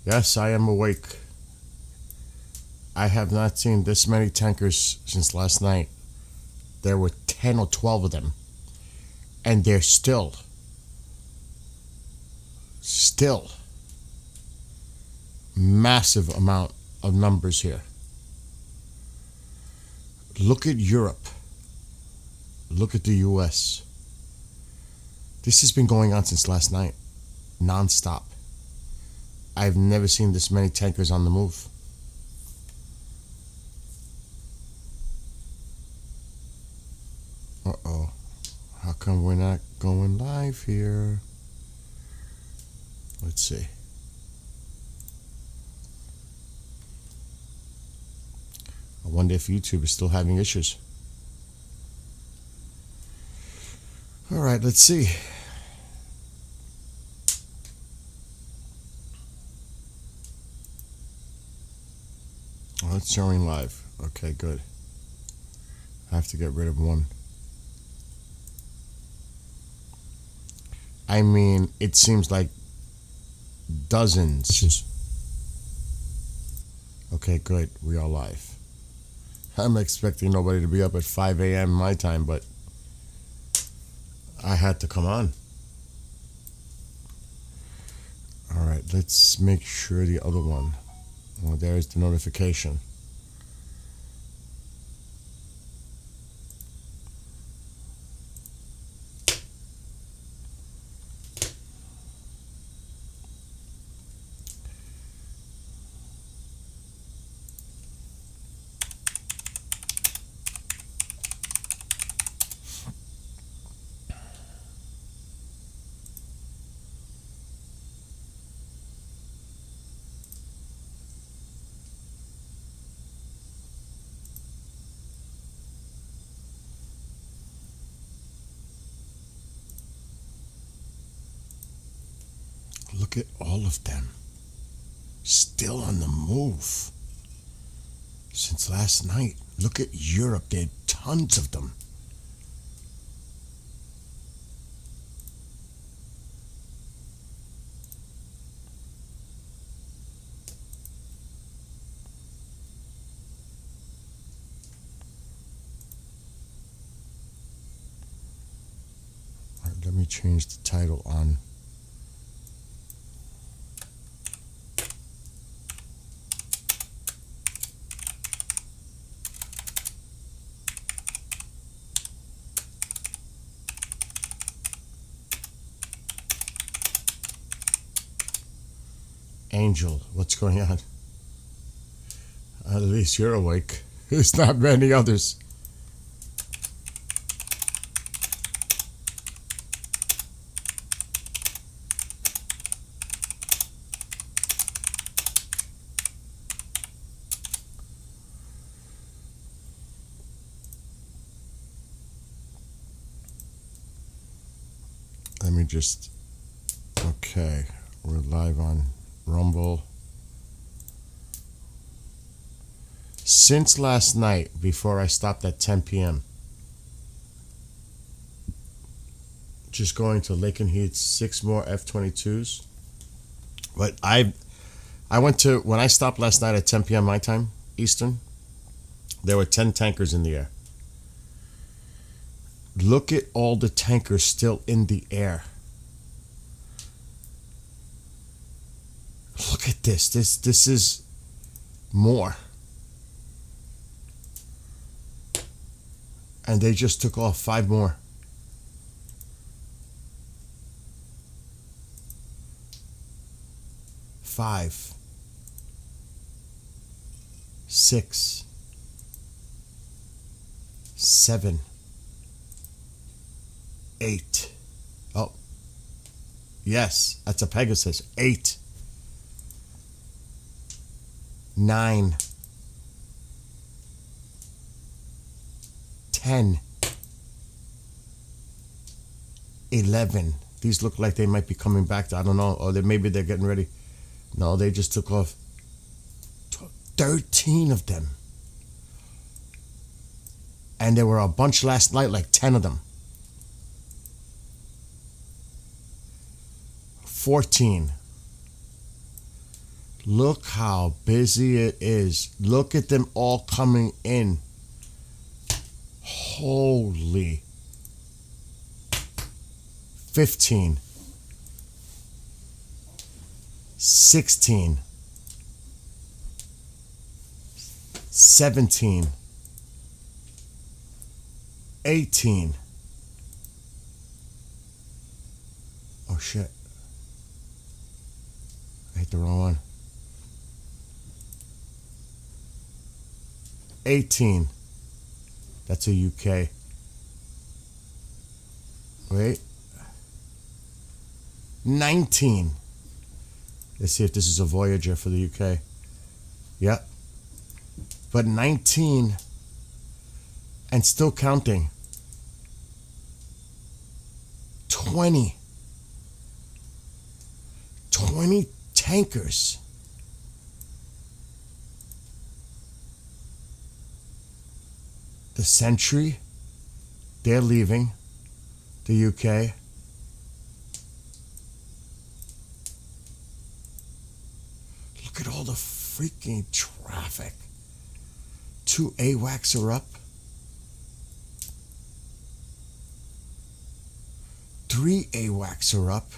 Yes, I am awake. I have not seen this many tankers since last night. There were 10 or 12 of them. And they're still massive amount of numbers here. Look at Europe. Look at the US. This has been going on since last night, non-stop. I've never seen this many tankers on the move. Uh-oh. How come we're not going live here? Let's see. I wonder if YouTube is still having issues. All right, let's see. Oh, it's showing live. Okay, good. I have to get rid of one. I mean, it seems like dozens. Okay, good. We are live. I'm expecting nobody to be up at 5 a.m. my time, but I had to come on. All right, let's make sure the other one. Well, there's the notification. Look at all of them. Still on the move. Since last night. Look at Europe. There are tons of them. All right, let me change the title on. Angel, what's going on? At least you're awake. There's not many others. Let me just... Okay, we're live on Rumble. Since last night, before I stopped at 10 p.m., just going to Lake and Heath, 6 more F-22s. But I went to, when I stopped last night at 10 p.m. my time, Eastern, there were 10 tankers in the air. Look at all the tankers still in the air. Look at this. This is more. And they just took off 5 more. Five. 6. 7. 8. Oh. Yes, that's a Pegasus. 8. 9. 10. 11. These look like they might be coming back. I don't know. Or maybe they're getting ready. No, they just took off. 13 of them. And there were a bunch last night, like 10 of them. 14. Look how busy it is. Look at them all coming in. Holy. 15. 16. 17. 18. Oh shit. I hit the wrong one. 18. That's a UK. Wait. 19. Let's see if this is a Voyager for the UK. Yep. But 19 and still counting. 20. 20 tankers. The Sentry, they're leaving the UK. Look at all the freaking traffic. 2 AWACS are up. 3 AWACS are up.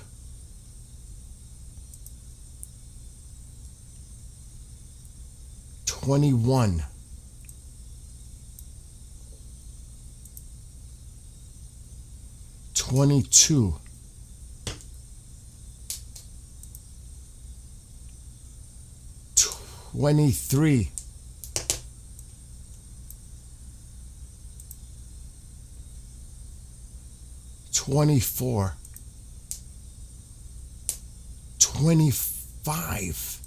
21. 22. 23. 24. 25.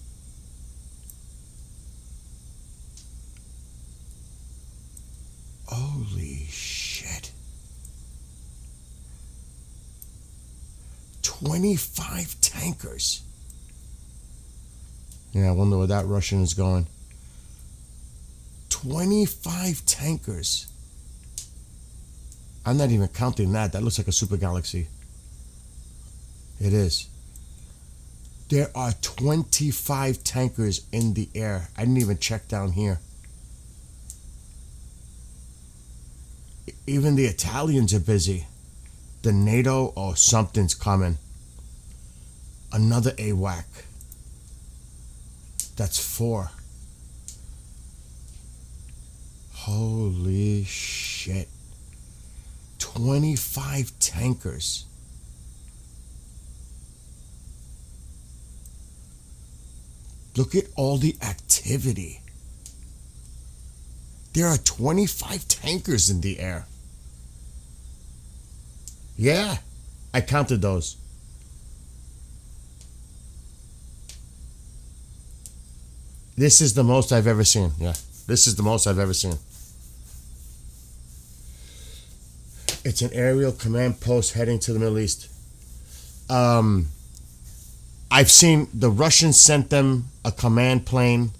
Holy shit. 25 tankers. Yeah, I wonder where that Russian is going. 25 tankers. I'm not even counting that. That looks like a super galaxy. It is. There are 25 tankers in the air. I didn't even check down here. Even the Italians are busy. The NATO, oh, something's coming. Another AWAC. That's 4. Holy shit. 25 tankers. Look at all the activity. There are 25 tankers in the air. Yeah, I counted those. This is the most I've ever seen. Yeah, this is the most I've ever seen. It's an aerial command post heading to the Middle East. I've seen the Russians sent them a command plane.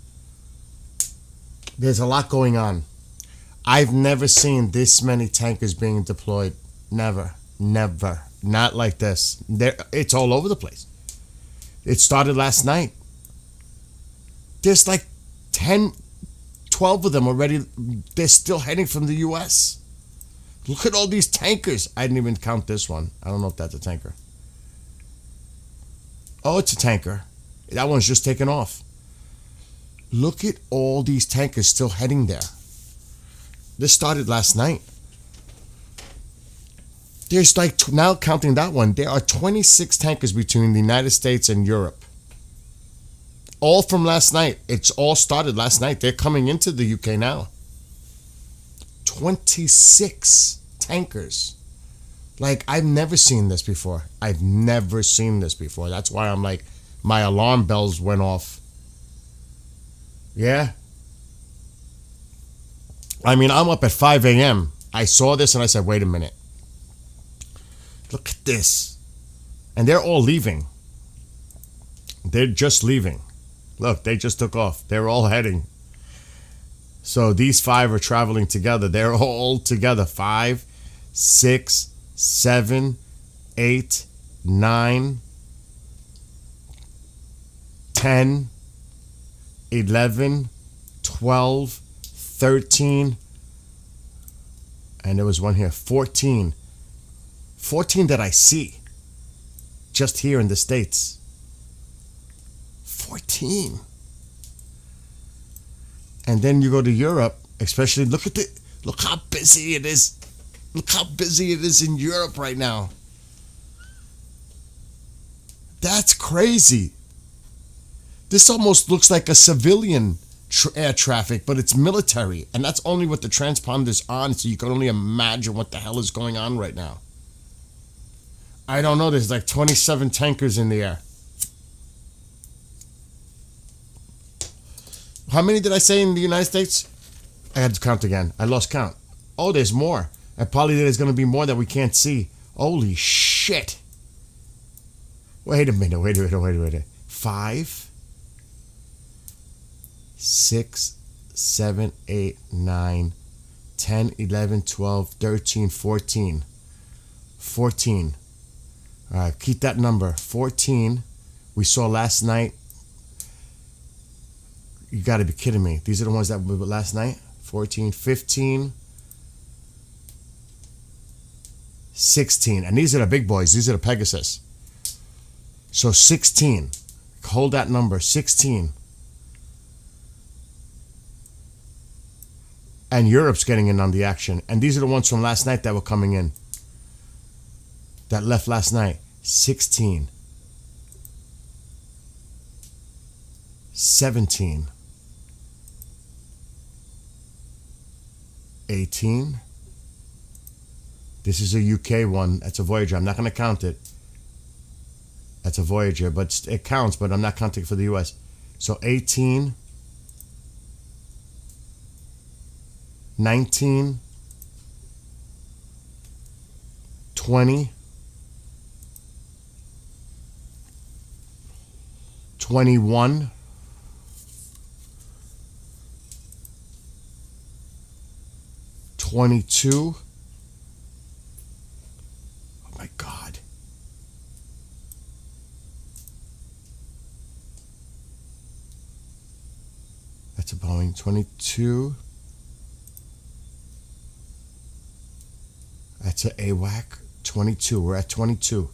There's a lot going on. I've never seen this many tankers being deployed. Never. Never. Not like this. It's all over the place. It started last night. There's like 10, 12 of them already. They're still heading from the U.S. Look at all these tankers. I didn't even count this one. I don't know if that's a tanker. Oh, it's a tanker. That one's just taken off. Look at all these tankers still heading there. This started last night. There's like, now counting that one, there are 26 tankers between the United States and Europe. All from last night. It's all started last night. They're coming into the UK now. 26 tankers. Like, I've never seen this before. I've never seen this before. That's why I'm like, my alarm bells went off. Yeah. I mean, I'm up at 5 a.m. I saw this and I said, wait a minute. Look at this. And they're all leaving. They're just leaving. Look, they just took off. They're all heading. So these 5 are traveling together. They're all together. 5, 6, 7, 8, 9, 10, 11, 12, 13, and there was one here, 14. 14 that I see just here in the States. 14. And then you go to Europe, especially look how busy it is. Look how busy it is in Europe right now. That's crazy. This almost looks like a civilian air traffic, but it's military. And that's only with the transponder's on, so you can only imagine what the hell is going on right now. I don't know, there's like 27 tankers in the air. How many did I say in the United States? I had to count again. I lost count. Oh, there's more. And probably there's going to be more that we can't see. Holy shit. Wait a minute. 5, 6, 7, 8, 9, 10, 11, 12, 13, 14. 14. All right, keep that number. 14. We saw last night. You got to be kidding me. These are the ones that were last night. 14, 15, 16. And these are the big boys. These are the Pegasus. So 16. Hold that number. 16. And Europe's getting in on the action. And these are the ones from last night that were coming in. That left last night. 16. 17. 18. This is a UK one. That's a Voyager. I'm not going to count it. That's a Voyager, but it counts, but I'm not counting for the US. So 18, 19, 20, 21, 22. Oh my God. That's a Boeing. 22. That's an AWAC. 22. We're at 22.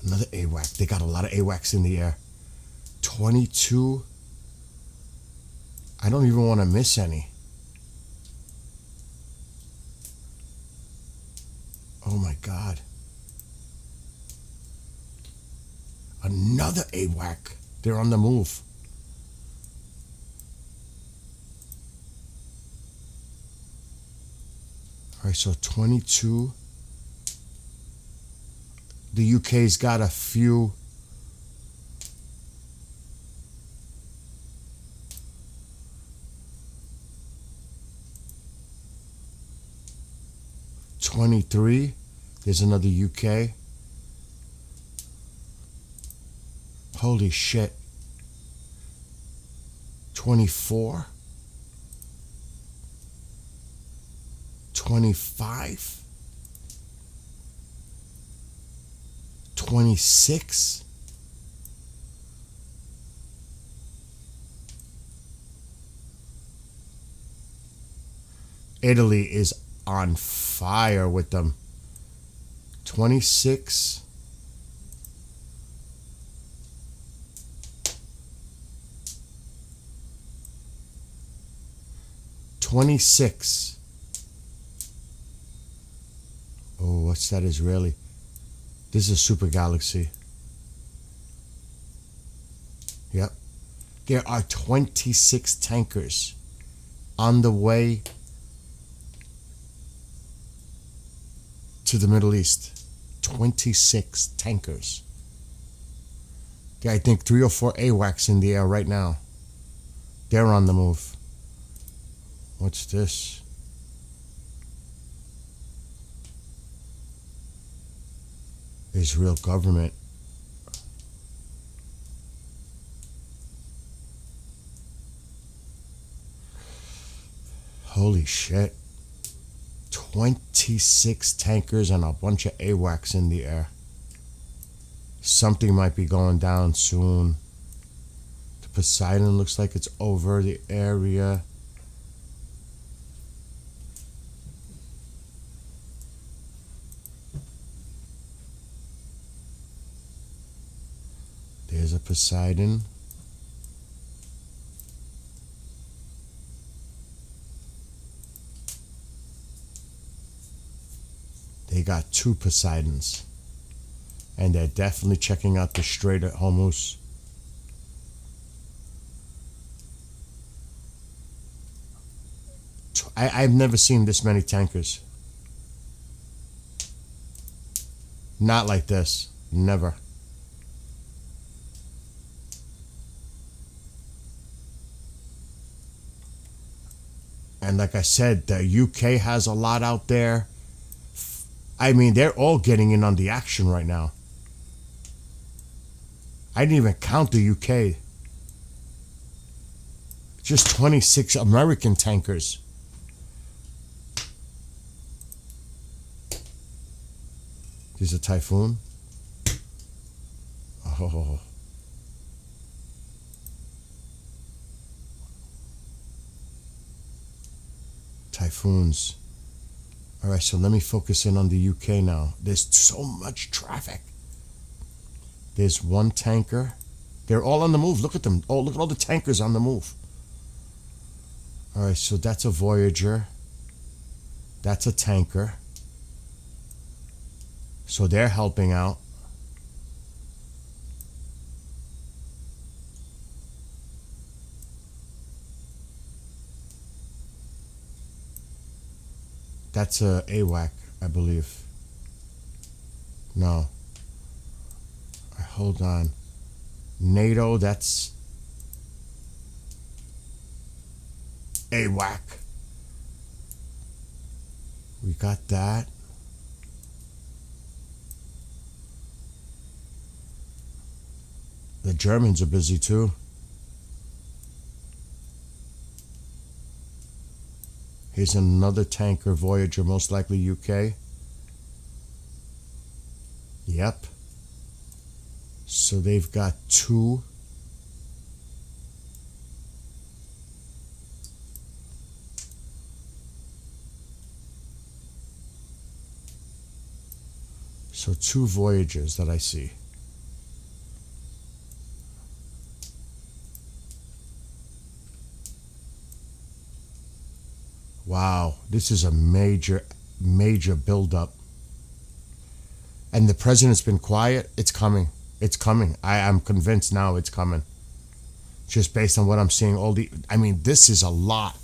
Another AWAC. They got a lot of AWACs in the air. 22. I don't even want to miss any. Oh my God. Another AWAC. They're on the move. All right, so 22. The UK's got a few. $23. There's another UK. Holy shit. 24. 25. 26. Italy is on fire with them. 26. 26. Oh, what's that Israeli? This is a super galaxy. Yep. There are 26 tankers on the way to the Middle East. 26 tankers. There are, I think, 3 or 4 AWACS in the air right now. They're on the move. What's this? Israel government. Holy shit. 26 tankers and a bunch of AWACS in the air. Something might be going down soon. The Poseidon looks like it's over the area. There's a Poseidon. They got 2 Poseidons. And they're definitely checking out the Strait at Hormuz. I've never seen this many tankers. Not like this. Never. And like I said, the UK has a lot out there. I mean, they're all getting in on the action right now. I didn't even count the UK. Just 26 American tankers. There's a Typhoon. Oh. Typhoons. All right, so let me focus in on the UK now. There's so much traffic. There's 1 tanker. They're all on the move. Look at them. Oh, look at all the tankers on the move. All right, so that's a Voyager. That's a tanker. So they're helping out. That's a AWAC, I believe. No. Hold on. NATO, that's AWAC. We got that. The Germans are busy too. Here's another tanker, Voyager, most likely UK. Yep. So they've got 2. So 2 Voyagers that I see. Wow, this is a major buildup. And the president's been quiet. It's coming. It's coming. I'm convinced now it's coming. Just based on what I'm seeing. I mean, this is a lot.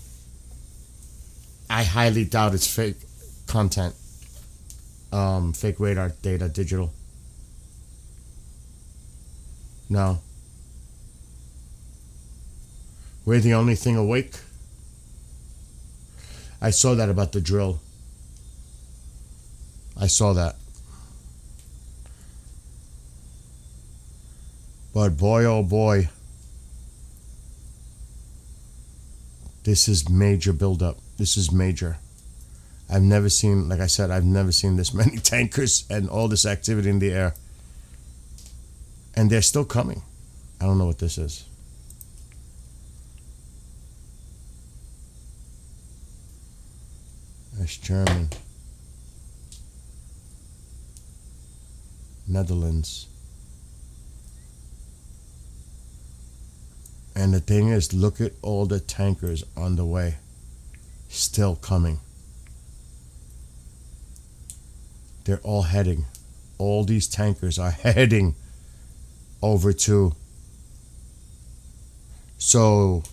I highly doubt it's fake content. Fake radar data, digital. No. We're the only thing awake. I saw that about the drill. I saw that. But boy, oh boy. This is major buildup. This is major. I've never seen, like I said, I've never seen this many tankers and all this activity in the air. And they're still coming. I don't know what this is. That's German. Netherlands. And the thing is, look at all the tankers on the way. Still coming. They're all heading. All these tankers are heading over to. So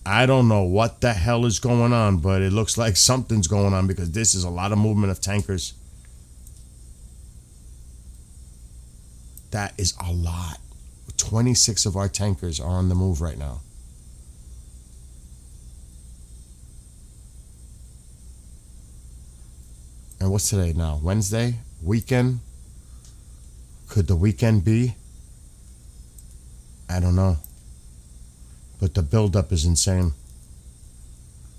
I don't know what the hell is going on, but it looks like something's going on because this is a lot of movement of tankers. That is a lot. 26 of our tankers are on the move right now. And what's today now? Wednesday? Weekend? Could the weekend be? I don't know. But the buildup is insane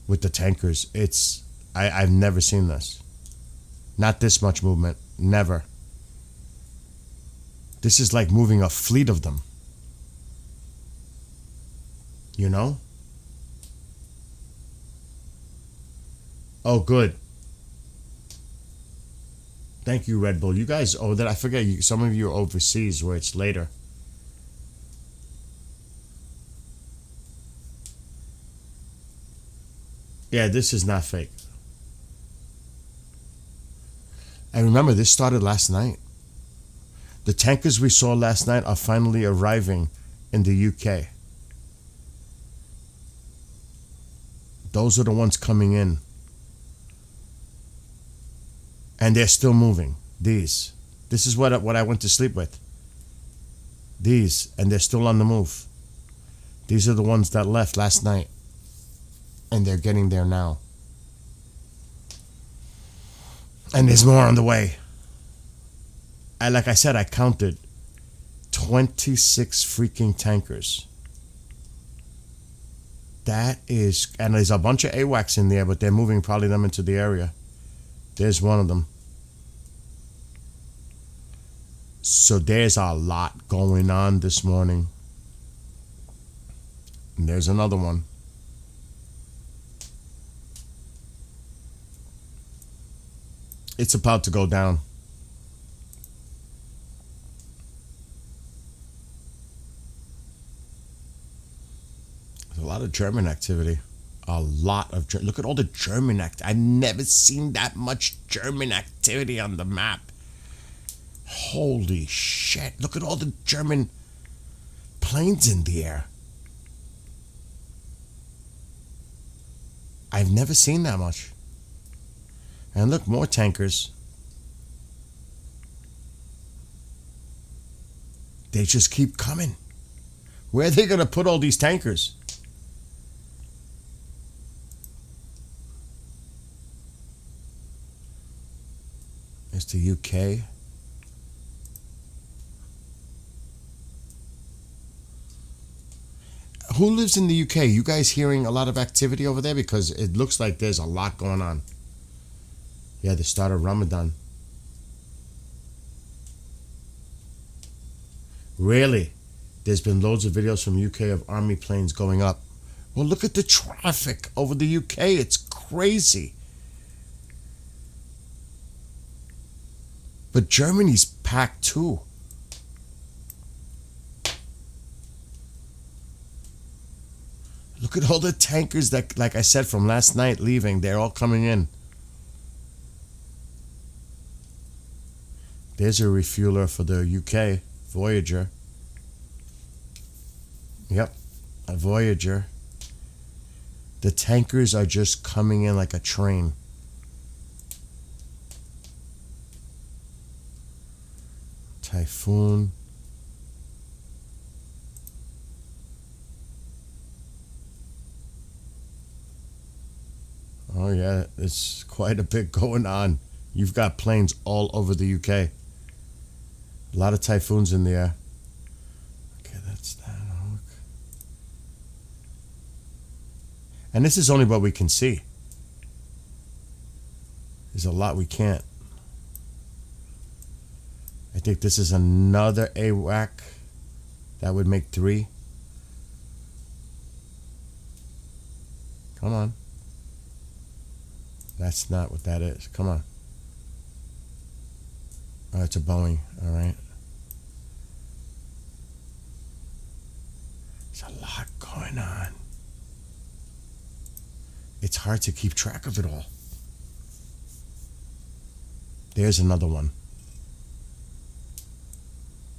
with the tankers. It's I've never seen this. Not this much movement. Never. This is like moving a fleet of them. You know? Oh, good. Thank you, Red Bull. You guys, oh, that I forget. Some of you are overseas where it's later. Yeah, this is not fake. And remember, this started last night. The tankers we saw last night are finally arriving in the UK. Those are the ones coming in. And they're still moving. These. This is what I went to sleep with. These. And they're still on the move. These are the ones that left last night. And they're getting there now. And there's more on the way. Like I said, I counted 26 freaking tankers. That is, and there's a bunch of AWACS in there, but they're moving probably them into the area. There's one of them. So there's a lot going on this morning. And there's another one. It's about to go down. There's a lot of German activity. A lot of look at all the German I've never seen that much German activity on the map. Holy shit. Look at all the German planes in the air. I've never seen that much. And look, more tankers. They just keep coming. Where are they going to put all these tankers? It's the UK. Who lives in the UK? You guys hearing a lot of activity over there? Because it looks like there's a lot going on. Yeah, the start of Ramadan. Really? There's been loads of videos from UK of army planes going up. Well, look at the traffic over the UK. It's crazy. But Germany's packed too. Look at all the tankers that, like I said, from last night leaving. They're all coming in. There's a refueler for the UK, Voyager. Yep, a Voyager. The tankers are just coming in like a train. Typhoon. Oh yeah, it's quite a bit going on. You've got planes all over the UK. A lot of typhoons in the air. Okay, that's that. And this is only what we can see. There's a lot we can't. I think this is another AWAC. That would make 3. Come on. That's not what that is. Come on. Oh, it's a Boeing. All right. There's a lot going on. It's hard to keep track of it all. There's another one.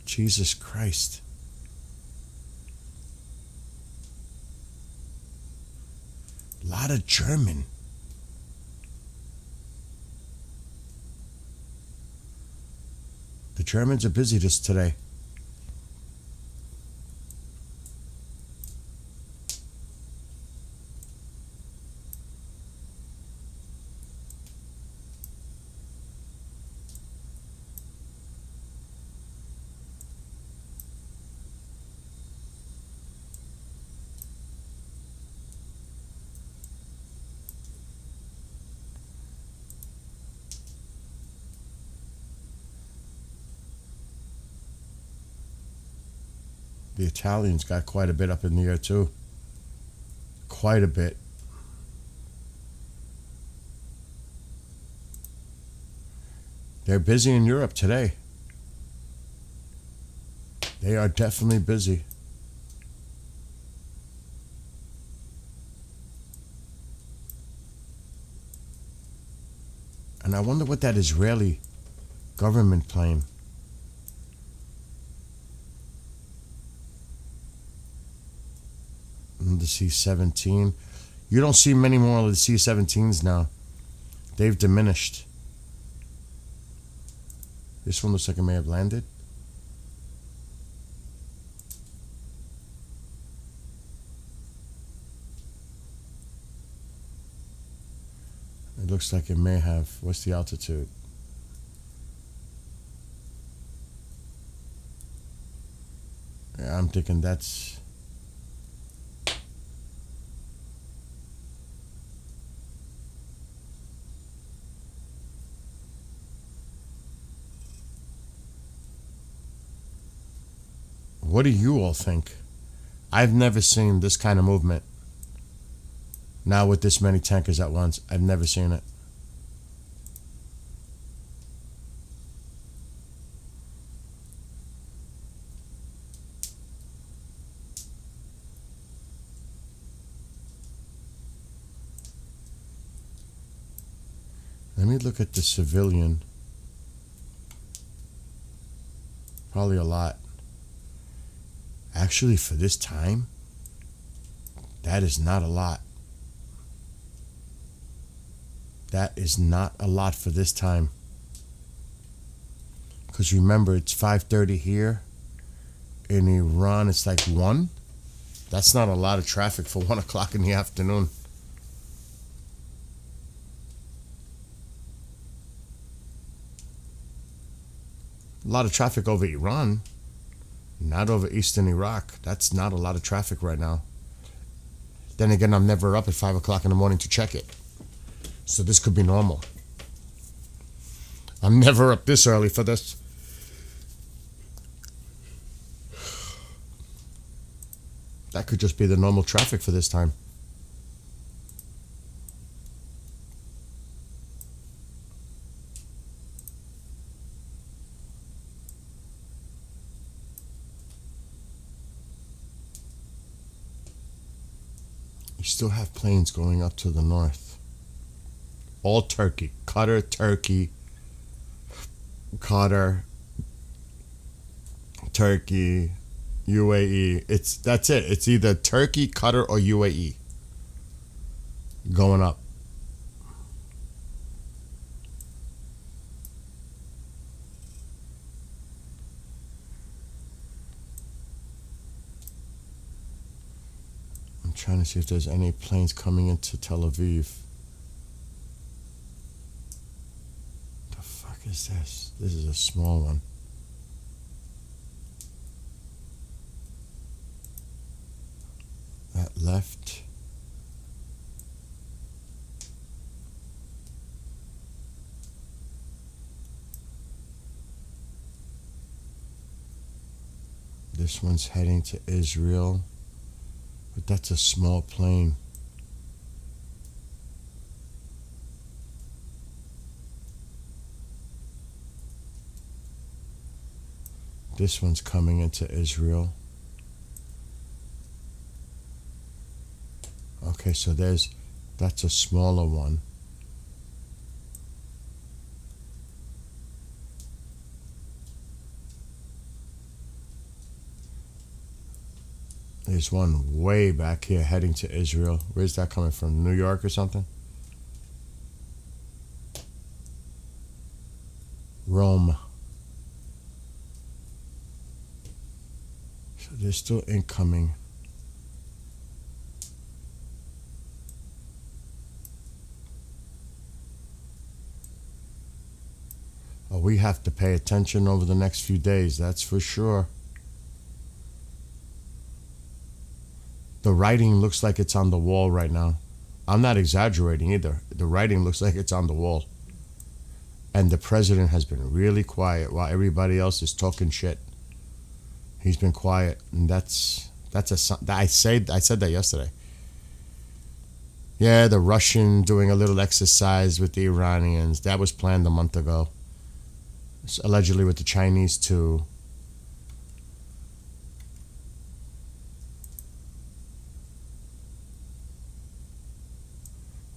Jesus Christ. A lot of German. The Germans are busy today. The Italians got quite a bit up in the air too. Quite a bit. They're busy in Europe today. They are definitely busy. And I wonder what that Israeli government plane. The C-17. You don't see many more of the C-17s now. They've diminished. This one looks like it may have landed. It looks like it may have. What's the altitude? Yeah, I'm thinking that's... What do you all think? I've never seen this kind of movement. Now with this many tankers at once, I've never seen it. Let me look at the civilian. Probably a lot. Actually, for this time, that is not a lot. That is not a lot for this time. Because remember, it's 5:30 here. In Iran, it's like 1. That's not a lot of traffic for 1 o'clock in the afternoon. A lot of traffic over Iran. Not over eastern Iraq. That's not a lot of traffic right now. Then again, I'm never up at 5 o'clock in the morning to check it. So this could be normal. I'm never up this early for this. That could just be the normal traffic for this time. You still have planes going up to the north. All Turkey. Qatar, Turkey. Qatar. Turkey. UAE. That's it. It's either Turkey, Qatar, or UAE. Going up. I'm trying to see if there's any planes coming into Tel Aviv. The fuck is this? This is a small one. That left. This one's heading to Israel. But that's a small plane. This one's coming into Israel. Okay, so that's a smaller one. There's one way back here heading to Israel. Where's that coming from? New York or something? Rome. So there's still incoming. Oh, we have to pay attention over the next few days, that's for sure. The writing looks like it's on the wall right now. I'm not exaggerating either. The writing looks like it's on the wall. And the president has been really quiet while everybody else is talking shit. He's been quiet, and I said that yesterday. Yeah, the Russian doing a little exercise with the Iranians. That was planned a month ago. Allegedly with the Chinese too.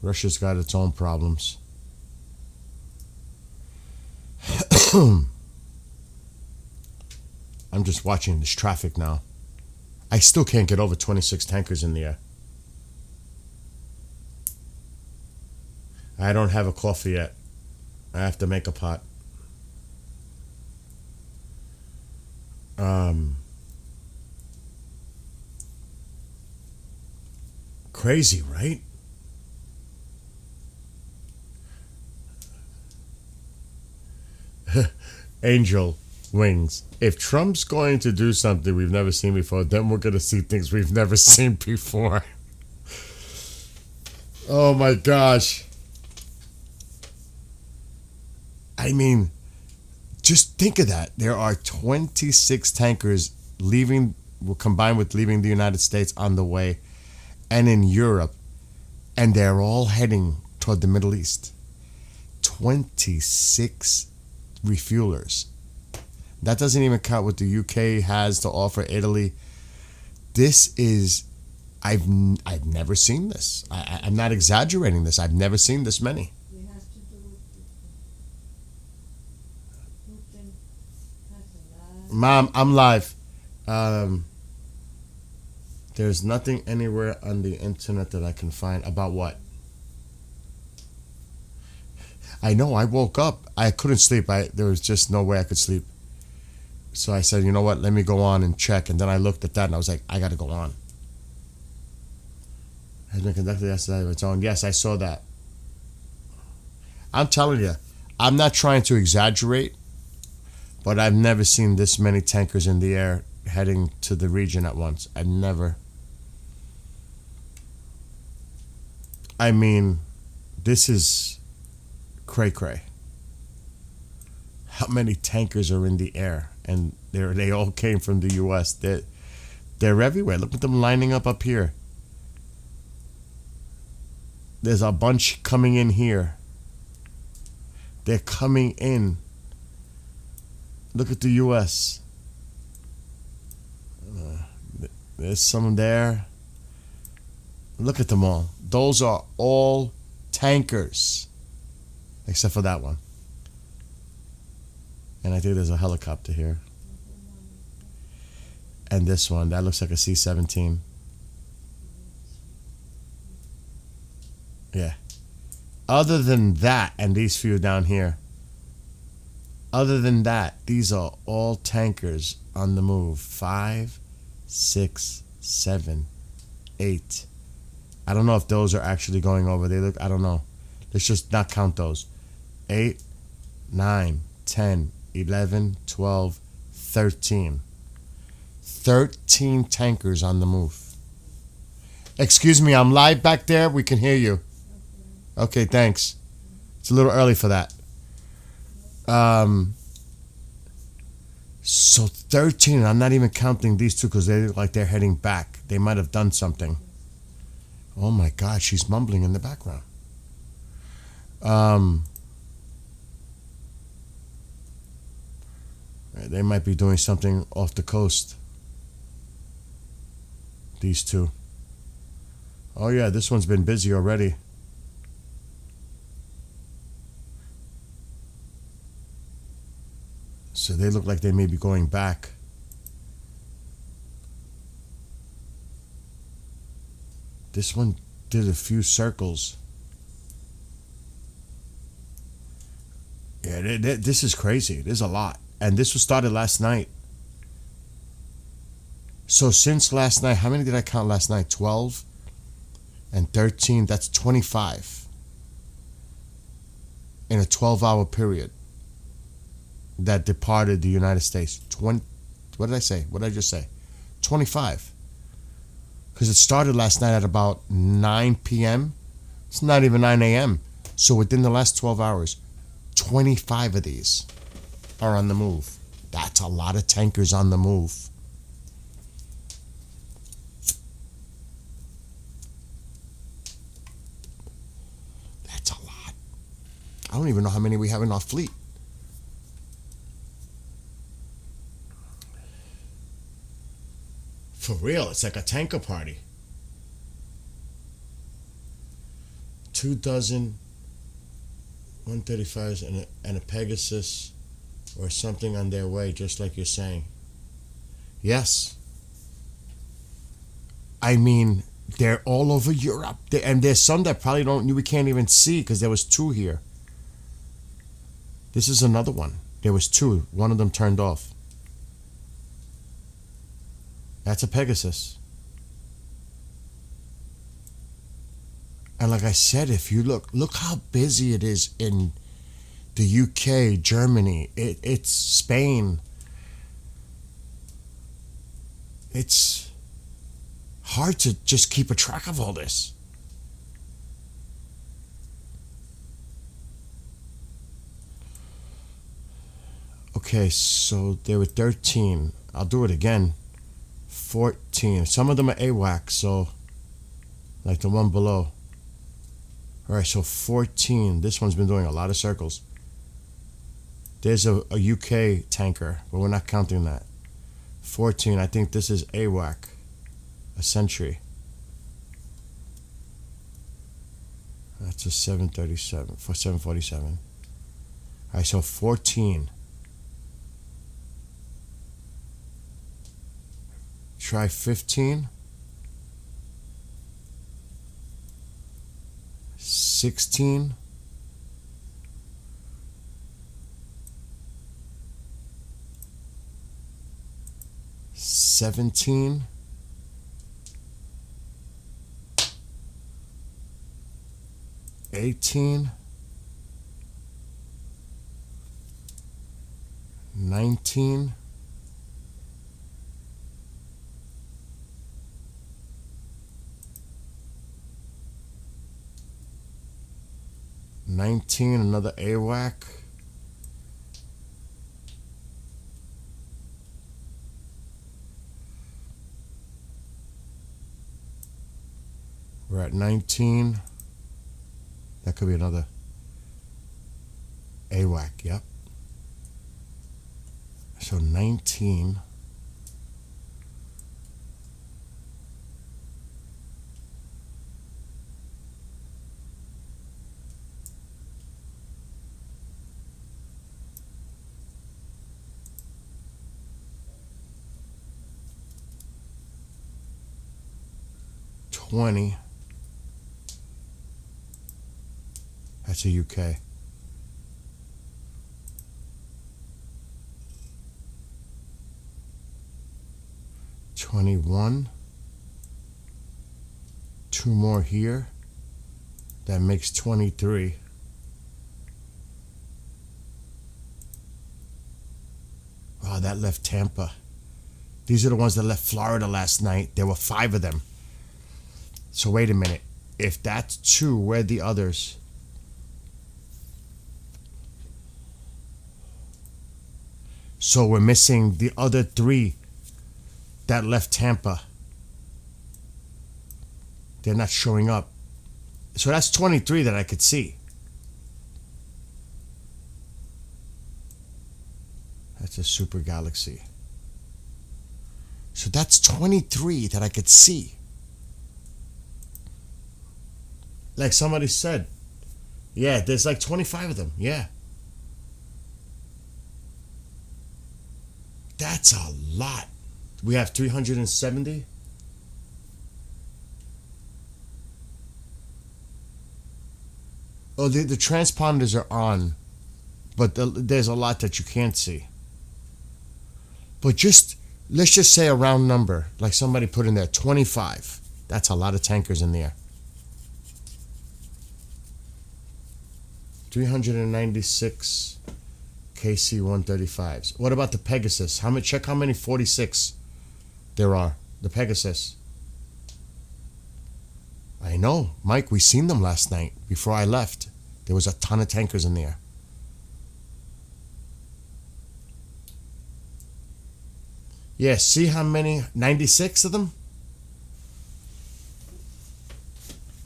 Russia's got its own problems. I'm just watching this traffic now. I still can't get over 26 tankers in the air. I don't have a coffee yet. I have to make a pot. Crazy, right? Angel Wings. If Trump's going to do something we've never seen before, then we're going to see things we've never seen before. Oh my gosh. I mean, just think of that. There are 26 tankers combined with leaving the United States on the way, and in Europe, and they're all heading toward the Middle East. 26 refuelers. That doesn't even count what the UK has to offer, Italy. This is, I've never seen this. I'm not exaggerating this. I've never seen this many. Mom, I'm live. There's nothing anywhere on the internet that I can find about what? I know, I woke up. I couldn't sleep. There was just no way I could sleep. So I said, you know what, let me go on and check. And then I looked at that and I was like, I got to go on. Has been conducted yesterday of its own. Yes, I saw that. I'm telling you, I'm not trying to exaggerate, but I've never seen this many tankers in the air heading to the region at once. I've never. I mean, this is cray-cray. How many tankers are in the air? And they all came from the U.S. They're everywhere. Look at them lining up here. There's a bunch coming in here. They're coming in. Look at the U.S. There's some there. Look at them all. Those are all tankers. Except for that one. And I think there's a helicopter here. And this one, that looks like a C-17. Yeah. Other than that, and these few down here, other than that, these are all tankers on the move. 5, 6, 7, 8. I don't know if those are actually going over. I don't know. Let's just not count those. 8, 9, 10, 11, 12, 13. 13 tankers on the move. Excuse me, I'm live back there. We can hear you. Okay, thanks. It's a little early for that. So 13, I'm not even counting these two because they look like they're heading back. They might have done something. Oh my God, she's mumbling in the background. They might be doing something off the coast. These two. Oh yeah, this one's been busy already. So they look like they may be going back. This one did a few circles. Yeah, this is crazy. There's a lot. And this was started last night. So since last night, how many did I count last night? 12 and 13. That's 25 in a 12-hour period that departed the United States. What did I say? What did I just say? 25. Because it started last night at about 9 p.m. It's not even 9 a.m. So within the last 12 hours, 25 of these are on the move. That's a lot of tankers on the move. I don't even know how many we have in our fleet. For real, it's like a tanker party. 2 dozen 135s and a Pegasus or something on their way, just like you're saying. Yes. I mean, they're all over Europe. And there's some that probably we can't even see because there was 2 here. This is another one. There was 2. One of them turned off. That's a Pegasus. And like I said, if you look how busy it is in the UK, Germany, it's Spain. It's hard to just keep a track of all this. Okay, so there were 13. I'll do it again. 14. Some of them are AWAC, so like the one below. All right, so 14. This one's been doing a lot of circles. There's a UK tanker, but we're not counting that. 14, I think this is AWAC, a Sentry. That's a 737, for 747. All right, so 14. Try 15. 16. 17. 18. 19. 19, another AWAC. We're at 19. That could be another AWAC, yep. So 19. $20. That's a UK. $21. 2 more here. That makes 23. Wow, that left Tampa. These are the ones that left Florida last night. There were 5 of them. So wait a minute. If that's 2, where are the others? So we're missing the other 3 that left Tampa. They're not showing up. So that's 23 that I could see. That's a Super Galaxy. So that's 23 that I could see. Like somebody said. Yeah, there's like 25 of them. Yeah. That's a lot. We have 370. Oh, the transponders are on, but there's a lot that you can't see. But let's just say a round number, like somebody put in there, 25. That's a lot of tankers in there. 396 KC-135s. What about the Pegasus? Check how many 46 there are. The Pegasus. I know, Mike, we seen them last night before I left. There was a ton of tankers in there. Yeah, see how many? 96 of them?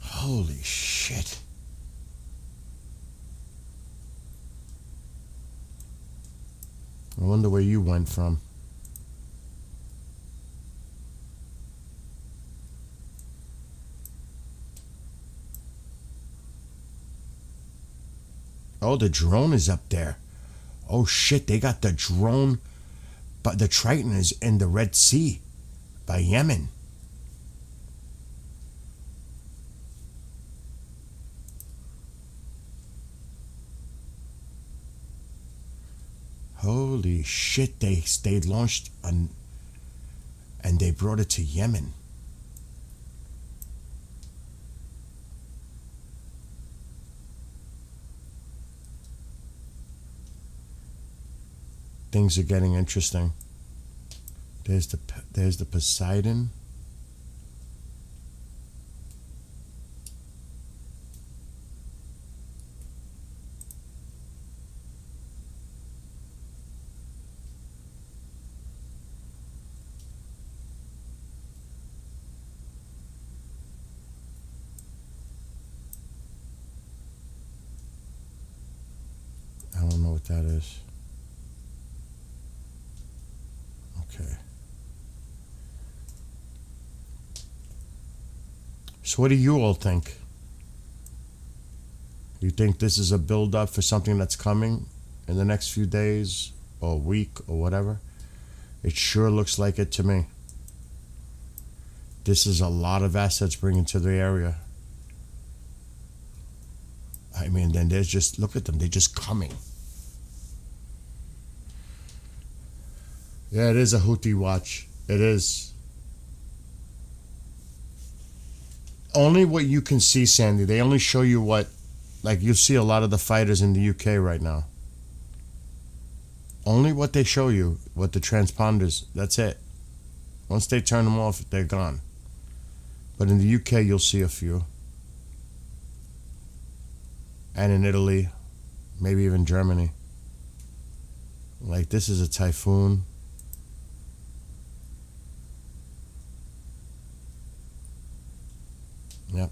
Holy shit. I wonder where you went from. Oh, the drone is up there. Oh shit, they got the drone, but the Triton is in the Red Sea by Yemen. Holy shit, they launched and they brought it to Yemen. Things are getting interesting. There's the Poseidon. I don't know what that is. Okay. So what do you all think? You think this is a build-up for something that's coming in the next few days or week or whatever? It sure looks like it to me. This is a lot of assets bringing to the area. I mean, then there's just, look at them, they're just coming. Yeah, it is a Houthi watch. It is. Only what you can see, Sandy. They only show you what, like you see a lot of the fighters in the UK right now. Only what they show you, what the transponders, that's it. Once they turn them off, they're gone. But in the UK, you'll see a few. And in Italy, maybe even Germany. Like this is a Typhoon. Yep.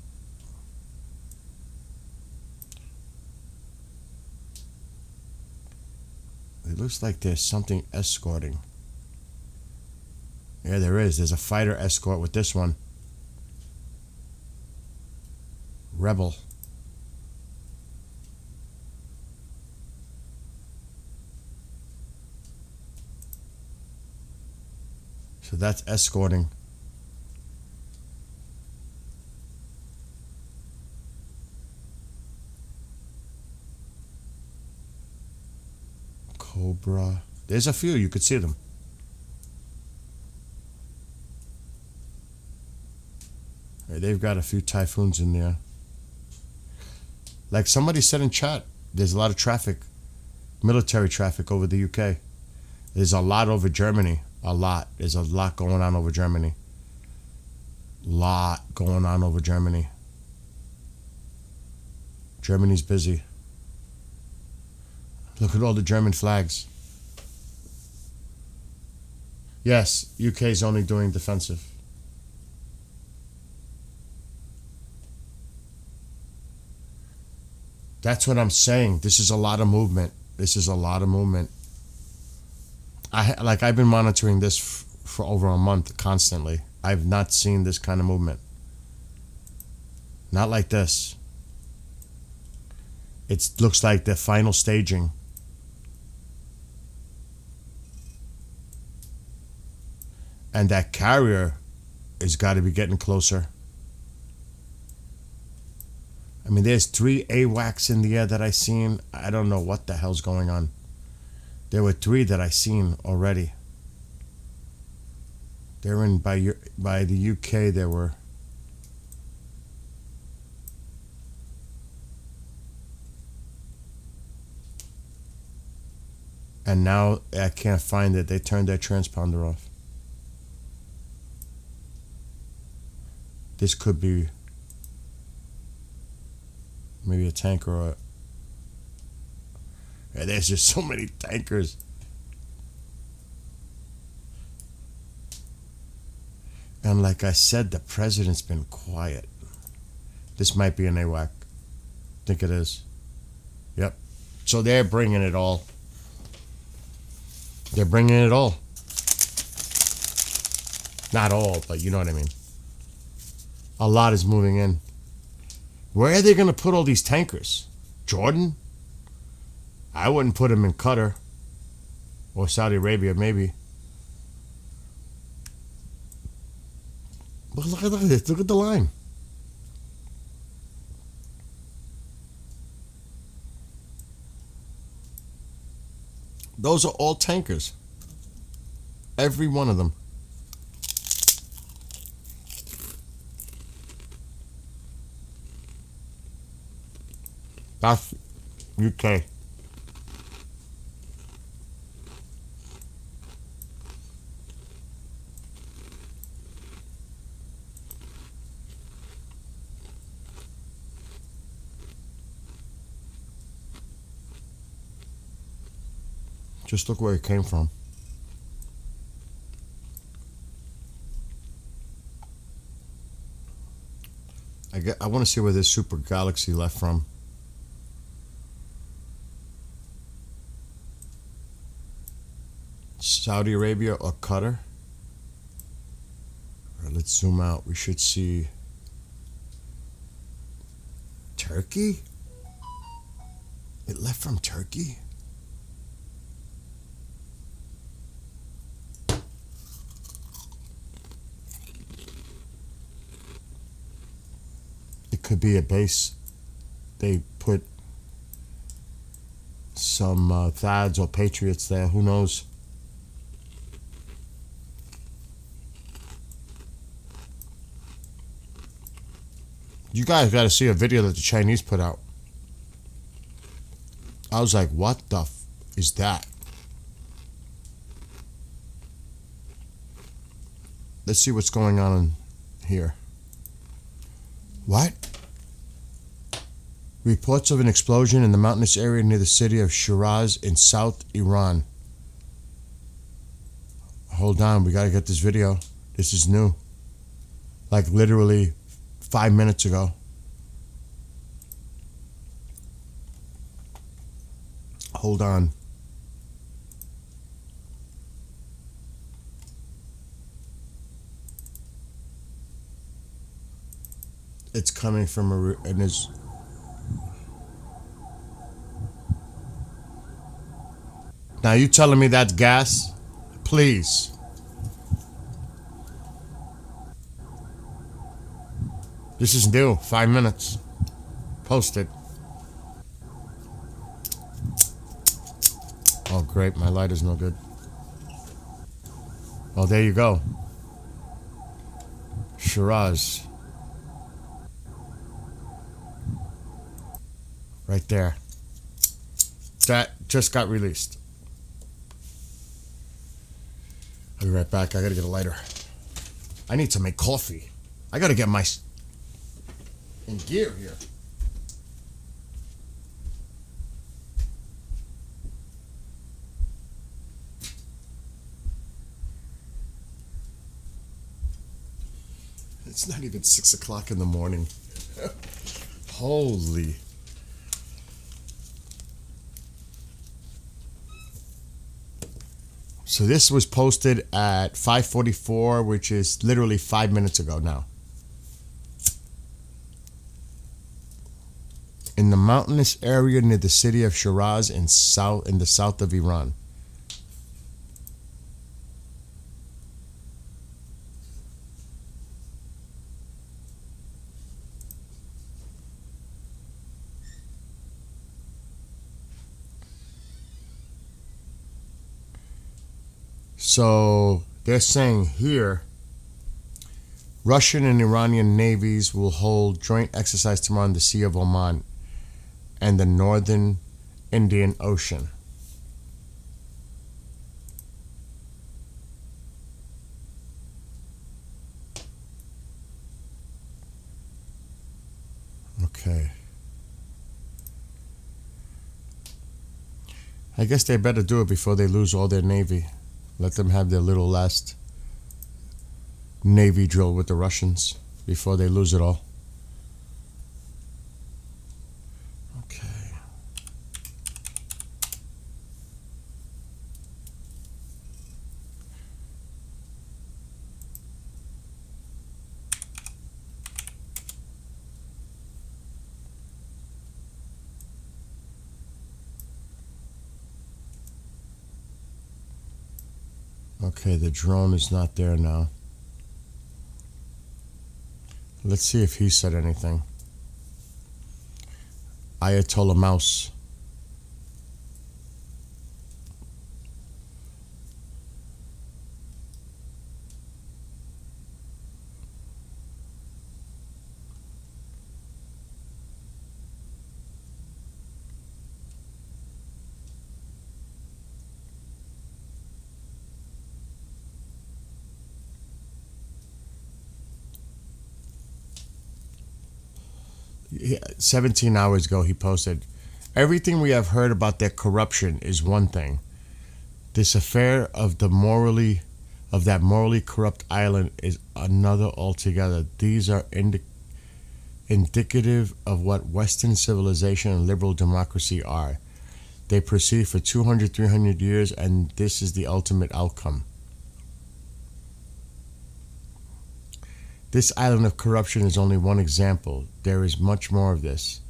It looks like there's something escorting. Yeah, there is. There's a fighter escort with this one. Rebel. So that's escorting. Cobra. There's a few, you could see them. They've got a few Typhoons in there. Like somebody said in chat, there's a lot of traffic, military traffic over the UK. There's a lot over Germany. A lot. There's a lot going on over Germany. Lot going on over Germany. Germany's busy. Look at all the German flags. Yes, UK's only doing defensive. That's what I'm saying. This is a lot of movement. This is a lot of movement. I've been monitoring this for over a month constantly. I've not seen this kind of movement. Not like this. It looks like the final staging. And that carrier has got to be getting closer. I mean, there's 3 AWACS in the air that I seen. I don't know what the hell's going on. There were 3 that I seen already. They're in by the UK. There were. And now I can't find it. They turned their transponder off. This could be maybe a tanker or yeah, there's just so many tankers. And like I said, the president's been quiet. This might be an AWAC. I think it is. Yep. So they're bringing it all. They're bringing it all. Not all, but you know what I mean. A lot is moving in. Where are they going to put all these tankers? Jordan? I wouldn't put them in Qatar. Or Saudi Arabia, maybe. But look at this. Look at the line. Those are all tankers. Every one of them. That's UK. Just look where it came from. I want to see where this super galaxy left from. Saudi Arabia or Qatar? All right, let's zoom out. We should see Turkey? It left from Turkey? It could be a base. They put some THAADs or Patriots there. Who knows? You guys got to see a video that the Chinese put out. I was like, what the is that? Let's see what's going on in here. What? Reports of an explosion in the mountainous area near the city of Shiraz in South Iran. Hold on, we gotta get this video. This is new. Like literally 5 minutes ago. Hold on. It's coming from and is. Now you telling me that's gas? Please. This is new. 5 minutes. Posted. Oh great, my light is no good. Oh, there you go. Shiraz. Right there. That just got released. I'll be right back. I gotta get a lighter. I need to make coffee. I gotta get my in gear here. It's not even 6 o'clock in the morning. Holy. So this was posted at 5:44, which is literally 5 minutes ago now. In the mountainous area near the city of Shiraz in the south of Iran. So they're saying here, Russian and Iranian navies will hold joint exercise tomorrow in the Sea of Oman and the northern Indian Ocean. Okay. I guess they better do it before they lose all their navy. Let them have their little last navy drill with the Russians before they lose it all. Okay. Okay, the drone is not there now. Let's see if he said anything. Ayatollah Mouse. He, 17 hours ago, he posted, "Everything we have heard about their corruption is one thing. This affair of that morally corrupt island is another altogether. These are indicative of what Western civilization and liberal democracy are. They proceed for 200, 300 years, and this is the ultimate outcome. This island of corruption is only one example. There is much more of this.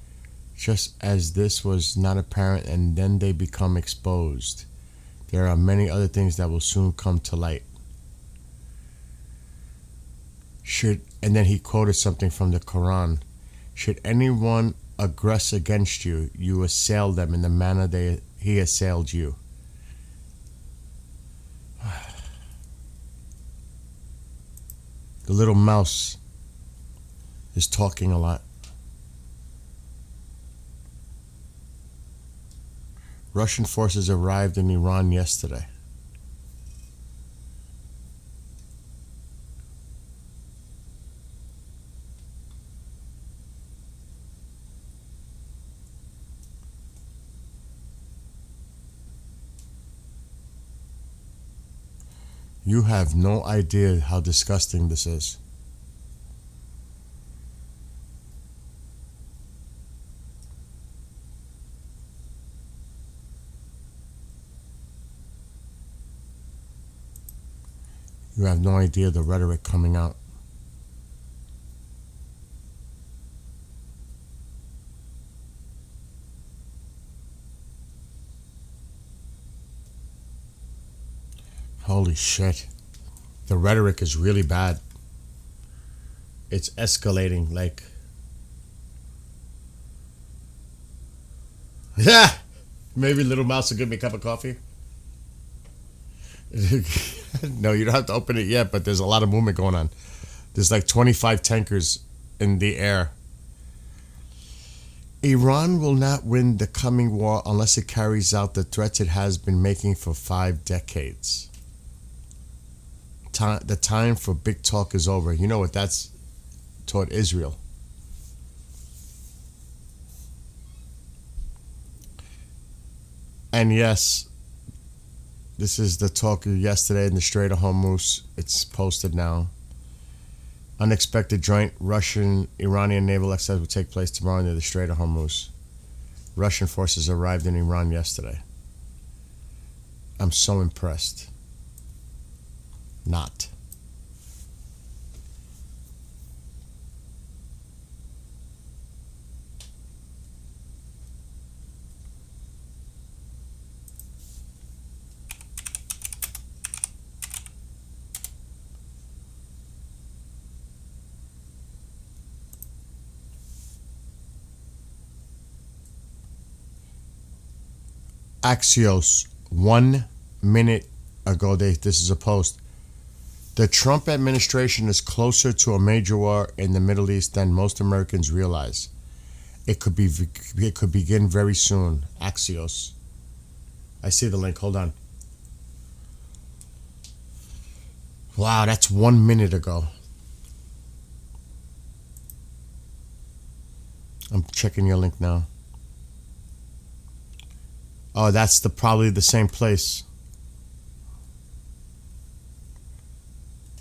Just as this was not apparent and then they become exposed, there are many other things that will soon come to light." And then he quoted something from the Quran. "Should anyone aggress against you, you assail them in the manner he assailed you." The little mouse is talking a lot. Russian forces arrived in Iran yesterday. You have no idea how disgusting this is. You have no idea the rhetoric coming out. Holy shit. The rhetoric is really bad. It's escalating like... Yeah! Maybe Little Mouse will give me a cup of coffee. No, you don't have to open it yet, but there's a lot of movement going on. There's like 25 tankers in the air. Iran will not win the coming war unless it carries out the threats it has been making for 5 decades. The time for big talk is over. You know what that's toward Israel. And yes, this is the talk of yesterday in the Strait of Hormuz. It's posted now. Unexpected joint Russian-Iranian naval exercise will take place tomorrow near the Strait of Hormuz. Russian forces arrived in Iran yesterday. I'm so impressed. Not. Axios, 1 minute ago, this is a post. The Trump administration is closer to a major war in the Middle East than most Americans realize. It could begin very soon. Axios. I see the link. Hold on. Wow, that's 1 minute ago. I'm checking your link now. Oh, that's probably the same place.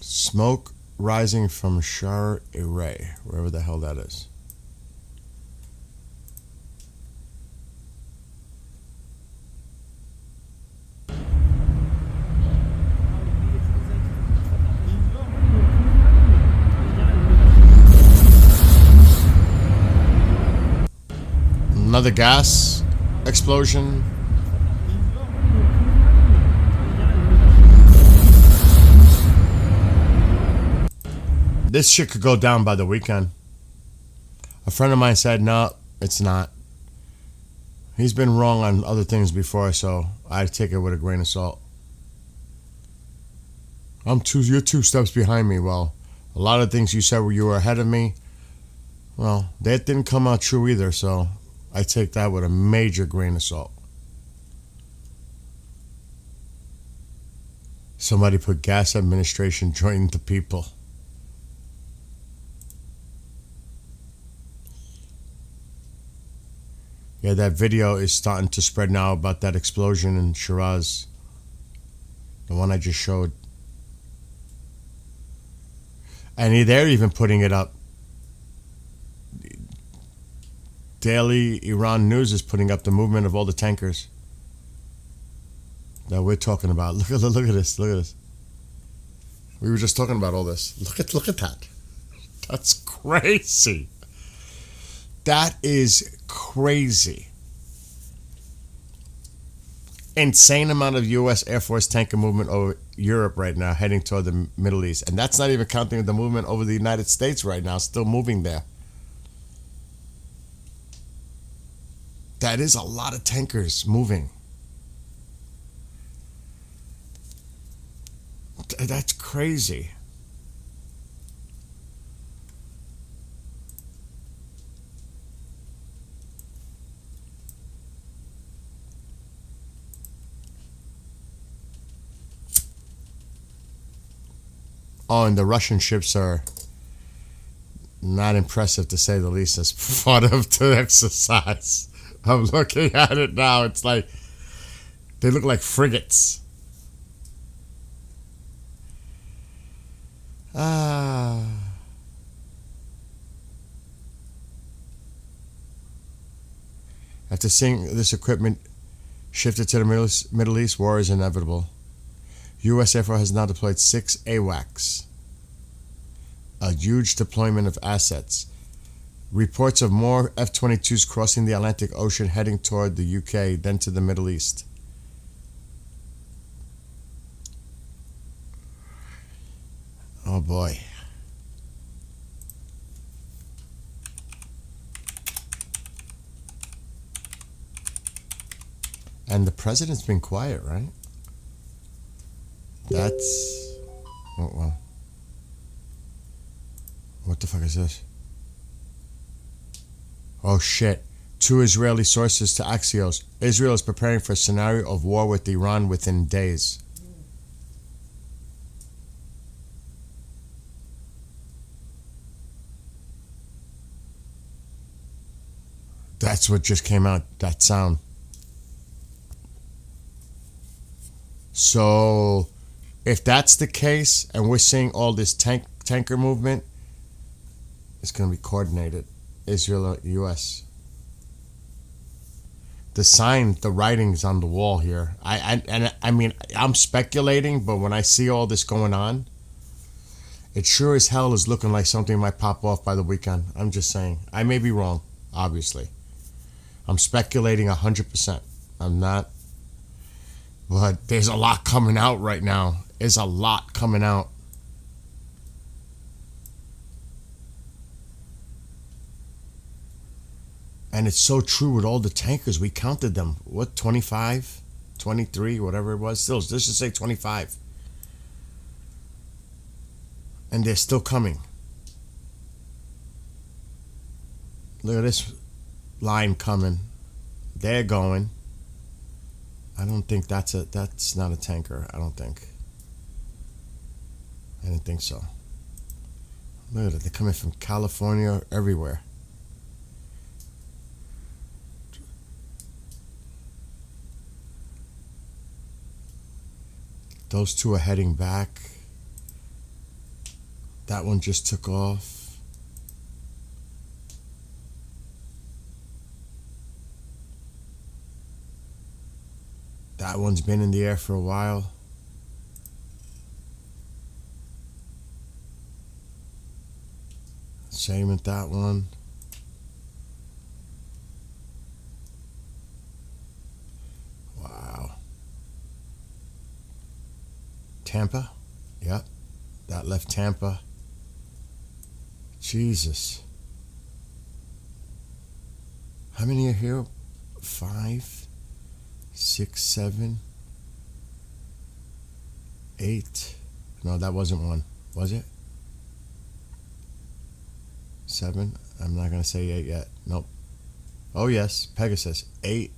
Smoke rising from Shar Iray, wherever the hell that is. Another gas explosion. This shit could go down by the weekend. A friend of mine said, no, it's not. He's been wrong on other things before, so I take it with a grain of salt. You're 2 steps behind me. Well, a lot of things you said where you were ahead of me, well, that didn't come out true either, so I take that with a major grain of salt. Somebody put gas administration joined the people. Yeah, that video is starting to spread now about that explosion in Shiraz. The one I just showed. And they're even putting it up. Daily Iran News is putting up the movement of all the tankers that we're talking about. Look at this. We were just talking about all this. Look at that. That's crazy. That is crazy. Insane amount of U.S. Air Force tanker movement over Europe right now, heading toward the Middle East. And that's not even counting the movement over the United States right now, still moving there. That is a lot of tankers moving. That's crazy. Oh, and the Russian ships are not impressive, to say the least, as part of the exercise. I'm looking at it now. It's like they look like frigates. After seeing this equipment shifted to the Middle East, war is inevitable. U.S. Air Force has now deployed 6 AWACS, a huge deployment of assets. Reports of more F-22s crossing the Atlantic Ocean heading toward the UK, then to the Middle East. Oh boy. And the president's been quiet, right? That's... Oh, well. What the fuck is this? Oh shit. 2 Israeli sources to Axios. Israel is preparing for a scenario of war with Iran within days. That's what just came out, that sound. So, if that's the case, and we're seeing all this tanker movement, it's going to be coordinated. Israel or U.S. The writing's on the wall here. I mean, I'm speculating, but when I see all this going on, it sure as hell is looking like something might pop off by the weekend. I'm just saying. I may be wrong, obviously. I'm speculating 100%. I'm not. But there's a lot coming out right now. There's a lot coming out. And it's so true with all the tankers. We counted them. What, 25? 23? Whatever it was. Still, let's just say 25. And they're still coming. Look at this line coming. They're going. I don't think that's not a tanker. I don't think. I didn't think so. Look at it. They're coming from California, everywhere. Those 2 are heading back. That one just took off. That one's been in the air for a while. Same with that one. Wow. Tampa? Yep. That left Tampa. Jesus. How many are here? 5, 6, 7, 8. No, that wasn't one. Was it? 7? I'm not going to say 8 yet. Nope. Oh, yes. Pegasus. 8,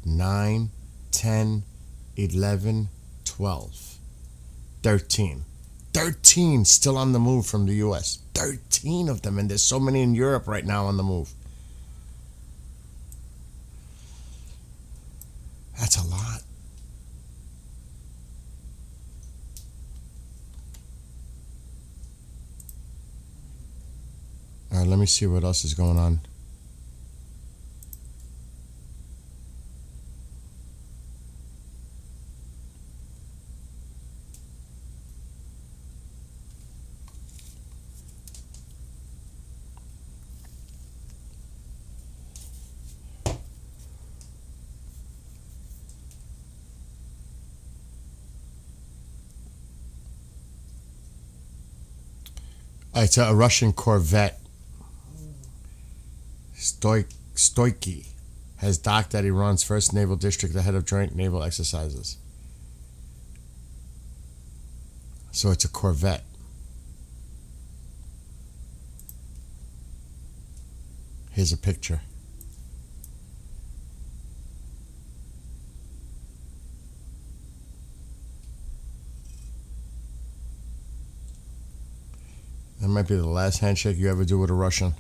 9, 10, 11, 12, 13. 13 still on the move from the U.S. 13 of them. And there's so many in Europe right now on the move. That's a lot. All right, let me see what else is going on. It's a Russian corvette, Stoiky, has docked at Iran's first naval district ahead of joint naval exercises. So it's a corvette. Here's a picture. That might be the last handshake you ever do with a Russian.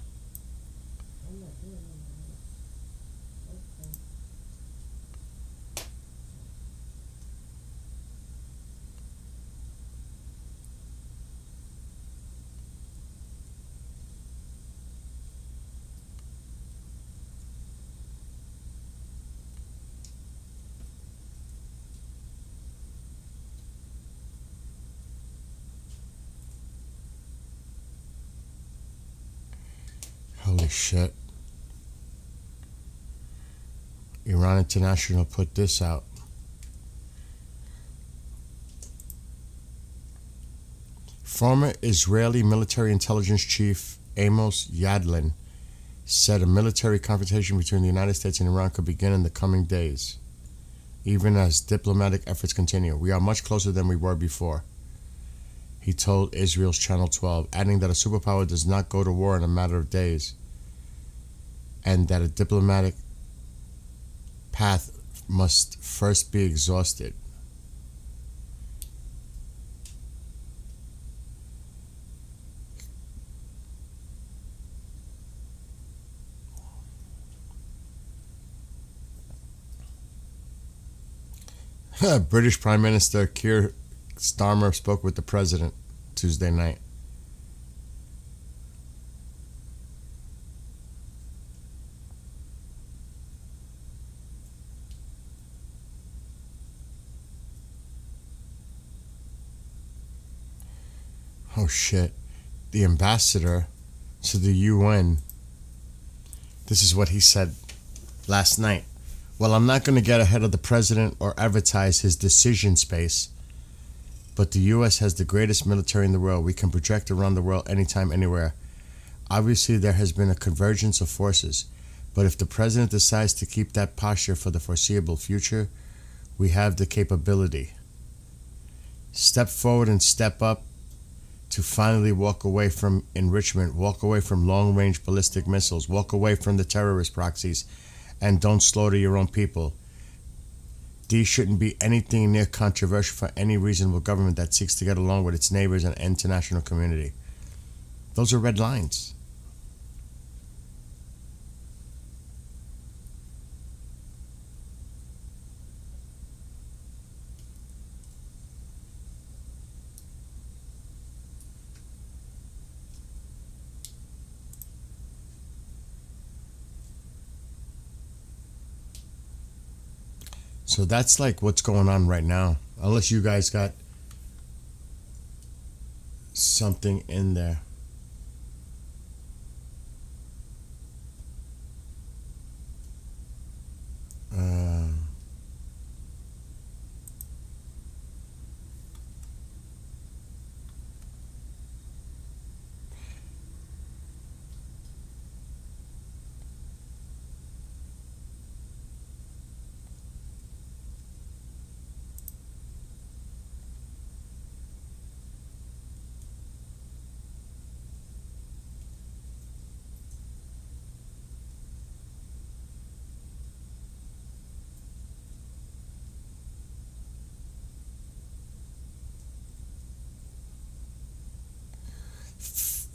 Holy shit. Iran International put this out. Former Israeli military intelligence chief Amos Yadlin said a military confrontation between the United States and Iran could begin in the coming days, even as diplomatic efforts continue. We are much closer than we were before, he told Israel's Channel 12, adding that a superpower does not go to war in a matter of days, and that a diplomatic path must first be exhausted. British Prime Minister Keir Starmer spoke with the president Tuesday night. Oh shit. The ambassador to the UN, this is what he said last night. Well, I'm not going to get ahead of the president or advertise his decision space, but the U.S. has the greatest military in the world. We can project around the world anytime, anywhere. Obviously, there has been a convergence of forces, but if the president decides to keep that posture for the foreseeable future, we have the capability. Step forward and step up to finally walk away from enrichment, walk away from long-range ballistic missiles, walk away from the terrorist proxies, and don't slaughter your own people. These shouldn't be anything near controversial for any reasonable government that seeks to get along with its neighbors and international community. Those are red lines. So that's like what's going on right now. Unless you guys got something in there.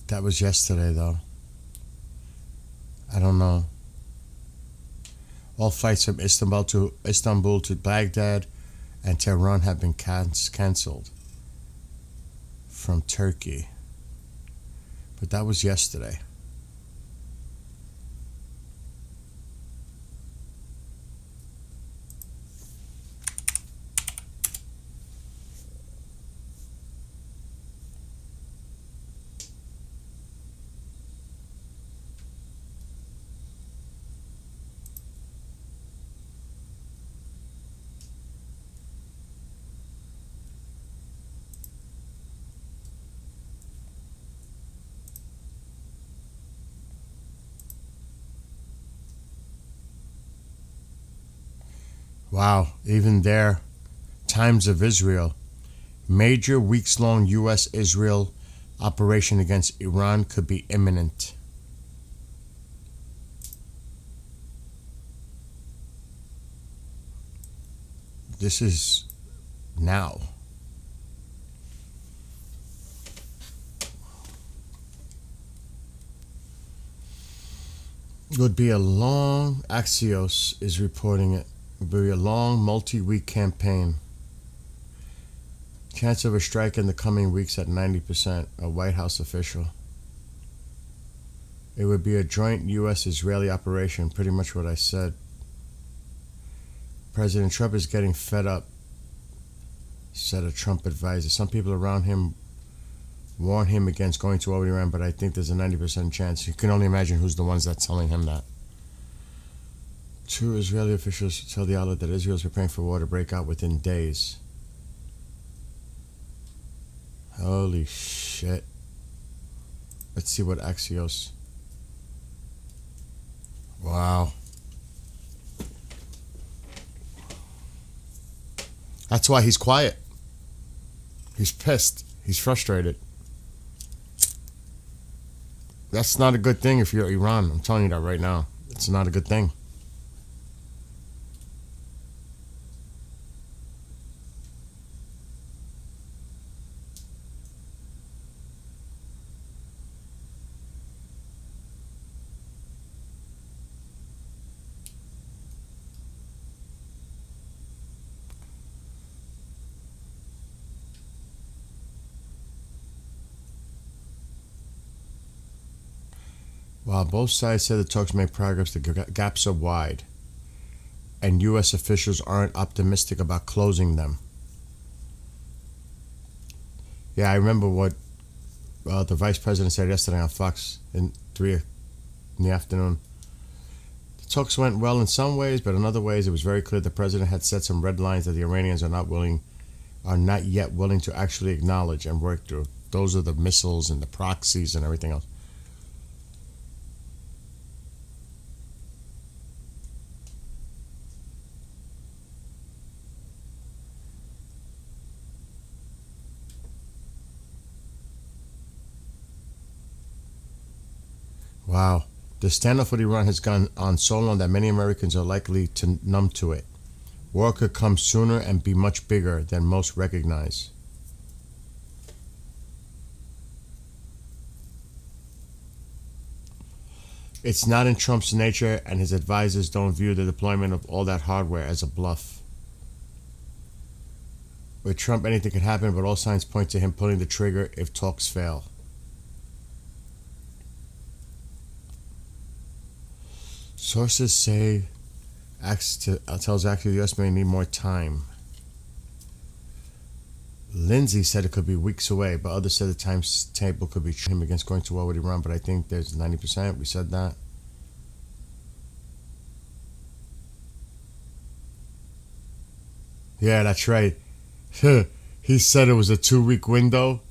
That was yesterday, though. I don't know. All flights from Istanbul to Baghdad and Tehran have been cancelled from Turkey. But that was yesterday. Wow, even there, Times of Israel. Major weeks-long U.S.-Israel operation against Iran could be imminent. This is now. It would be a long, Axios is reporting it. It would be a long, multi-week campaign. Chance of a strike in the coming weeks at 90%, a White House official. It would be a joint U.S.-Israeli operation, pretty much what I said. President Trump is getting fed up, said a Trump advisor. Some people around him warn him against going to war with Iran, but I think there's a 90% chance. You can only imagine who's the ones that's telling him that. Two Israeli officials tell the outlet that Israel is preparing for war to break out within days. Holy shit. Let's see what Axios. Wow. That's why he's quiet. He's pissed. He's frustrated. That's not a good thing if you're Iran. I'm telling you that right now. It's not a good thing. While both sides said the talks made progress, the gaps are wide, and U.S. officials aren't optimistic about closing them. Yeah, I remember what the vice president said yesterday on Fox in 3 in the afternoon. The talks went well in some ways, but in other ways it was very clear the president had set some red lines that the Iranians are not yet willing to actually acknowledge and work through. Those are the missiles and the proxies and everything else. Wow. The standoff with Iran has gone on so long that many Americans are likely to numb to it. War could come sooner and be much bigger than most recognize. It's not in Trump's nature, and his advisors don't view the deployment of all that hardware as a bluff. With Trump, anything could happen, but all signs point to him pulling the trigger if talks fail. Sources say tells Axios the U.S. may need more time. Lindsay said it could be weeks away, but others said the timetable could be him against going to war with Iran, but I think there's 90%. We said that. Yeah, that's right. He said it was a 2-week window,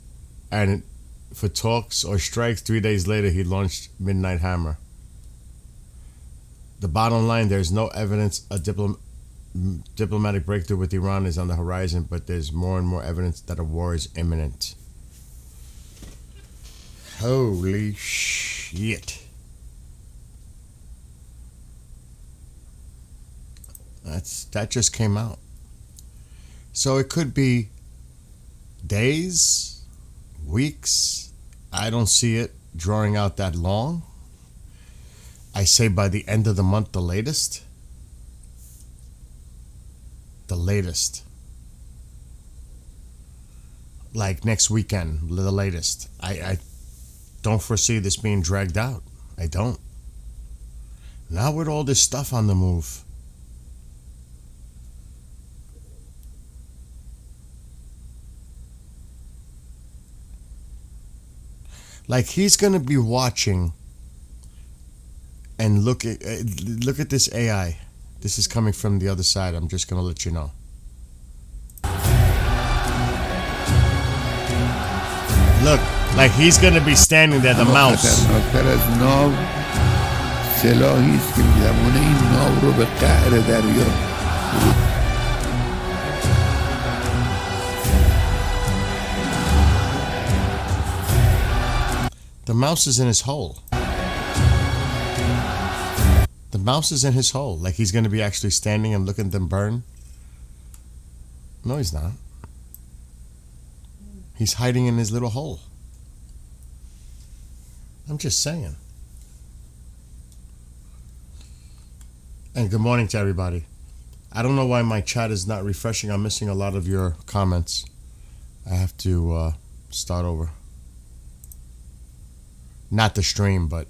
and for talks or strikes, 3 days later he launched Midnight Hammer. The bottom line, there's no evidence a diplomatic breakthrough with Iran is on the horizon, but there's more and more evidence that a war is imminent. Holy shit. That just came out. So it could be days, weeks. I don't see it drawing out that long. I say by the end of the month, the latest. The latest. Like next weekend, the latest. I don't foresee this being dragged out. I don't. Not with all this stuff on the move. Like he's gonna be watching and look at this AI. This is coming from the other side. I'm just gonna let you know. Look, like he's gonna be standing there, the mouse. خطرناکتر از ناو سلاحی است که می‌تواند این ناو رو به قعر دریا The mouse is in his hole. The mouse is in his hole. Like he's gonna be actually standing and looking at them burn. No, he's not. He's hiding in his little hole. I'm just saying. And good morning to everybody. I don't know why my chat is not refreshing. I'm missing a lot of your comments. I have to start over. Not the stream, but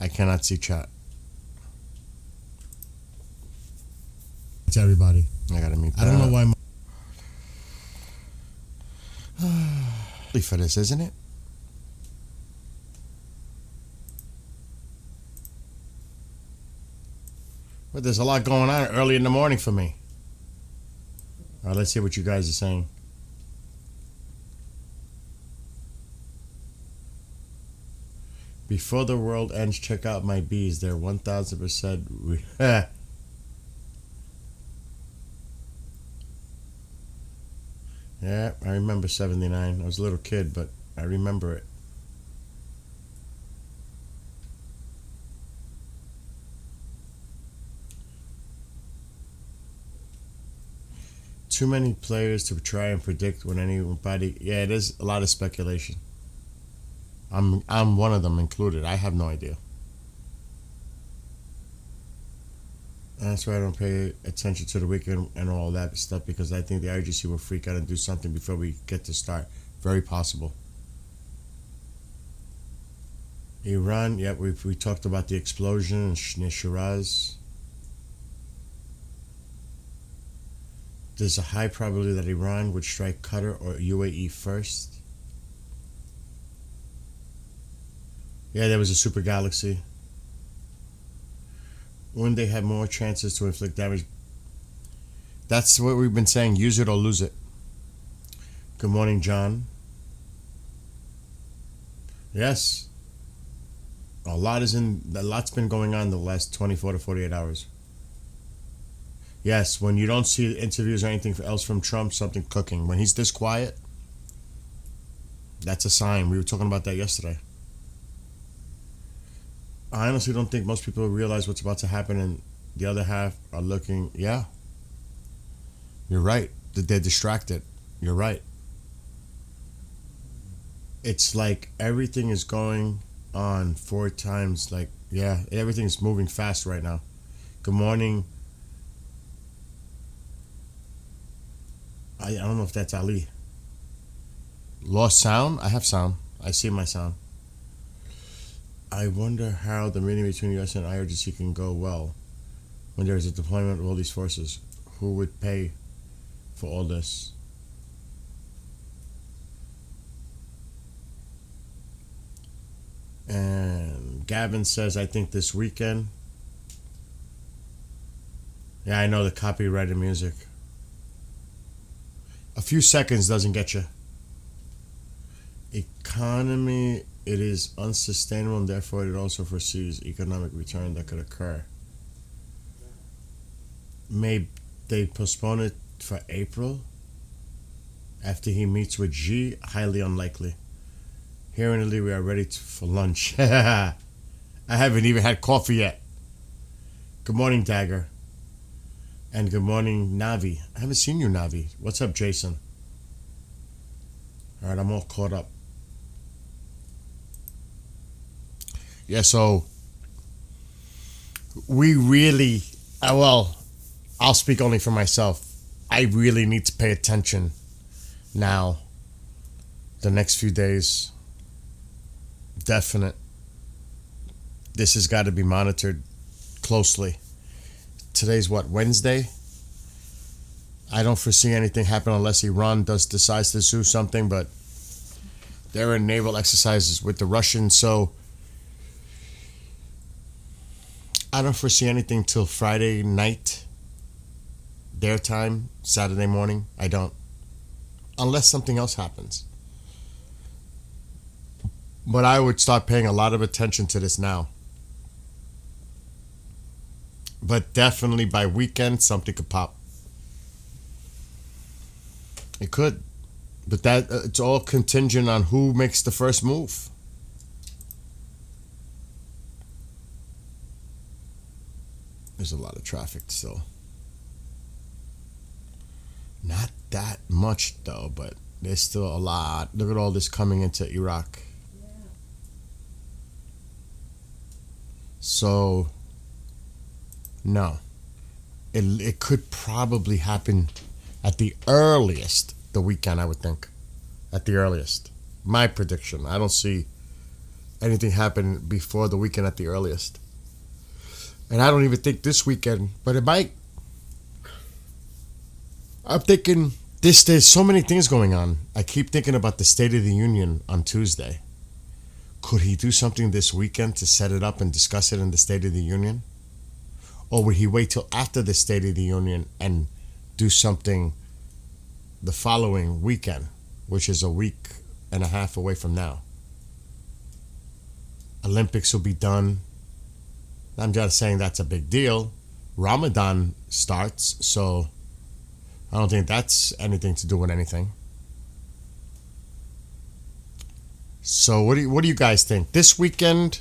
I cannot see chat. To everybody. I gotta mute that. I don't know why for this, isn't it? But there's a lot going on early in the morning for me. All right, let's see what you guys are saying. Before the world ends, check out my bees. They're 1,000%. Yeah, I remember 79. I was a little kid, but I remember it. Too many players to try and predict when anybody. Yeah, it is a lot of speculation. I'm one of them included. I have no idea. And that's why I don't pay attention to the weekend and all that stuff, because I think the IGC will freak out and do something before we get to start. Very possible. Iran, yeah, we talked about the explosion near Shiraz. There's a high probability that Iran would strike Qatar or UAE first. Yeah, there was a super galaxy. When they have more chances to inflict damage. That's what we've been saying. Use it or lose it. Good morning, John. Yes. A lot's been going on the last 24 to 48 hours. Yes, when you don't see interviews or anything else from Trump, something cooking. When he's this quiet, that's a sign. We were talking about that yesterday. I honestly don't think most people realize what's about to happen, and the other half are looking, yeah. You're right. They're distracted. You're right. It's like everything is going on 4 times. Like, yeah, everything's moving fast right now. Good morning. I don't know if that's Ali. Lost sound? I have sound. I see my sound. I wonder how the meeting between U.S. and IRGC can go well when there's a deployment of all these forces. Who would pay for all this? And Gavin says, I think this weekend. Yeah, I know the copyrighted music. A few seconds doesn't get you. Economy, it is unsustainable, and therefore it also foresees economic return that could occur. May they postpone it for April after he meets with Xi? Highly unlikely. Here in Italy, we are ready for lunch. I haven't even had coffee yet. Good morning, Dagger. And good morning, Navi. I haven't seen you, Navi. What's up, Jason? All right, I'm all caught up. Yeah, so we really, well, I'll speak only for myself. I really need to pay attention now, the next few days. Definite. This has got to be monitored closely. Today's what, Wednesday? I don't foresee anything happen unless Iran decides to do something, but they're in naval exercises with the Russians, so I don't foresee anything till Friday night, their time, Saturday morning. I don't. Unless something else happens. But I would start paying a lot of attention to this now. But definitely by weekend, something could pop. It could. But that it's all contingent on who makes the first move. There's a lot of traffic still. Not that much though, but there's still a lot. Look at all this coming into Iraq. So, no. It could probably happen at the earliest the weekend, I would think. At the earliest. My prediction. I don't see anything happen before the weekend at the earliest. And I don't even think this weekend, but it might. I'm thinking there's so many things going on. I keep thinking about the State of the Union on Tuesday. Could he do something this weekend to set it up and discuss it in the State of the Union? Or would he wait till after the State of the Union and do something the following weekend, which is a week and a half away from now? Olympics will be done. I'm just saying that's a big deal. Ramadan starts, so I don't think that's anything to do with anything. So what do you guys think? This weekend,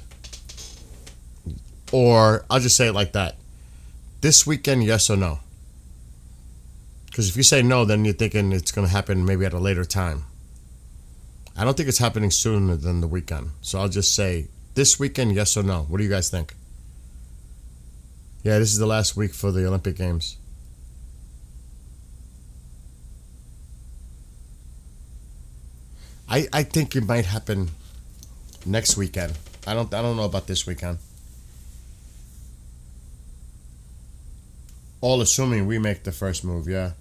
or I'll just say it like that. This weekend, yes or no? Because if you say no, then you're thinking it's going to happen maybe at a later time. I don't think it's happening sooner than the weekend. So I'll just say this weekend, yes or no? What do you guys think? Yeah, this is the last week for the Olympic Games. I think it might happen next weekend. I don't know about this weekend. All assuming we make the first move, yeah.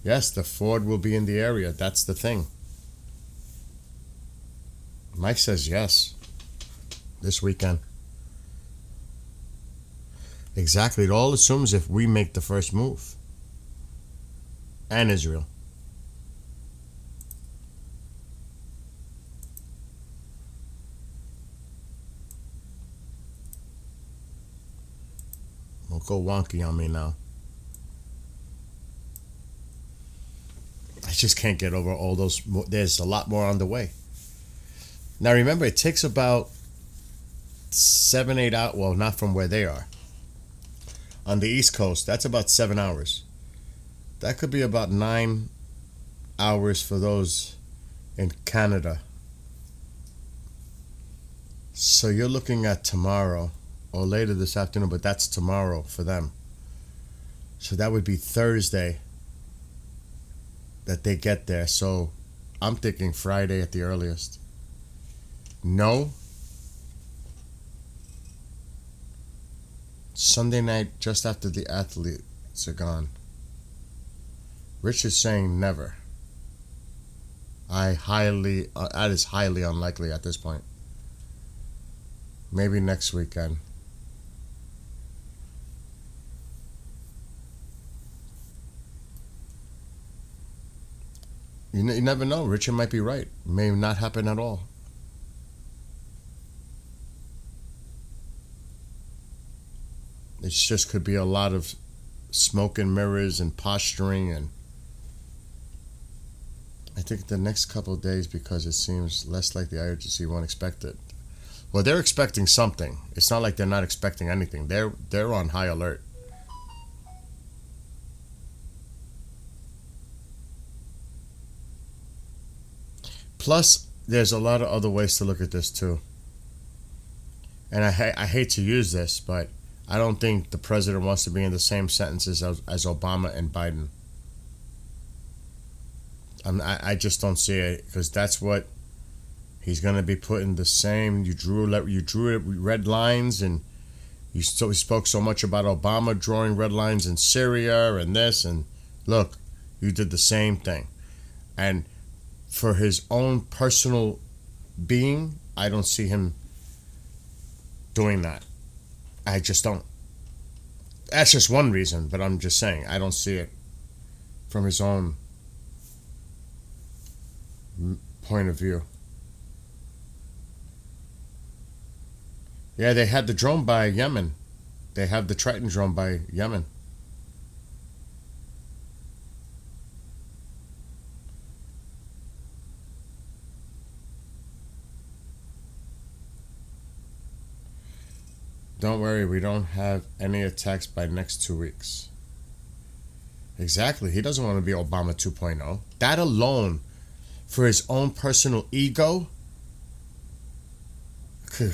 Yes, the Ford will be in the area. That's the thing. Mike says yes. This weekend. Exactly. It all assumes if we make the first move. And Israel. Don't go wonky on me now. I just can't get over all those. There's a lot more on the way. Now remember, it takes about 7-8 hours. Well, not from where they are. On the East Coast, that's about 7 hours. That could be about 9 hours for those in Canada. So you're looking at tomorrow or later this afternoon, but that's tomorrow for them. So that would be Thursday that they get there. So I'm thinking Friday at the earliest. No. Sunday night, just after the athletes are gone. Rich is saying never. That is highly unlikely at this point. Maybe next weekend. You never know. Richard might be right. It may not happen at all. It just could be a lot of smoke and mirrors and posturing, and I think the next couple of days, because it seems less like the IRGC won't expect it. Well, they're expecting something. It's not like they're not expecting anything. They're on high alert. Plus, there's a lot of other ways to look at this too. And I hate to use this, but I don't think the president wants to be in the same sentences as Obama and Biden. I just don't see it, because that's what he's going to be putting the same. You drew red lines, and you spoke so much about Obama drawing red lines in Syria and this, and look, you did the same thing. And for his own personal being, I don't see him doing that. I just don't. That's just one reason, but I'm just saying I don't see it from his own point of view. Yeah, they had the drone by Yemen. They have the Triton drone by Yemen. Don't worry, we don't have any attacks by next 2 weeks. Exactly. He doesn't want to be Obama 2.0. That alone, for his own personal ego,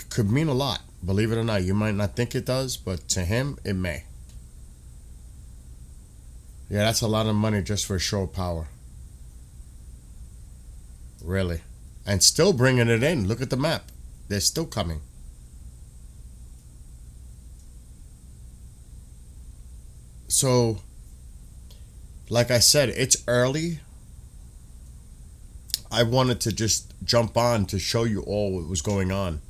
could mean a lot. Believe it or not. You might not think it does, but to him, it may. Yeah, that's a lot of money just for a show of power. Really. And still bringing it in. Look at the map. They're still coming. So, like I said, it's early. I wanted to just jump on to show you all what was going on.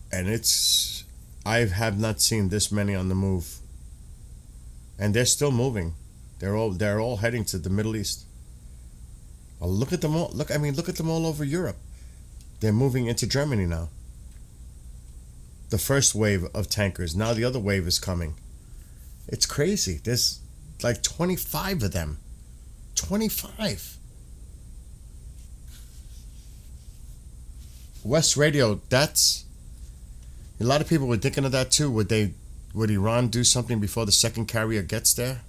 And I have not seen this many on the move. And they're still moving. They're all heading to the Middle East. Well, look at them all. Look at them all over Europe. They're moving into Germany now. The first wave of tankers. Now the other wave is coming. It's crazy. There's like 25 of them. 25. West Radio, that's... A lot of people were thinking of that too. Would Iran do something before the second carrier gets there?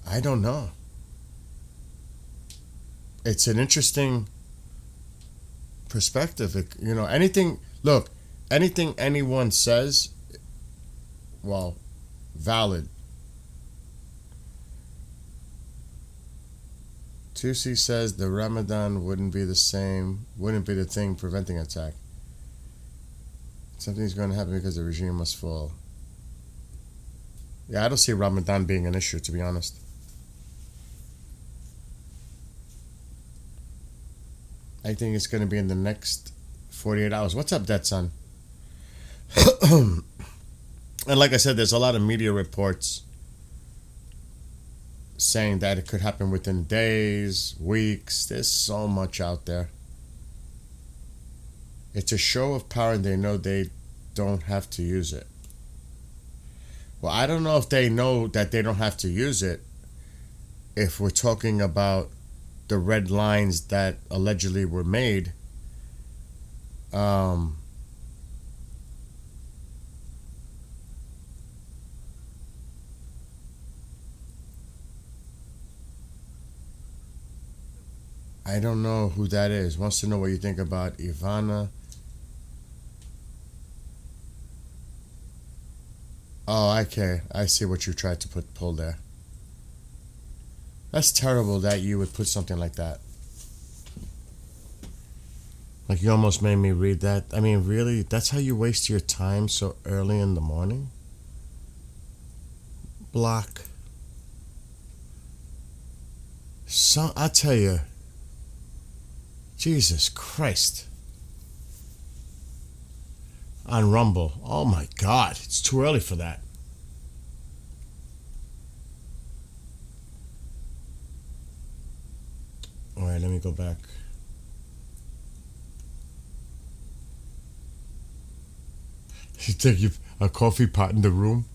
I don't know. It's an interesting perspective. Anything anyone says, well, valid. Tusi says the Ramadan wouldn't be the thing preventing attack. Something's going to happen because the regime must fall. Yeah, I don't see Ramadan being an issue, to be honest. I think it's going to be in the next 48 hours. What's up, Dead Son? And like I said, there's a lot of media reports saying that it could happen within days, weeks. There's so much out there. It's a show of power, and they know they don't have to use it. Well, I don't know if they know that they don't have to use it if we're talking about the red lines that allegedly were made. I don't know who that is. Wants to know what you think about Ivana. Oh, okay. I see what you tried to pull there. That's terrible that you would put something like that. Like, you almost made me read that. I mean, really? That's how you waste your time so early in the morning? Block. So, I'll tell you. Jesus Christ. On Rumble. Oh my God. It's too early for that. Alright, let me go back. You think you've a coffee pot in the room?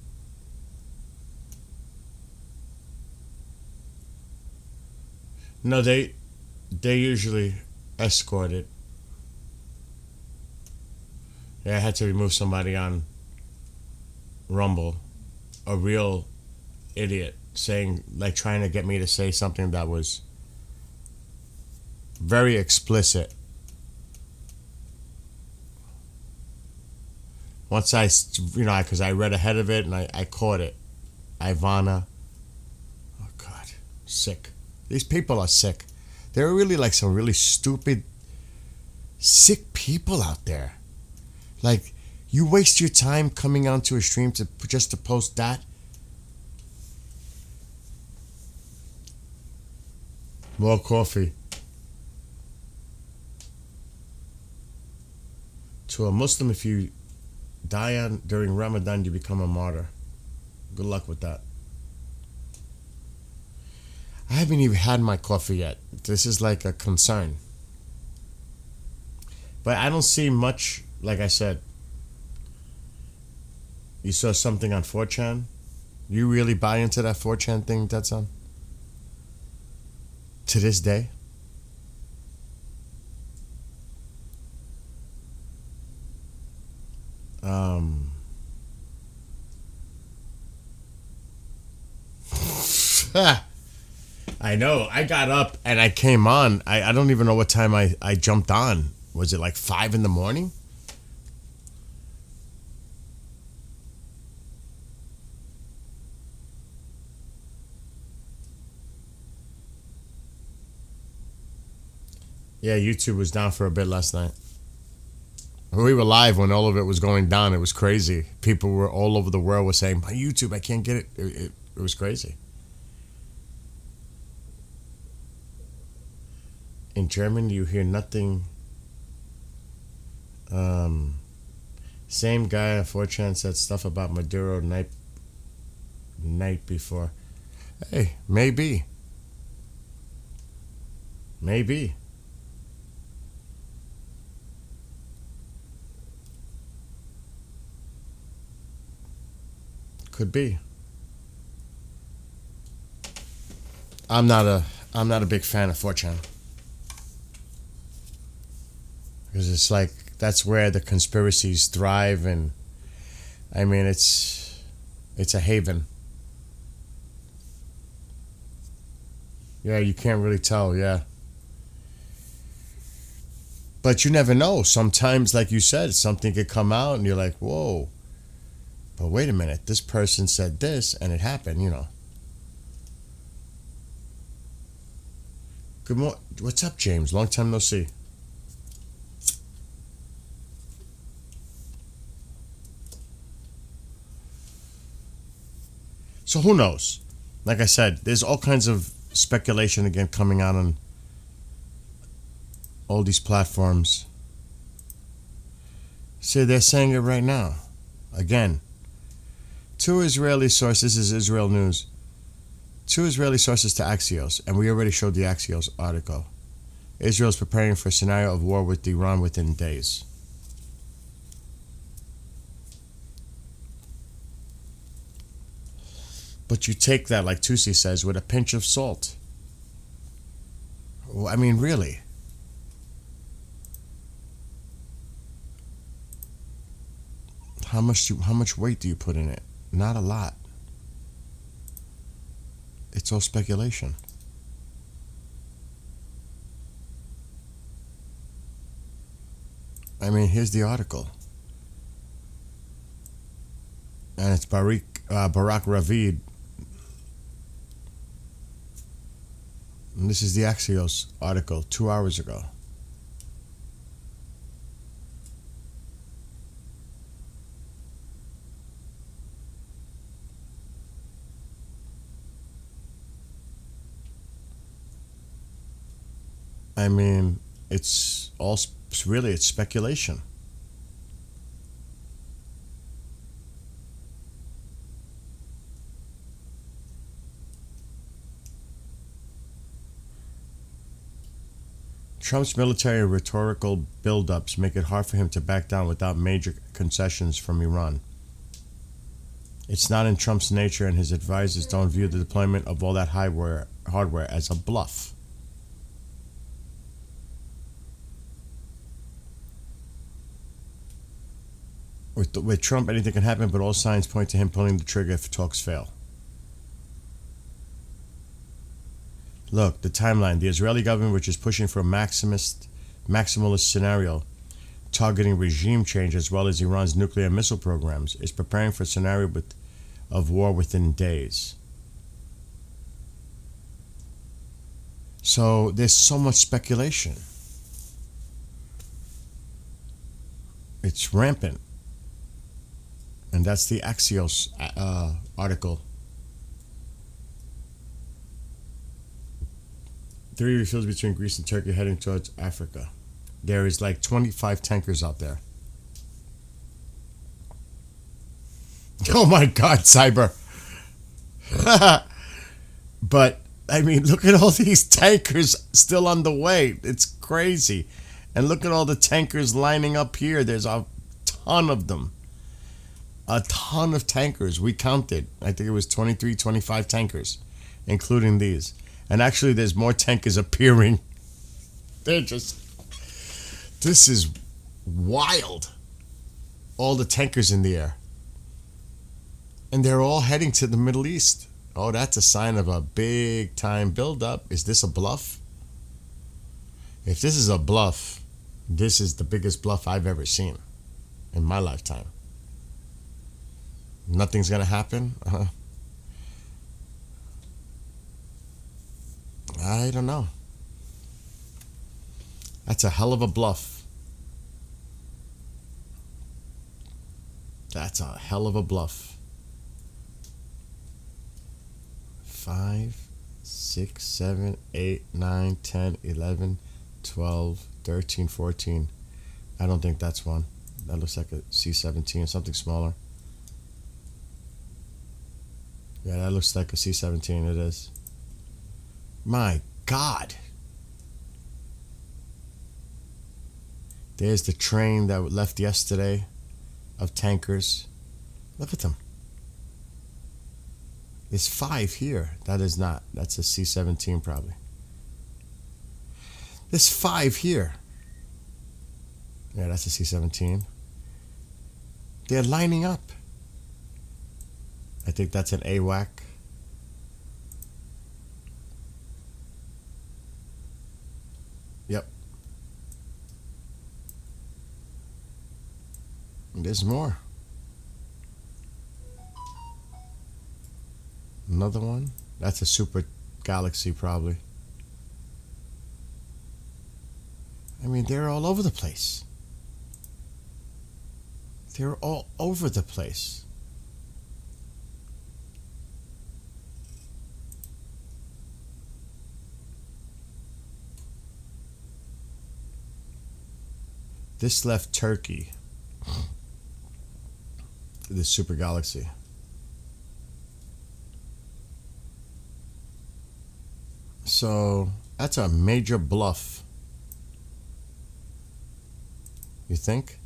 No, they usually escort it. Yeah, I had to remove somebody on Rumble, a real idiot, saying, like, trying to get me to say something that was very explicit. Once because I read ahead of it and I caught it. Ivana. Oh, God. Sick. These people are sick. There are really, like, some really stupid, sick people out there. Like, you waste your time coming onto a stream just to post that. More coffee. To a Muslim, if you die during Ramadan, you become a martyr. Good luck with that. I haven't even had my coffee yet. This is like a concern. But I don't see much, like I said. You saw something on 4chan? You really buy into that 4chan thing that's on? To this day? I know. I got up and I came on. I don't even know what time I jumped on. Was it like 5 in the morning? Yeah, YouTube was down for a bit last night. We were live when all of it was going down. It was crazy. People were all over the world were saying, my YouTube, I can't get it. It was crazy. In German, you hear nothing. Same guy on 4chan said stuff about Maduro night before. Hey, maybe. Maybe. Could be. I'm not a big fan of 4chan. Because it's like that's where the conspiracies thrive, and I mean it's a haven. Yeah, you can't really tell, yeah. But you never know. Sometimes, like you said, something could come out and you're like, whoa. But wait a minute, this person said this and it happened, Good morning. What's up, James? Long time no see. So who knows? Like I said, there's all kinds of speculation again coming out on all these platforms. See, they're saying it right now. Again. 2 Israeli sources, this is Israel News. 2 Israeli sources to Axios, and we already showed the Axios article. Israel is preparing for a scenario of war with Iran within days. But you take that, like Tusi says, with a pinch of salt. Well, I mean, really. How much weight do you put in it? Not a lot. It's all speculation. I mean, here's the article. And it's Barak Ravid. And this is the Axios article 2 hours ago. I mean, it's speculation. Trump's military and rhetorical buildups make it hard for him to back down without major concessions from Iran. It's not in Trump's nature, and his advisors don't view the deployment of all that hardware as a bluff. With Trump, anything can happen, but all signs point to him pulling the trigger if talks fail. Look, the timeline. The Israeli government, which is pushing for a maximalist scenario, targeting regime change as well as Iran's nuclear missile programs, is preparing for a scenario of war within days. So there's so much speculation. It's rampant. And that's the Axios article. 3 refuels between Greece and Turkey heading towards Africa. There is like 25 tankers out there. Oh my God, Cyber. But, I mean, look at all these tankers still on the way. It's crazy. And look at all the tankers lining up here. There's a ton of them. A ton of tankers. We counted. I think it was 23, 25 tankers, including these. And actually, there's more tankers appearing. They're just... This is wild. All the tankers in the air. And they're all heading to the Middle East. Oh, that's a sign of a big-time buildup. Is this a bluff? If this is a bluff, this is the biggest bluff I've ever seen in my lifetime. Nothing's going to happen? I don't know. That's a hell of a bluff. That's a hell of a bluff. 5, 6, 7, 8, 9, 10, 11, 12, 13, 14. I don't think that's one. That looks like a C-17, something smaller. Yeah, that looks like a C-17. It is. My God. There's the train that left yesterday of tankers. Look at them. There's 5 here. That is not. That's a C-17 probably. There's 5 here. Yeah, that's a C-17. They're lining up. I think that's an AWAC. Yep. There's more. Another one. That's a super galaxy probably. I mean, they're all over the place. They're all over the place. This left Turkey. This super galaxy. So that's a major bluff. You think?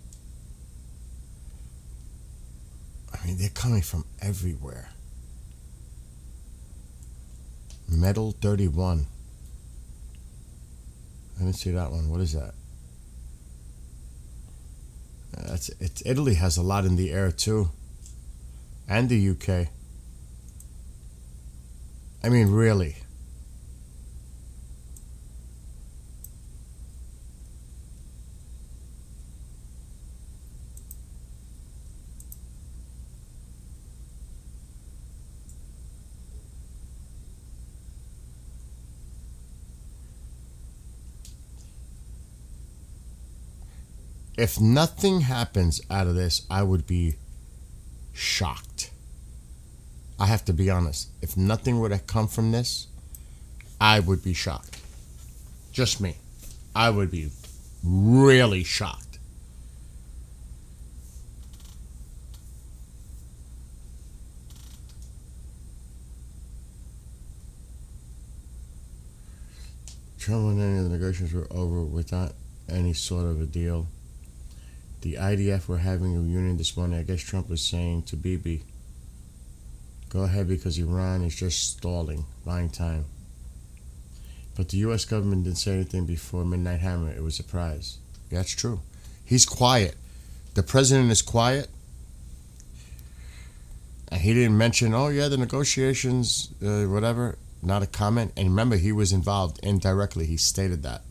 I mean, they're coming from everywhere. Metal 31. I didn't see that one. What is that? Italy has a lot in the air too, and the UK. I mean, really. If nothing happens out of this, I would be shocked. I have to be honest. If nothing would have come from this, I would be shocked. Just me. I would be really shocked. Trump and any of the negotiations were over without any sort of a deal. The IDF were having a reunion this morning. I guess Trump was saying to Bibi, go ahead because Iran is just stalling, buying time. But the U.S. government didn't say anything before Midnight Hammer. It was a surprise. Yeah, that's true. He's quiet. The president is quiet, He didn't mention, oh yeah, the negotiations, whatever. Not a comment. And remember, he was involved indirectly. He stated that.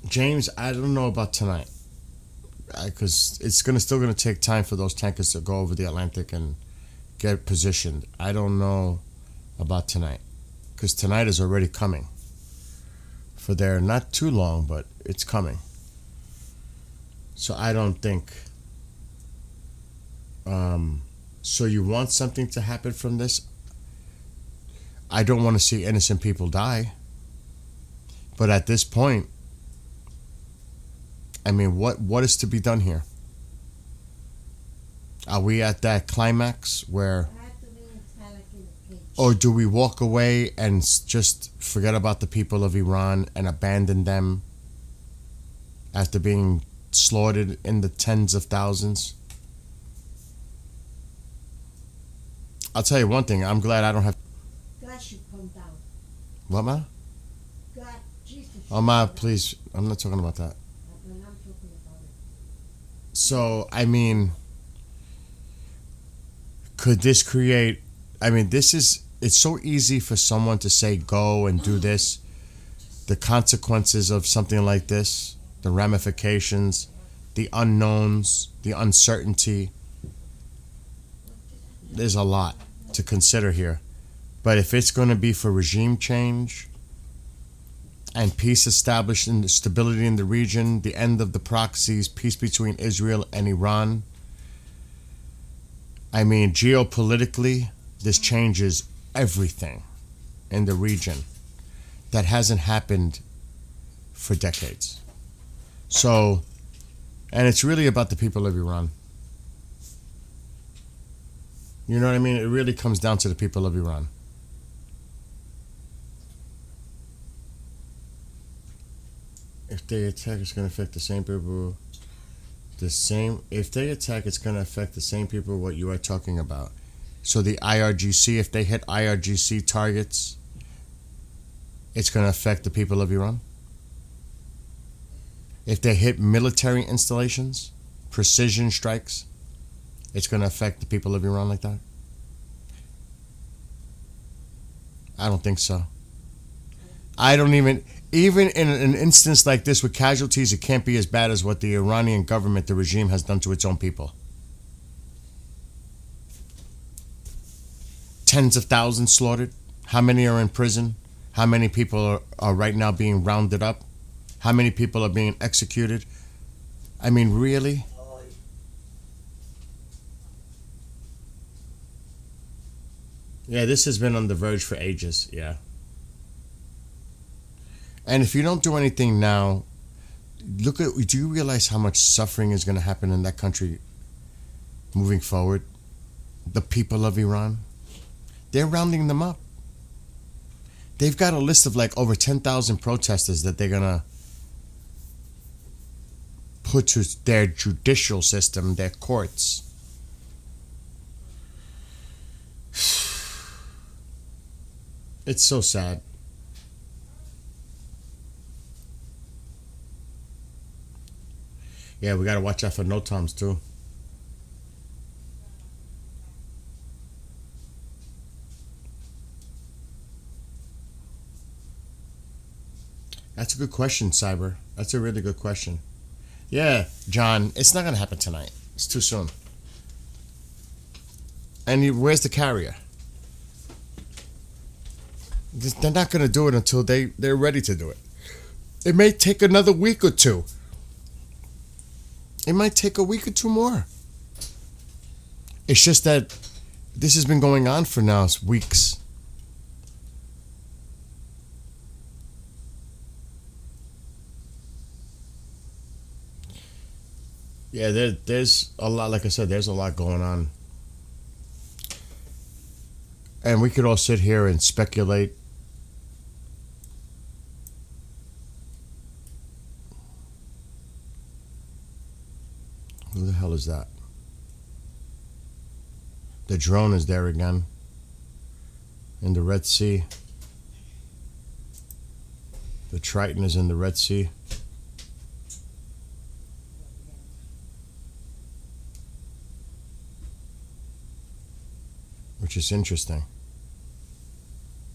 James, I don't know about tonight, because it's still gonna take time for those tankers to go over the Atlantic and get positioned. I don't know about tonight, because tonight is already coming. For there, not too long, but it's coming. So I don't think. So you want something to happen from this? I don't want to see innocent people die. But at this point, I mean, what is to be done here? Are we at that climax where, or do we walk away and just forget about the people of Iran and abandon them after being slaughtered in the tens of thousands? I'll tell you one thing. I'm glad I don't have. God should come down. What, ma? God, Jesus. Oh, ma, please. I'm not talking about that. When I'm talking about it. So, I mean, could this create? I mean, it's so easy for someone to say, go and do this. The consequences of something like this, the ramifications, the unknowns, the uncertainty. There's a lot to consider here. But if it's going to be for regime change and peace established and stability in the region, the end of the proxies, peace between Israel and Iran, I mean, geopolitically, this changes everything in the region that hasn't happened for decades. So, and it's really about the people of Iran. You know what I mean? It really comes down to the people of Iran. If they attack, it's going to affect the same people. If they attack, it's going to affect the same people what you are talking about. So the IRGC, if they hit IRGC targets, it's going to affect the people of Iran. If they hit military installations, precision strikes, it's going to affect the people of Iran like that? I don't think so. I don't even in an instance like this with casualties, it can't be as bad as what the Iranian government, the regime, has done to its own people. Tens of thousands slaughtered. How many are in prison? How many people are right now being rounded up? How many people are being executed? I mean, really? Yeah, this has been on the verge for ages, yeah. And if you don't do anything now, do you realize how much suffering is going to happen in that country moving forward? The people of Iran, they're rounding them up. They've got a list of like over 10,000 protesters that they're going to put to their judicial system, their courts. It's so sad. Yeah, we got to watch out for NOTAMs too. That's a good question, Cyber. That's a really good question. Yeah, John, it's not going to happen tonight. It's too soon. And where's the carrier? They're not going to do it until they're ready to do it. It may take another week or two. It might take a week or two more. It's just that this has been going on for now weeks. Yeah, there's a lot, like I said, there's a lot going on. And we could all sit here and speculate. Who the hell is that? The drone is there again. In the Red Sea. The Triton is in the Red Sea. which is interesting.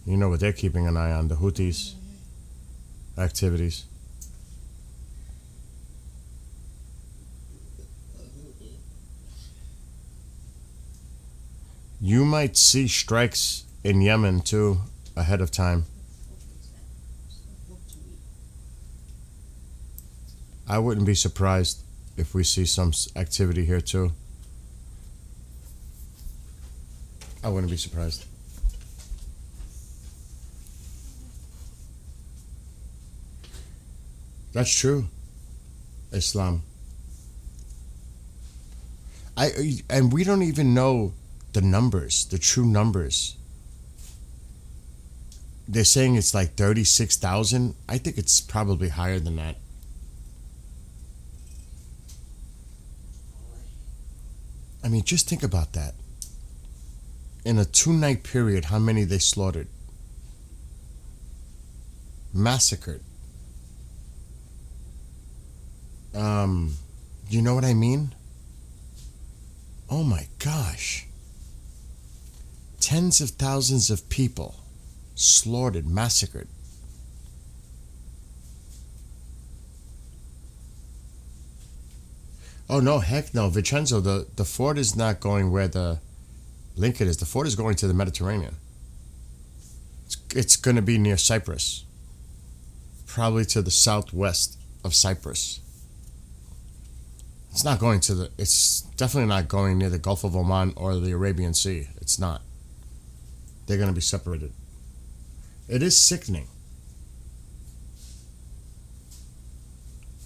You know what they're keeping an eye on, the Houthis' activities. You might see strikes in Yemen too ahead of time. I wouldn't be surprised if we see some activity here too. I wouldn't be surprised. That's true. Islam. And we don't even know the numbers, the true numbers. They're saying it's like 36,000. I think it's probably higher than that. I mean, just think about that. In a 2-night period, how many they slaughtered? Massacred. You know what I mean? Oh my gosh. Tens of thousands of people slaughtered, massacred. Oh no, heck no, Vincenzo, the fort is not going where the Lincoln is. The fort is going to the Mediterranean. It's going to be near Cyprus. Probably to the southwest of Cyprus. It's definitely not going near the Gulf of Oman or the Arabian Sea. It's not. They're going to be separated. It is sickening.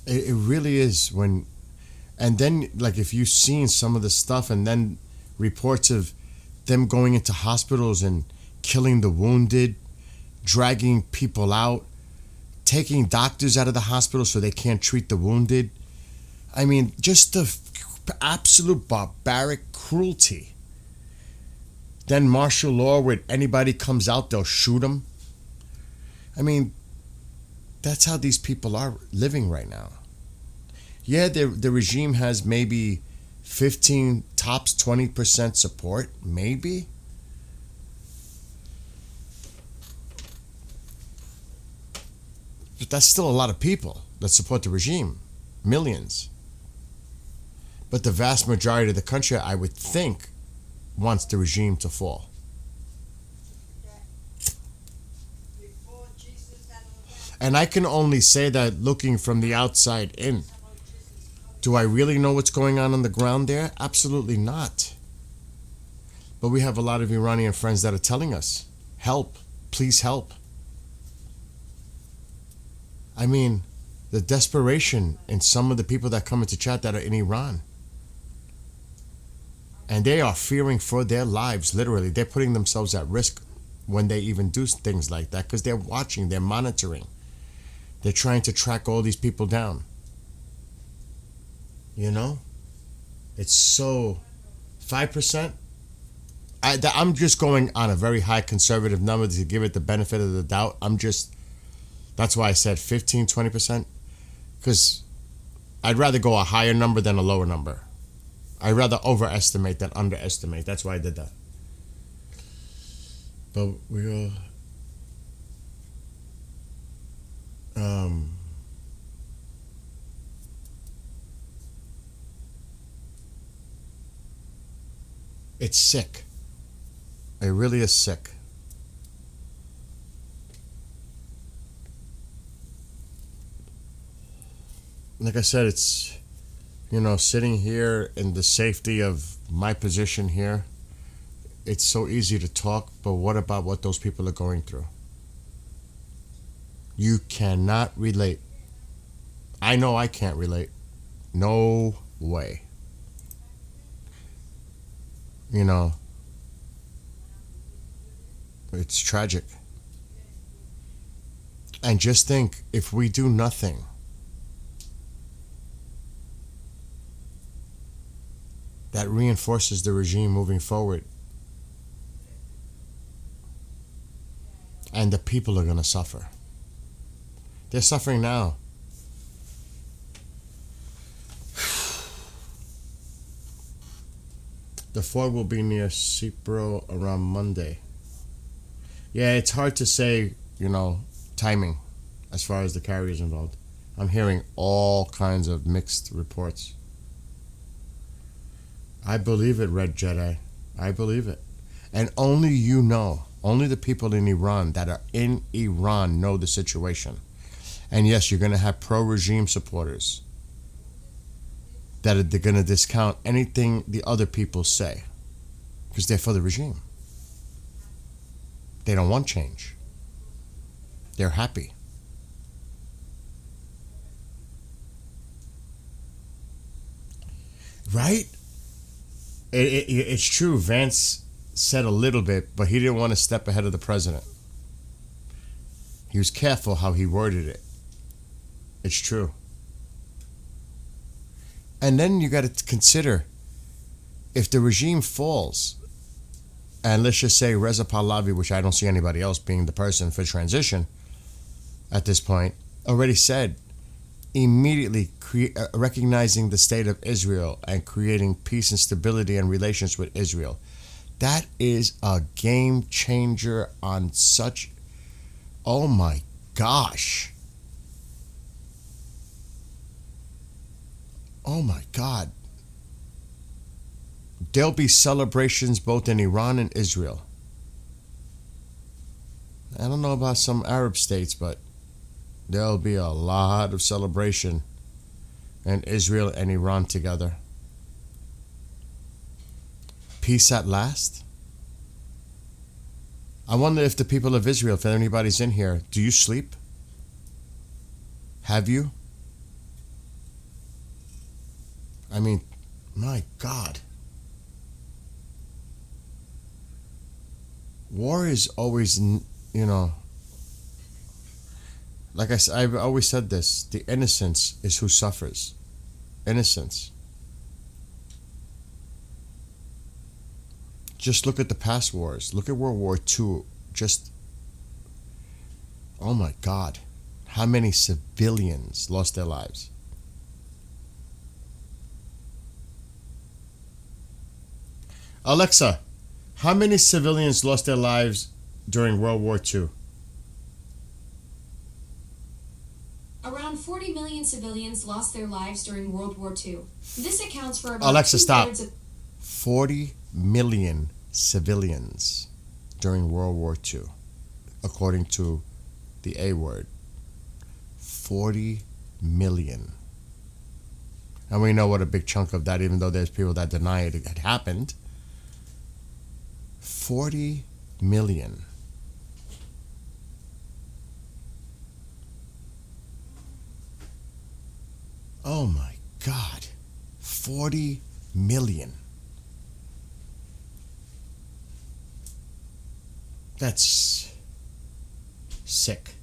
It really is when, and then like if you've seen some of the stuff and then reports of them going into hospitals and killing the wounded, dragging people out, taking doctors out of the hospital so they can't treat the wounded. I mean, just the absolute barbaric cruelty. Then martial law where anybody comes out, they'll shoot them. I mean, that's how these people are living right now. Yeah, the regime has maybe 15, tops 20% support, maybe. But that's still a lot of people that support the regime. Millions. But the vast majority of the country, I would think, wants the regime to fall. And I can only say that looking from the outside in. Do I really know what's going on the ground there? Absolutely not. But we have a lot of Iranian friends that are telling us, help, please help. I mean, the desperation in some of the people that come into chat that are in Iran. And they are fearing for their lives, literally. They're putting themselves at risk when they even do things like that because they're watching, they're monitoring. They're trying to track all these people down. You know? It's so... 5%? I'm just going on a very high conservative number to give it the benefit of the doubt. That's why I said 15, 20%. Because I'd rather go a higher number than a lower number. I'd rather overestimate than underestimate. That's why I did that. But we'll... It's sick. It really is sick. Like I said, it's, sitting here in the safety of my position here, it's so easy to talk, but what about what those people are going through? You cannot relate. I know I can't relate. No way. It's tragic. And just think, if we do nothing, that reinforces the regime moving forward. And the people are going to suffer. They're suffering now. The Ford will be near Cipro around Monday. Yeah, it's hard to say, timing as far as the carriers involved. I'm hearing all kinds of mixed reports. I believe it, Red Jedi. I believe it. And only only the people in Iran that are in Iran know the situation. And yes, you're going to have pro-regime supporters that they're going to discount anything the other people say because they're for the regime. They don't want change. They're happy. Right? It's true. Vance said a little bit, but he didn't want to step ahead of the president. He was careful how he worded it. It's true. And then you got to consider if the regime falls, and let's just say Reza Pahlavi, which I don't see anybody else being the person for transition at this point, already said immediately recognizing the state of Israel and creating peace and stability and relations with Israel. That is a game changer on such, oh my gosh. Oh my God. There'll be celebrations both in Iran and Israel. I don't know about some Arab states, but there'll be a lot of celebration in Israel and Iran together. Peace at last? I wonder if the people of Israel, if anybody's in here, do you sleep? Have you? I mean, my God. War is always, like I've always said this, the innocence is who suffers. Innocence. Just look at the past wars. Look at World War II. Just, oh my God. How many civilians lost their lives? Alexa, how many civilians lost their lives during World War II? Around 40 million civilians lost their lives during World War II. This accounts for about Alexa, stop. two-thirds of 40 million civilians during World War II, according to the A word. 40 million. And we know what a big chunk of that, even though there's people that deny it had happened. 40 million. Oh my God. 40 million. That's sick.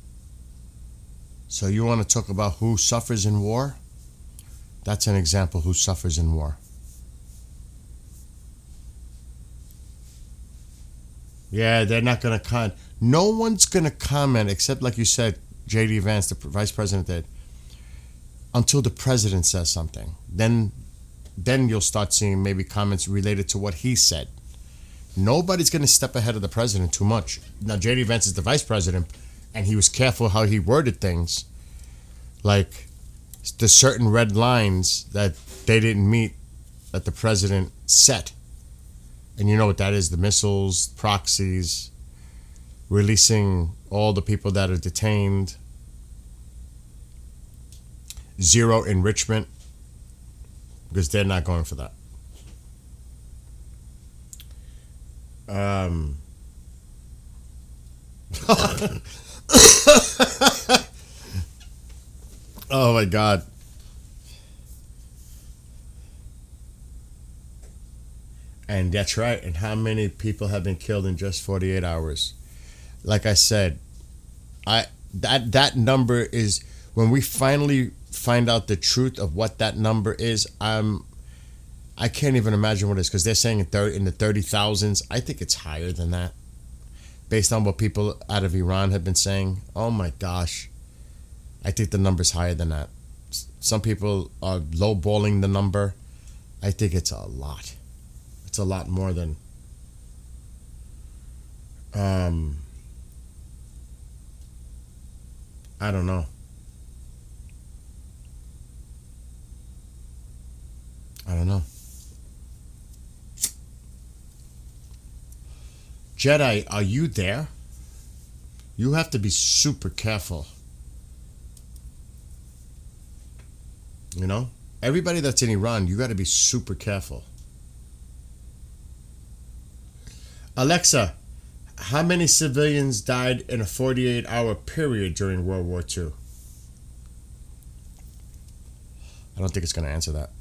So you want to talk about who suffers in war? That's an example who suffers in war. Yeah, they're not going to no one's going to comment except, like you said, J.D. Vance, the vice president, did, until the president says something. Then you'll start seeing maybe comments related to what he said. Nobody's going to step ahead of the president too much. Now, J.D. Vance is the vice president, and he was careful how he worded things. Like, the certain red lines that they didn't meet that the president set. And you know what that is, the missiles, proxies, releasing all the people that are detained, zero enrichment, because they're not going for that. Oh my God. And that's right. And how many people have been killed in just 48 hours? Like I said, that number is, when we finally find out the truth of what that number is, I can't even imagine what it is, because they're saying in the 30,000s. I think it's higher than that, based on what people out of Iran have been saying. Oh my gosh. I think the number's higher than that. Some people are lowballing the number. I think it's a lot. It's a lot more than I don't know. I don't know. Jedi, are you there? You have to be super careful. You know? Everybody that's in Iran, you got to be super careful. Alexa, how many civilians died in a 48-hour period during World War II? I don't think it's going to answer that.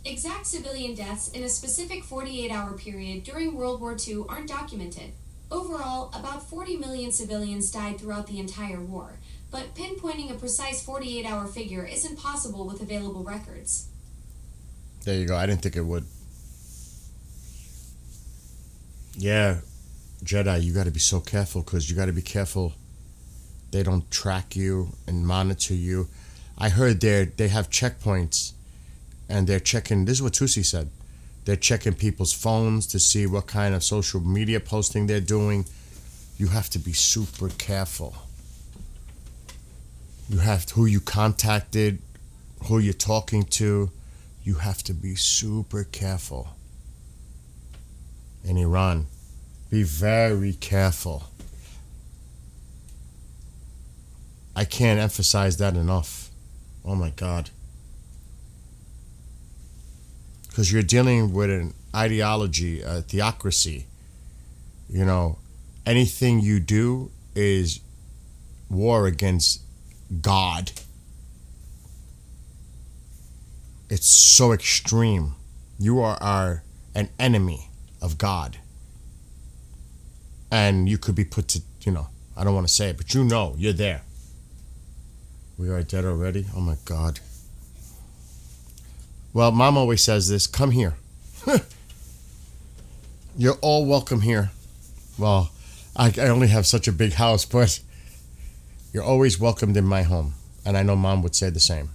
Exact civilian deaths in a specific 48-hour period during World War II aren't documented. Overall, about 40 million civilians died throughout the entire war, but pinpointing a precise 48-hour figure isn't possible with available records. There you go. I didn't think it would. Yeah, Jedi, you got to be so careful, because you got to be careful they don't track you and monitor you. I heard they have checkpoints, and they're checking, this is what Tusi said, they're checking people's phones to see what kind of social media posting they're doing. You have to be super careful. You have to, who you contacted, who you're talking to. You have to be super careful. In Iran, be very careful. I can't emphasize that enough. Oh my God. Because you're dealing with an ideology, a theocracy. You know, anything you do is war against God. It's so extreme. You are an enemy of God. And you could be put to, I don't want to say it, but you're there. We are dead already? Oh my God. Well, Mom always says this, come here. You're all welcome here. Well, I only have such a big house, but you're always welcomed in my home. And I know Mom would say the same.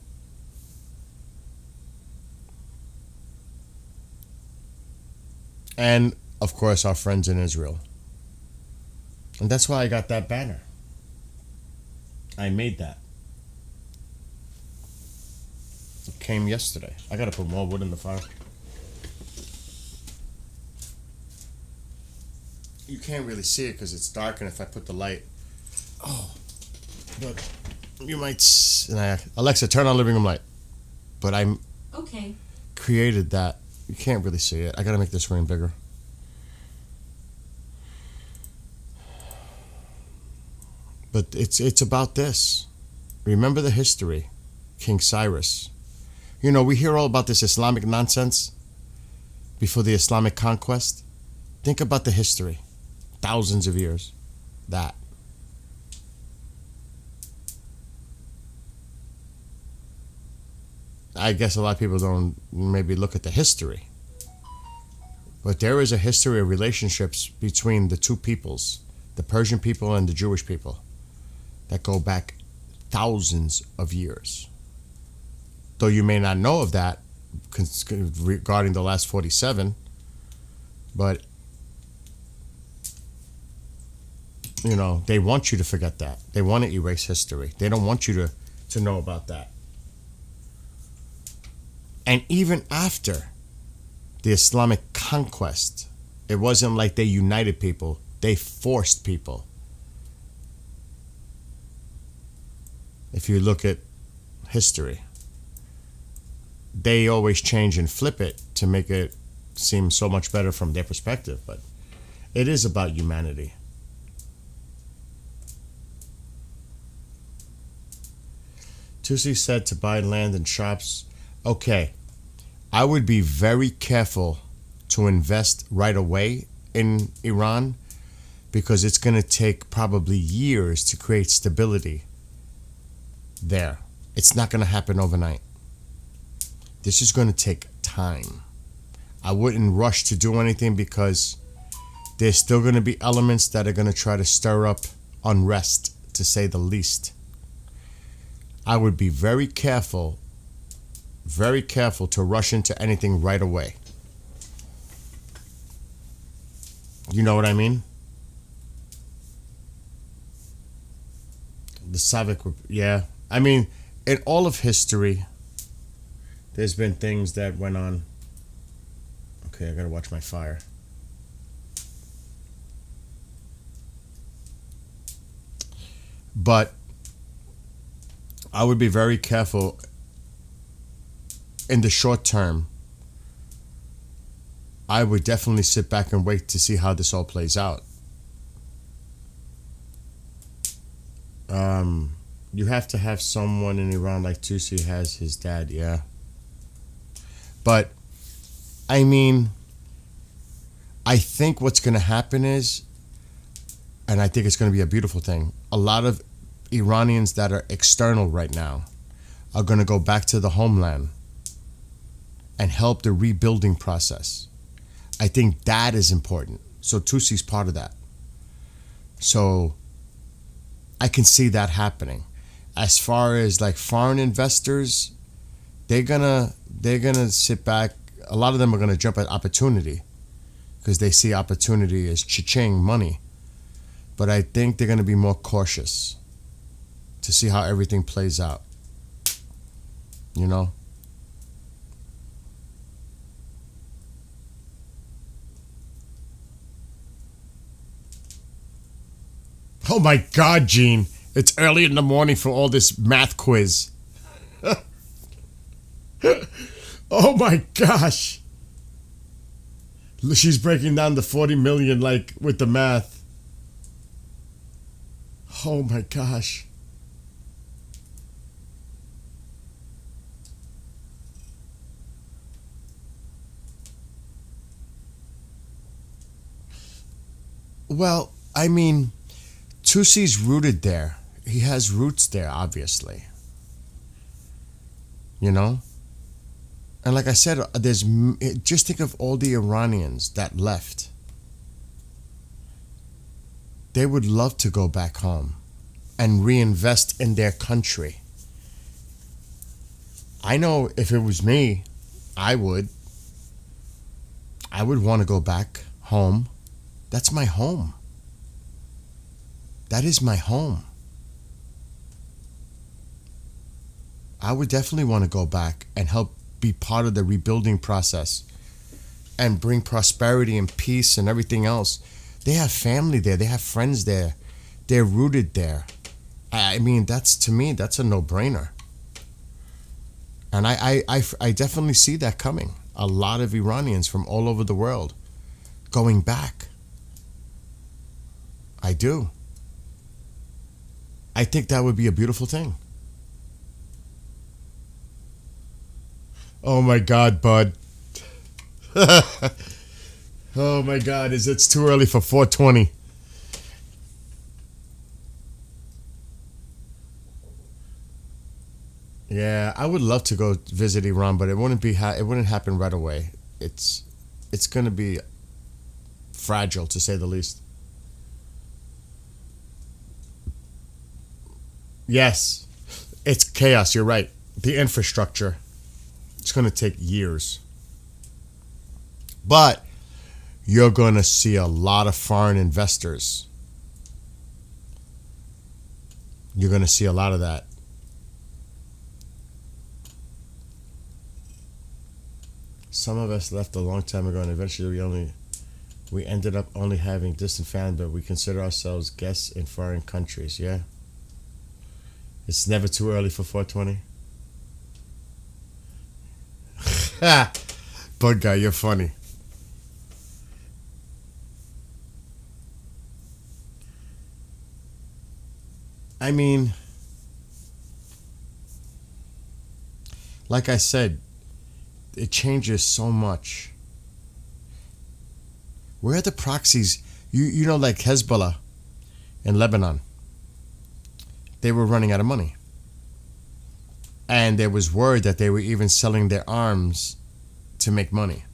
And, of course, our friends in Israel. And that's why I got that banner. I made that. It came yesterday. I gotta put more wood in the fire. You can't really see it because it's dark, and if I put the light... Oh. But you might... Alexa, turn on living room light. But I Okay. created that. You can't really see it. I gotta make this screen bigger. But it's about this. Remember the history. King Cyrus. We hear all about this Islamic nonsense before the Islamic conquest. Think about the history. Thousands of years. That. I guess a lot of people don't maybe look at the history. But there is a history of relationships between the two peoples, the Persian people and the Jewish people, that go back thousands of years. Though you may not know of that regarding the last 47, but they want you to forget that. They want to erase history. They don't want you to know about that. And even after the Islamic conquest, it wasn't like they united people. They forced people. If you look at history, they always change and flip it to make it seem so much better from their perspective. But it is about humanity. Tusi said to buy land and shops. Okay, I would be very careful to invest right away in Iran, because it's going to take probably years to create stability there. It's not going to happen overnight. This is going to take time. I wouldn't rush to do anything, because there's still going to be elements that are going to try to stir up unrest, to say the least. I would be very careful to rush into anything right away. You know what I mean? The Soviet, yeah. I mean, in all of history, there's been things that went on. Okay, I gotta watch my fire. But I would be very careful in the short term. I would definitely sit back and wait to see how this all plays out. You have to have someone in Iran like Tusi has his dad, yeah. But, I mean, I think what's going to happen is, and I think it's going to be a beautiful thing, a lot of Iranians that are external right now are going to go back to the homeland and help the rebuilding process. I think that is important. So Tusi's part of that. So I can see that happening. As far as like foreign investors, they're gonna sit back. A lot of them are gonna jump at opportunity because they see opportunity as cha-ching money. But I think they're gonna be more cautious to see how everything plays out. You know? Oh my God, Gene. It's early in the morning for all this math quiz. Oh my gosh. She's breaking down the 40 million like with the math. Oh my gosh. Well, I mean, Tusi's rooted there. He has roots there, obviously. You know? And like I said, just think of all the Iranians that left. They would love to go back home and reinvest in their country. I know if it was me, I would. I would want to go back home. That's my home. That is my home. I would definitely want to go back and help be part of the rebuilding process and bring prosperity and peace and everything else. They have family there. They have friends there. They're rooted there. I mean, to me, that's a no-brainer. And I definitely see that coming. A lot of Iranians from all over the world going back. I do. I think that would be a beautiful thing. Oh my God, bud. Oh my God, it's too early for 420. Yeah, I would love to go visit Iran, but it wouldn't happen right away. It's going to be fragile, to say the least. Yes, it's chaos. You're right. The infrastructure. It's going to take years. But you're going to see a lot of foreign investors. You're going to see a lot of that. Some of us left a long time ago, and eventually we ended up only having distant family, but we consider ourselves guests in foreign countries. Yeah. It's never too early for 420. Bug guy, you're funny. I mean, like I said, it changes so much. Where are the proxies? You know, like Hezbollah in Lebanon. They were running out of money. And there was word that they were even selling their arms to make money.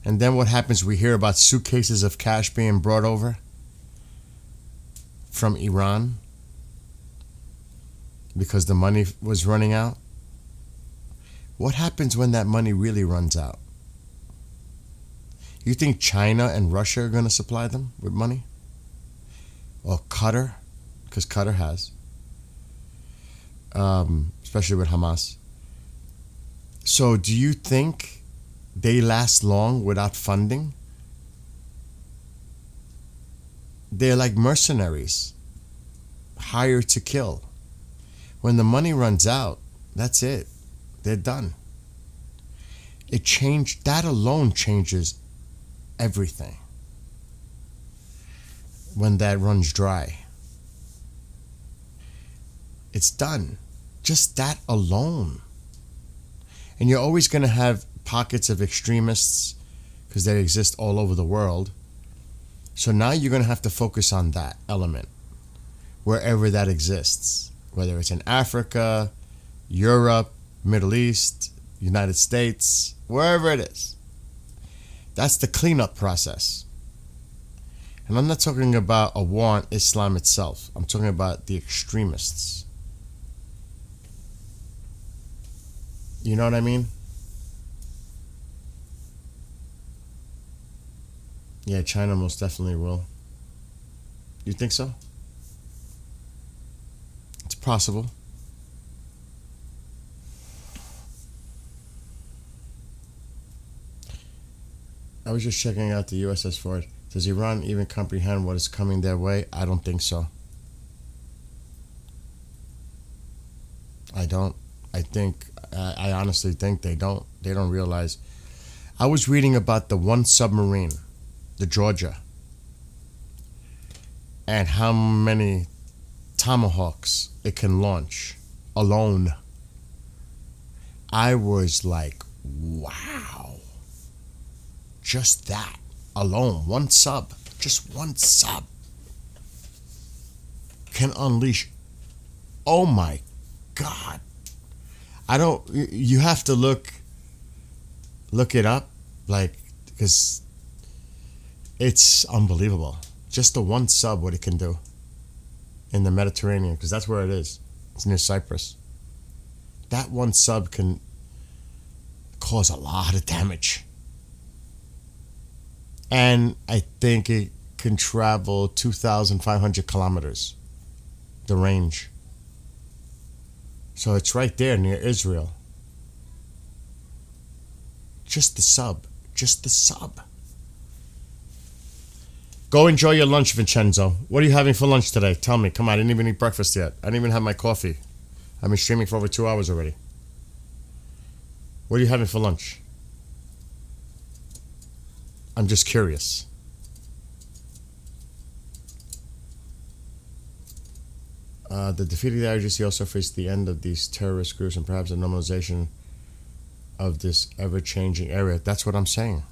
And then what happens? We hear about suitcases of cash being brought over from Iran because the money was running out. What happens when that money really runs out? You think China and Russia are going to supply them with money? Or Qatar? Because Qatar has. Especially with Hamas. So do you think they last long without funding? They're like mercenaries, hired to kill. When the money runs out, that's it. They're done. That alone changes everything. When that runs dry, it's done. Just that alone. And you're always going to have pockets of extremists because they exist all over the world. So now you're going to have to focus on that element wherever that exists, whether it's in Africa, Europe, Middle East, United States, wherever it is. That's the cleanup process. And I'm not talking about a war on Islam itself. I'm talking about the extremists. You know what I mean? Yeah, China most definitely will. You think so? It's possible. I was just checking out the USS Ford. Does Iran even comprehend what is coming their way? I don't think so. I don't. I honestly think they don't. They don't realize. I was reading about the one submarine, the Georgia, and how many Tomahawks it can launch alone. I was like, wow. Just that alone, one sub, just one sub can unleash. Oh my God. You have to look it up, like, because it's unbelievable. Just the one sub, what it can do in the Mediterranean, because that's where it is. It's near Cyprus. That one sub can cause a lot of damage. And I think it can travel 2,500 kilometers, the range. So it's right there near Israel. Just the sub. Just the sub. Go enjoy your lunch, Vincenzo. What are you having for lunch today? Tell me. Come on, I didn't even eat breakfast yet. I didn't even have my coffee. I've been streaming for over 2 hours already. What are you having for lunch? I'm just curious. The defeat of the IRGC also faced the end of these terrorist groups and perhaps a normalization of this ever-changing area. That's what I'm saying.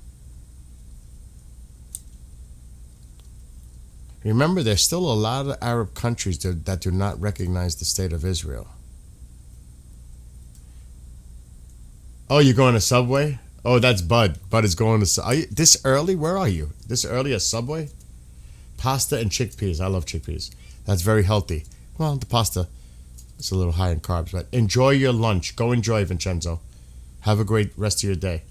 Remember, there's still a lot of Arab countries that do not recognize the state of Israel. Oh, you're going to Subway? Oh, that's Bud. Bud is going to... Are you this early? Where are you? This early at Subway? Pasta and chickpeas. I love chickpeas. That's very healthy. Well, the pasta is a little high in carbs, but enjoy your lunch. Go enjoy, Vincenzo. Have a great rest of your day.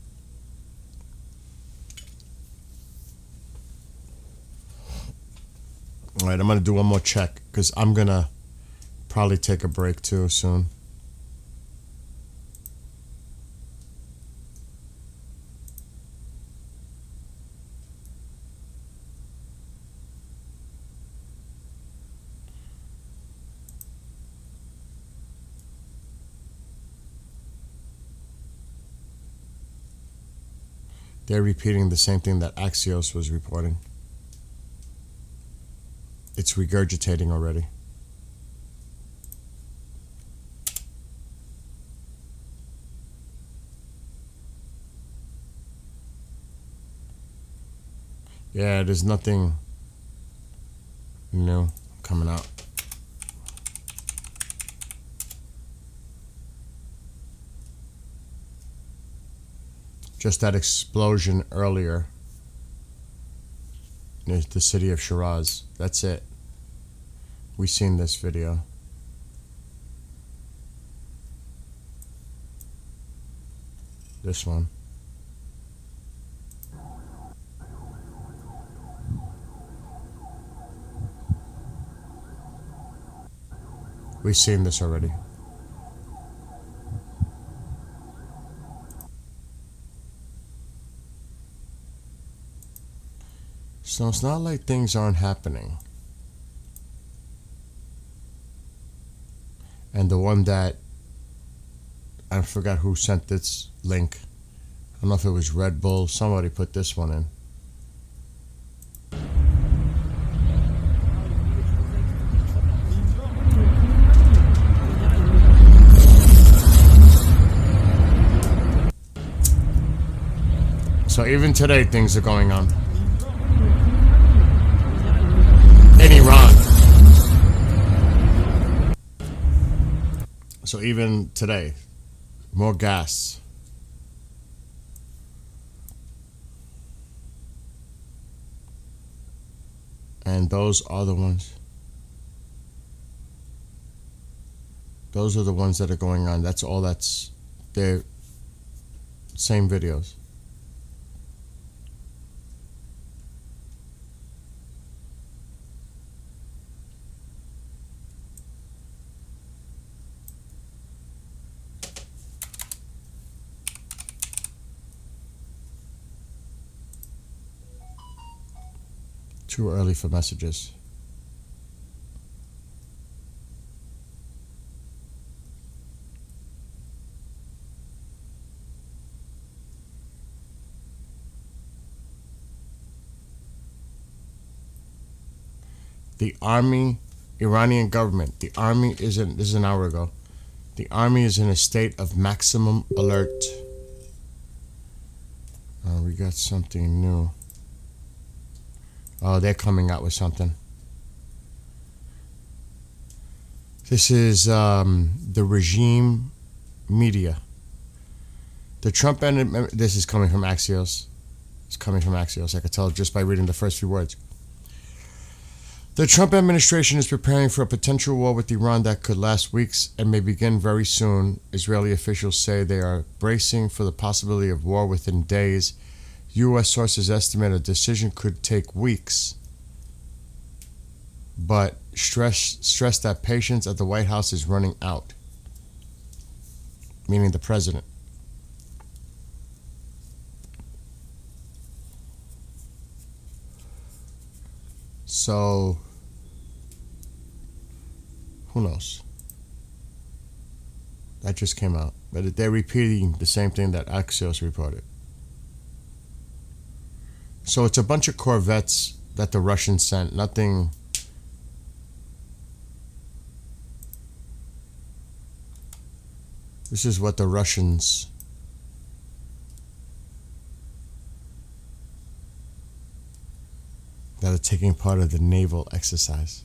All right, I'm going to do one more check because I'm going to probably take a break too soon. They're repeating the same thing that Axios was reporting. It's regurgitating already. Yeah, there's nothing new coming out. Just that explosion earlier near the city of Shiraz. That's it. We've seen this video. This one. We've seen this already. So it's not like things aren't happening. And the one that, I forgot who sent this link. I don't know if it was Red Bull. Somebody put this one in. So even today things are going on. In Iran. So even today, more gas. And those are the ones. Those are the ones that are going on. That's all that's their same videos. Too early for messages. The army, Iranian government, the army this is an hour ago. The army is in a state of maximum alert. We got something new. Oh, they're coming out with something. This is the regime media. The Trump this is coming from Axios. It's coming from Axios. I could tell just by reading the first few words. The Trump administration is preparing for a potential war with Iran that could last weeks and may begin very soon. Israeli officials say they are bracing for the possibility of war within days. U.S. sources estimate a decision could take weeks, but stress that patience at the White House is running out, meaning the president. So, who knows? That just came out. But they're repeating the same thing that Axios reported. So it's a bunch of corvettes that the Russians sent. Nothing. This is what the Russians. That are taking part of the naval exercise.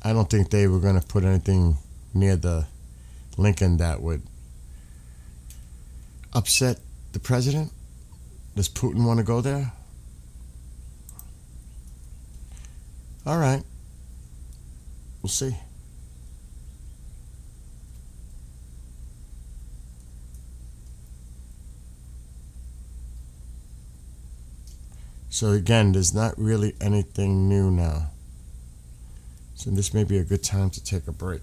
I don't think they were going to put anything near the Lincoln that would upset the president. Does Putin want to go there? All right. We'll see. So again, there's not really anything new now. So this may be a good time to take a break.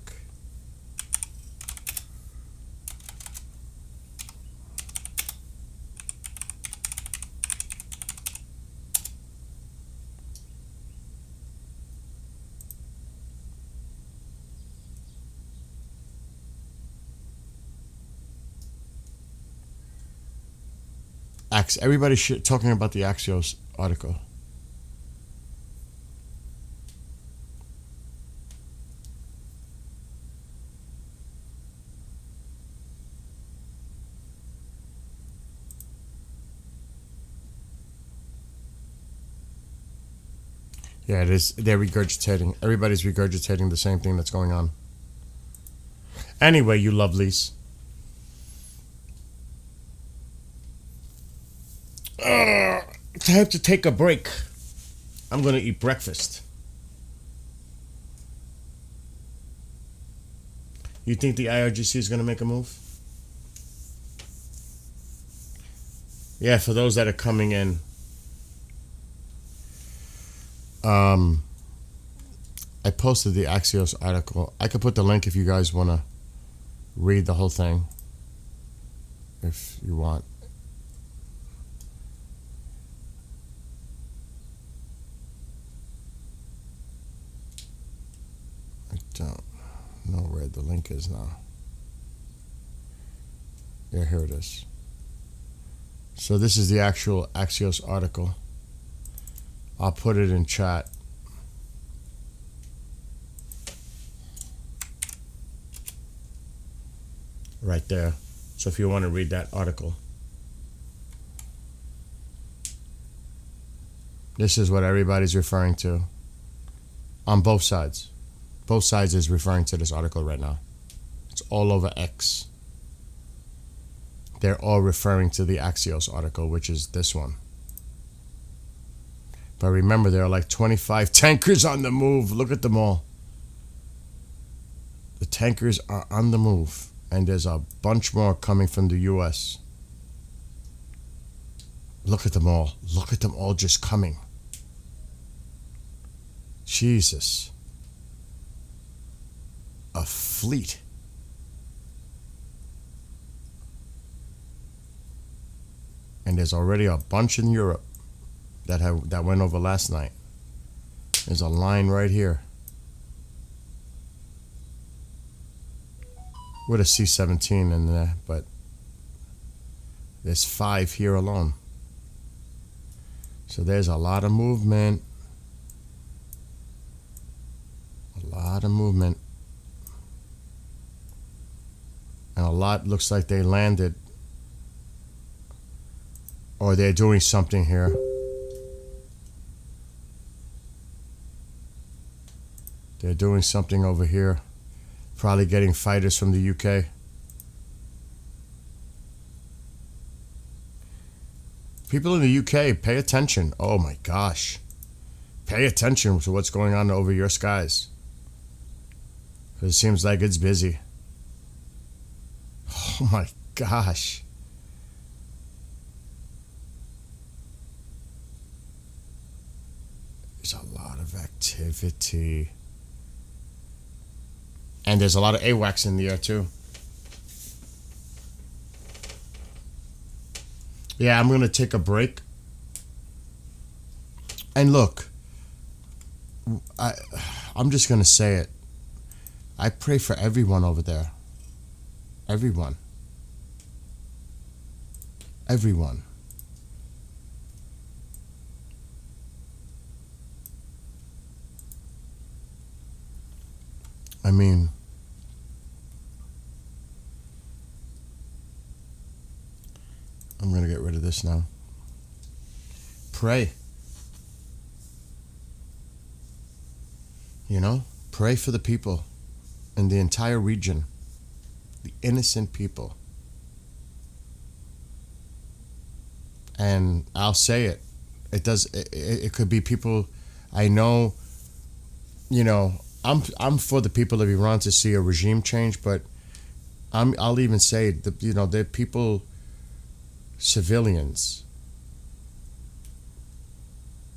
Everybody's talking about the Axios article. Yeah, it is. They're regurgitating. Everybody's regurgitating the same thing that's going on. Anyway, you lovelies. Time to take a break. I'm going to eat breakfast. You think the IRGC is going to make a move? Yeah, for those that are coming in. I posted the Axios article. I could put the link if you guys want to read the whole thing. If you want. I don't know where the link is now. Yeah, here it is. So this is the actual Axios article. I'll put it in chat. Right there. So if you want to read that article. This is what everybody's referring to. On both sides. Both sides is referring to this article right now. It's all over X. They're all referring to the Axios article, which is this one. But remember, there are like 25 tankers on the move. Look at them all. The tankers are on the move. And there's a bunch more coming from the U.S. Look at them all. Look at them all just coming. Jesus. A fleet. And there's already a bunch in Europe that went over last night. There's a line right here with a C-17 in there, but there's 5 here alone. So there's a lot of movement. A lot of movement. And a lot looks like they landed. Or they're doing something here. They're doing something over here. Probably getting fighters from the UK. People in the UK, pay attention. Oh my gosh. Pay attention to what's going on over your skies. Because it seems like it's busy. Oh my gosh. There's a lot of activity. And there's a lot of AWACS in the air too. Yeah, I'm going to take a break. And look, I'm just going to say it. I pray for everyone over there. Everyone. Everyone. I mean, I'm going to get rid of this now. Pray. You know, pray for the people in the entire region, the innocent people. And I'll say it. It could be people I know, you know, I'm for the people of Iran to see a regime change, but I'll even say that, you know, they're people, civilians,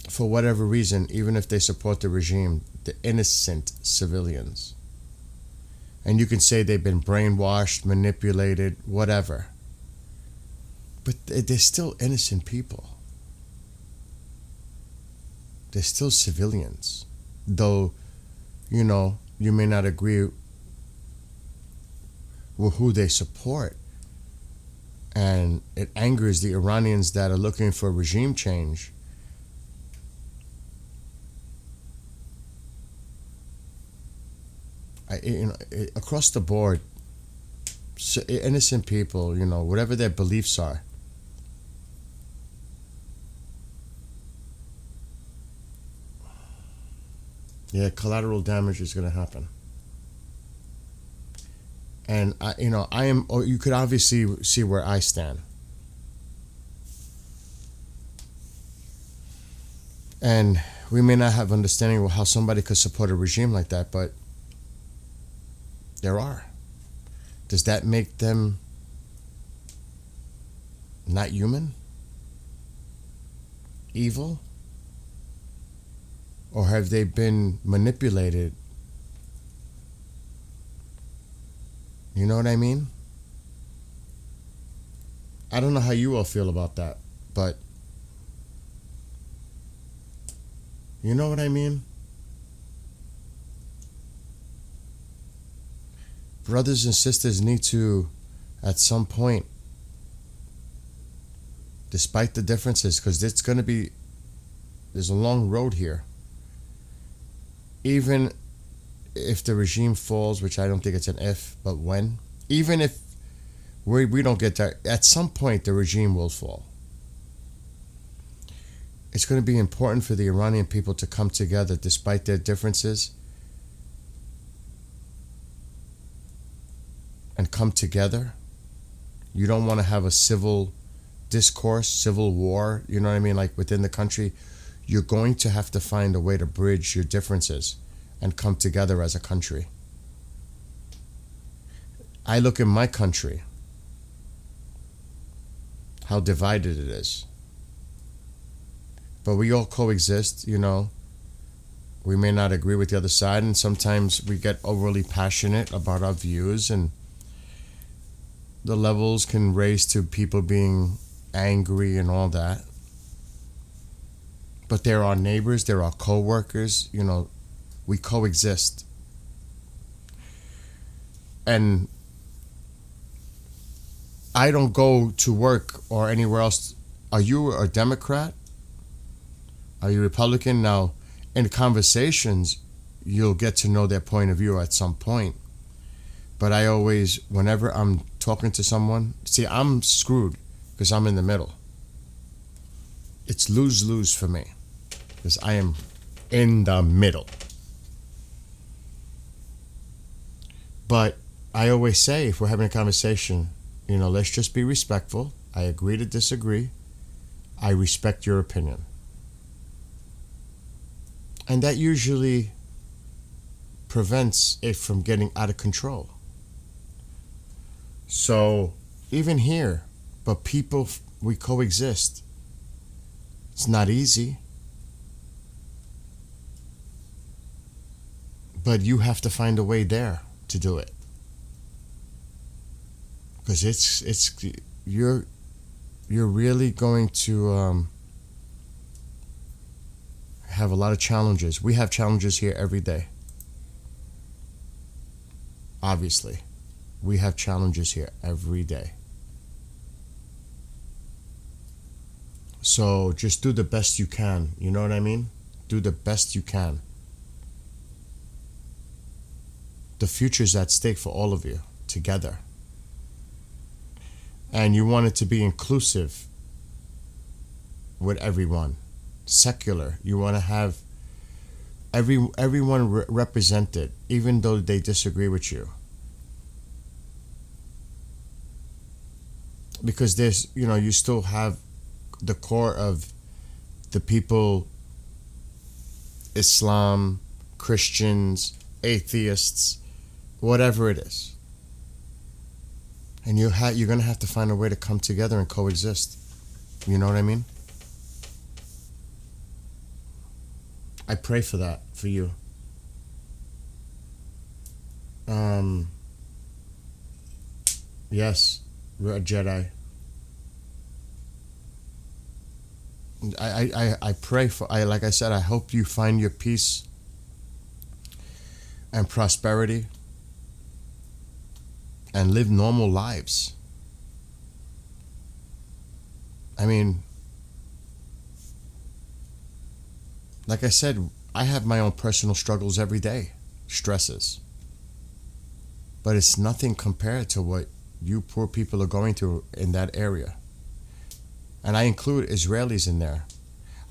for whatever reason, even if they support the regime, the innocent civilians. And you can say they've been brainwashed, manipulated, whatever. But they're still innocent people. They're still civilians. Though, you know, you may not agree with who they support. And it angers the Iranians that are looking for regime change. Across the board, innocent people, you know, whatever their beliefs are, yeah, collateral damage is going to happen. And you could obviously see where I stand. And we may not have understanding of how somebody could support a regime like that, but there are. Does that make them not human? Evil? Or have they been manipulated? You know what I mean? I don't know how you all feel about that, but you know what I mean? Brothers and sisters need to, at some point, despite the differences, because there's a long road here. Even if the regime falls, which I don't think it's an if, but when, even if we don't get there, at some point the regime will fall. It's going to be important for the Iranian people to come together despite their differences and come together. You don't want to have a civil discourse, civil war, you know what I mean, like within the country. You're going to have to find a way to bridge your differences and come together as a country. I look at my country, how divided it is. But we all coexist, you know. We may not agree with the other side, and sometimes we get overly passionate about our views, and the levels can raise to people being angry and all that. But they're our neighbors, they're our co-workers, you know, we coexist. And I don't go to work or anywhere else. Are you a Democrat? Are you Republican? Now, in conversations, you'll get to know their point of view at some point. But I always, whenever I'm talking to someone, see, I'm screwed because I'm in the middle. It's lose-lose for me because I am in the middle. But I always say, if we're having a conversation, you know, let's just be respectful. I agree to disagree. I respect your opinion. And that usually prevents it from getting out of control. So, even here, but people, we coexist. It's not easy. But you have to find a way there to do it. Because you're really going to have a lot of challenges. We have challenges here every day. Obviously, we have challenges here every day. So just do the best you can. You know what I mean? Do the best you can. The future's at stake for all of you together. And you want it to be inclusive with everyone. Secular. You want to have everyone represented, even though they disagree with you. Because there's, you know, you still have the core of the people, Islam, Christians, atheists, whatever it is. And you're going to have to find a way to come together and coexist. You know what I mean? I pray for that, for you. Yes, we're a Jedi. I pray for, like I said, I hope you find your peace and prosperity and live normal lives. I mean, like I said, I have my own personal struggles every day, stresses. But it's nothing compared to what you poor people are going through in that area. And I include Israelis in there.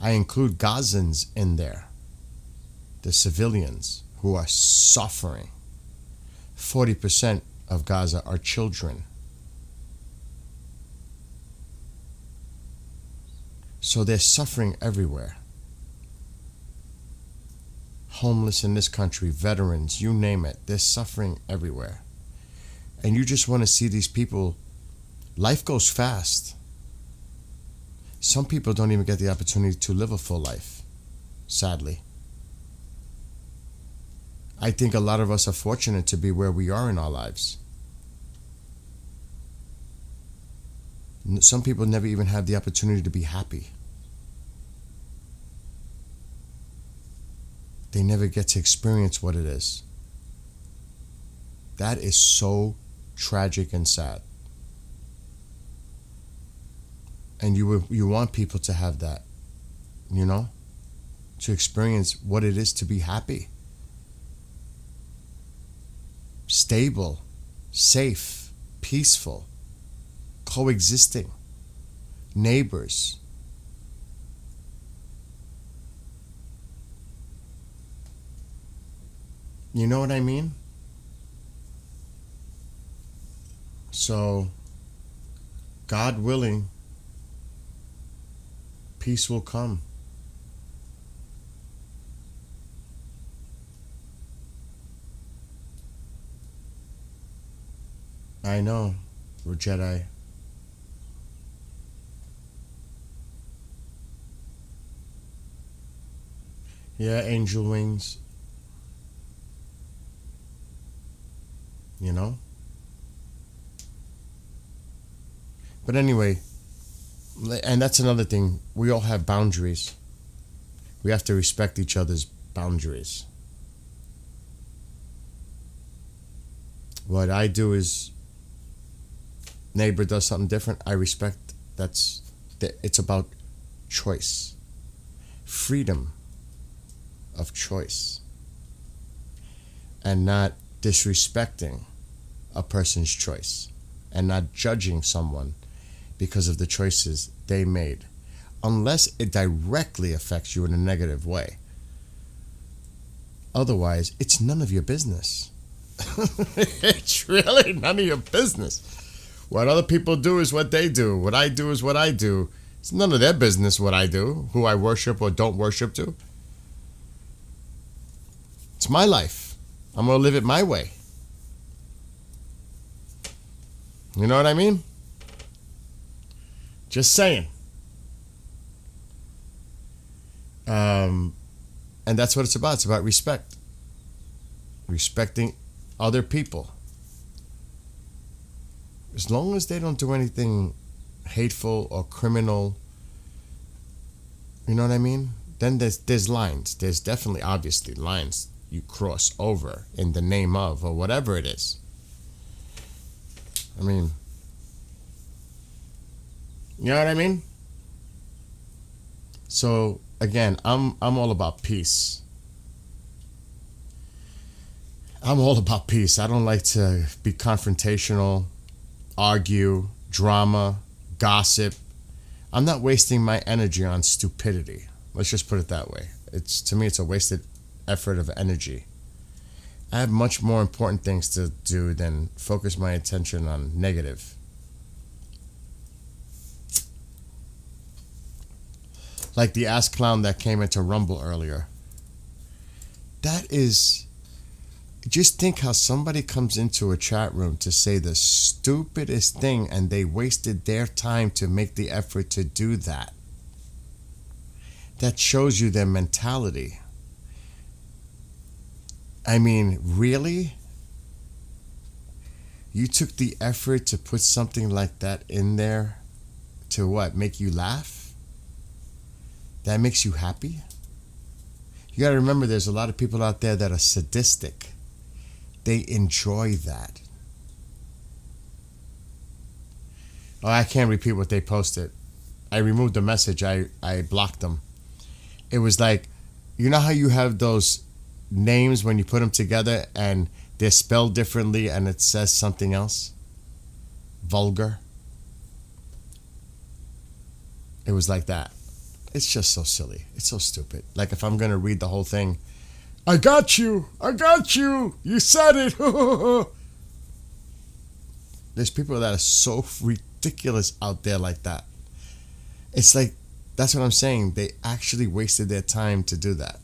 I include Gazans in there. The civilians who are suffering. 40% of Gaza are children. So they're suffering everywhere. Homeless in this country, veterans, you name it, they're suffering everywhere. And you just want to see these people. Life goes fast. Some people don't even get the opportunity to live a full life, sadly. I think a lot of us are fortunate to be where we are in our lives. Some people never even have the opportunity to be happy. They never get to experience what it is. That is so tragic and sad. And you want people to have that, you know, to experience what it is to be happy, stable, safe, peaceful, coexisting, neighbors. You know what I mean? So, God willing, peace will come. I know, we're Jedi. Yeah, angel wings. You know? But anyway, and that's another thing. We all have boundaries. We have to respect each other's boundaries. What I do is, neighbor does something different, I respect. It's about choice, freedom of choice, and not disrespecting a person's choice, and not judging someone because of the choices they made, unless it directly affects you in a negative way. Otherwise, it's none of your business. It's really none of your business. What other people do is what they do. What I do is what I do. It's none of their business what I do, who I worship or don't worship to. It's my life. I'm going to live it my way. You know what I mean? Just saying. And that's what it's about. It's about respect. Respecting other people. As long as they don't do anything hateful or criminal, you know what I mean? Then there's lines. There's definitely, obviously, lines you cross over in the name of, or whatever it is. I mean, you know what I mean? So again, I'm all about peace. I'm all about peace. I don't like to be confrontational, argue, drama, gossip. I'm not wasting my energy on stupidity. Let's just put it that way. To me, it's a wasted effort of energy. I have much more important things to do than focus my attention on negative. Like the ass clown that came into Rumble earlier. That is... Just think how somebody comes into a chat room to say the stupidest thing and they wasted their time to make the effort to do that. That shows you their mentality. I mean, really? You took the effort to put something like that in there to what? Make you laugh? That makes you happy? You gotta remember there's a lot of people out there that are sadistic. They enjoy that. Oh, I can't repeat what they posted. I removed the message. I blocked them. It was like, you know how you have those names when you put them together and they're spelled differently and it says something else? Vulgar. It was like that. It's just so silly. It's so stupid. Like if I'm going to read the whole thing, I got you. You said it. There's people that are so ridiculous out there like that. It's like, that's what I'm saying. They actually wasted their time to do that.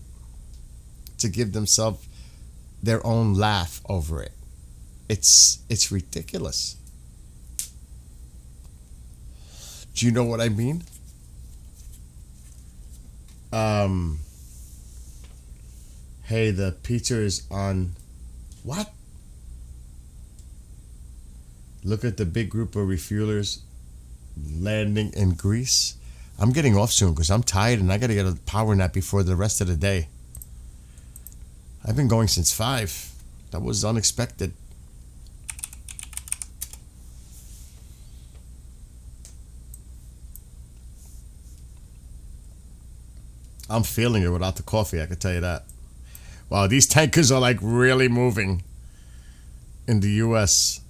To give themselves their own laugh over it. It's ridiculous. Do you know what I mean? Hey, the pizza is on. What? Look at the big group of refuelers landing in Greece. I'm getting off soon because I'm tired and I got to get a power nap before the rest of the day. I've been going since 5. That was unexpected. I'm feeling it without the coffee, I can tell you that. Wow, these tankers are like really moving in the U.S.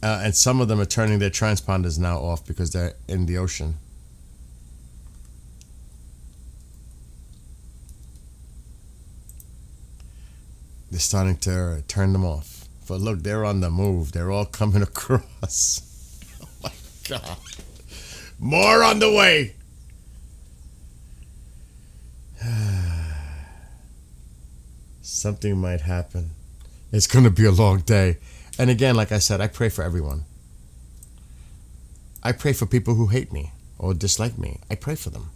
And some of them are turning their transponders now off because they're in the ocean. They're starting to turn them off. But look, they're on the move. They're all coming across. Oh my God. More on the way. Something might happen. It's going to be a long day. And again, like I said, I pray for everyone. I pray for people who hate me or dislike me. I pray for them.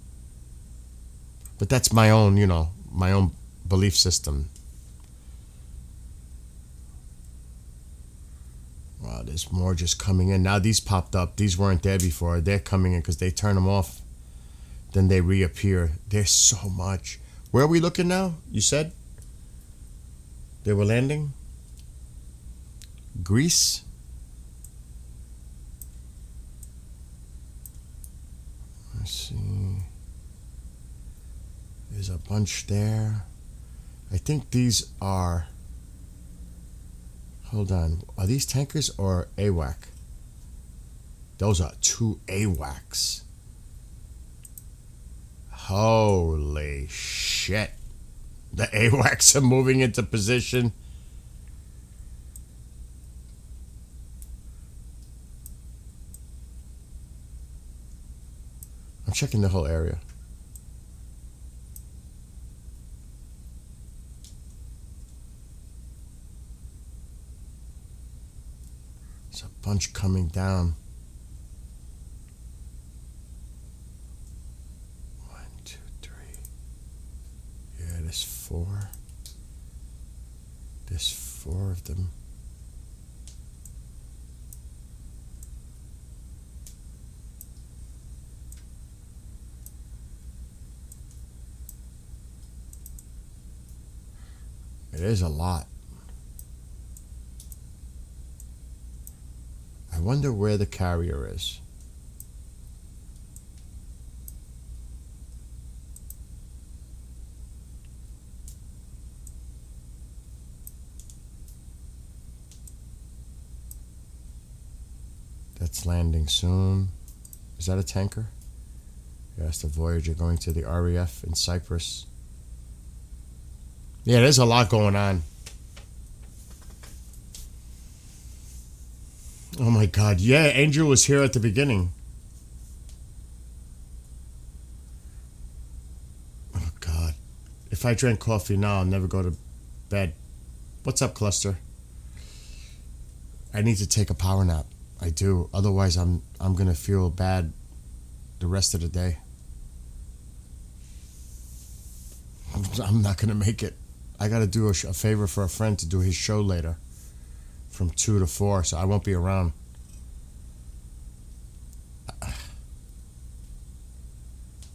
But that's my own, my own belief system. Wow, there's more just coming in. Now these popped up. These weren't there before. They're coming in because they turn them off. Then they reappear. There's so much. Where are we looking now? You said? They were landing? Greece? Let's see. There's a bunch there. I think these are... Hold on. Are these tankers or AWAC? Those are 2 AWACs. Holy shit. The AWACs are moving into position. I'm checking the whole area. There's a bunch coming down. 1, 2, 3. Yeah, there's 4. There's 4 of them. It is a lot. I wonder where the carrier is. That's landing soon. Is that a tanker? Yes, the Voyager going to the REF in Cyprus. Yeah, there's a lot going on. Oh my God. Yeah, Angel was here at the beginning. Oh God. If I drank coffee now, I'll never go to bed. What's up, Cluster? I need to take a power nap. I do. Otherwise, I'm gonna feel bad the rest of the day. I'm not gonna make it. I gotta do a favor for a friend to do his show later, from 2 to 4, so I won't be around.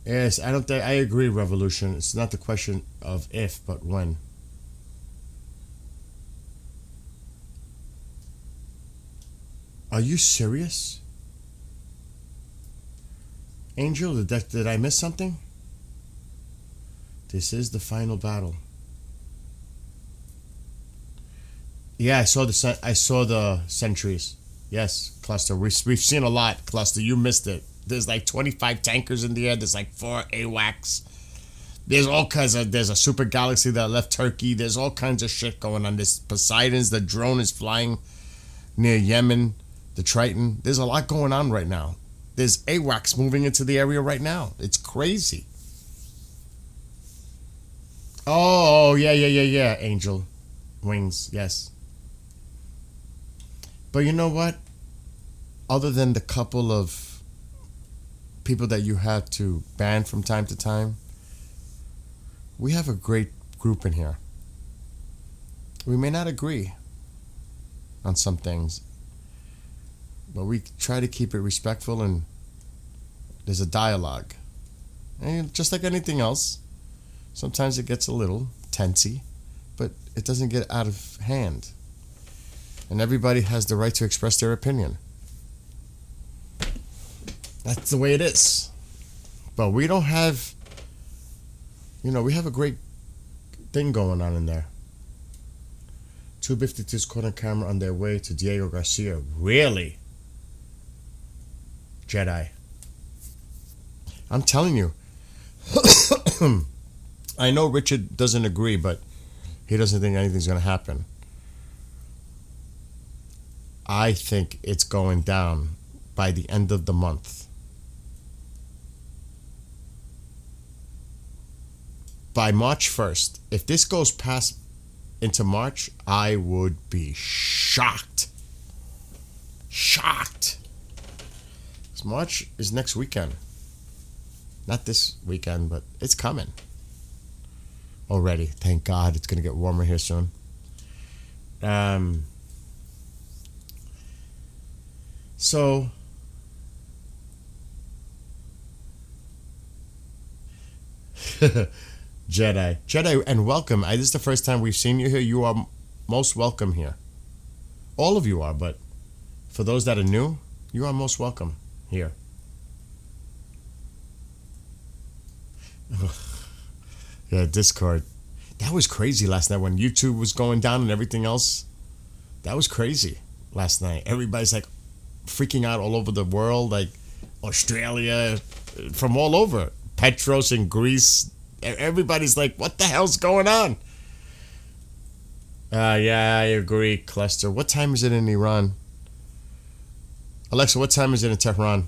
Yes, I don't think I agree. Revolution. It's not the question of if, but when. Are you serious? Angel, did I miss something? This is the final battle. Yeah, I saw the sentries. Yes, Cluster. We've seen a lot, Cluster. You missed it. There's like 25 tankers in the air. There's like 4 AWACS. There's all kinds of... There's a super galaxy that left Turkey. There's all kinds of shit going on. There's Poseidon's. The drone is flying near Yemen. The Triton. There's a lot going on right now. There's AWACS moving into the area right now. It's crazy. Oh, yeah, Angel. Wings, yes. But you know what? Other than the couple of people that you have to ban from time to time, we have a great group in here. We may not agree on some things, but we try to keep it respectful, and there's a dialogue. And just like anything else, sometimes it gets a little tensy, but it doesn't get out of hand. And everybody has the right to express their opinion. That's the way it is. But we don't have, we have a great thing going on in there. 252's caught on camera on their way to Diego Garcia. Really? Jedi. I'm telling you. I know Richard doesn't agree, but he doesn't think anything's going to happen. I think it's going down by the end of the month. By March 1st, if this goes past into March, I would be shocked. Shocked. 'Cause March is next weekend. Not this weekend, but it's coming. Already. Thank God it's going to get warmer here soon. So Jedi, and welcome. This is the first time we've seen you here. You are most welcome here. All of you are, but for those that are new, you are most welcome here. Yeah, Discord. That was crazy last night when YouTube was going down and everything else. That was crazy last night. Everybody's like freaking out all over the world, like Australia, from all over. Petros in Greece. Everybody's like, what the hell's going on? Yeah, I agree, Cluster. What time is it in Iran? Alexa, what time is it in Tehran?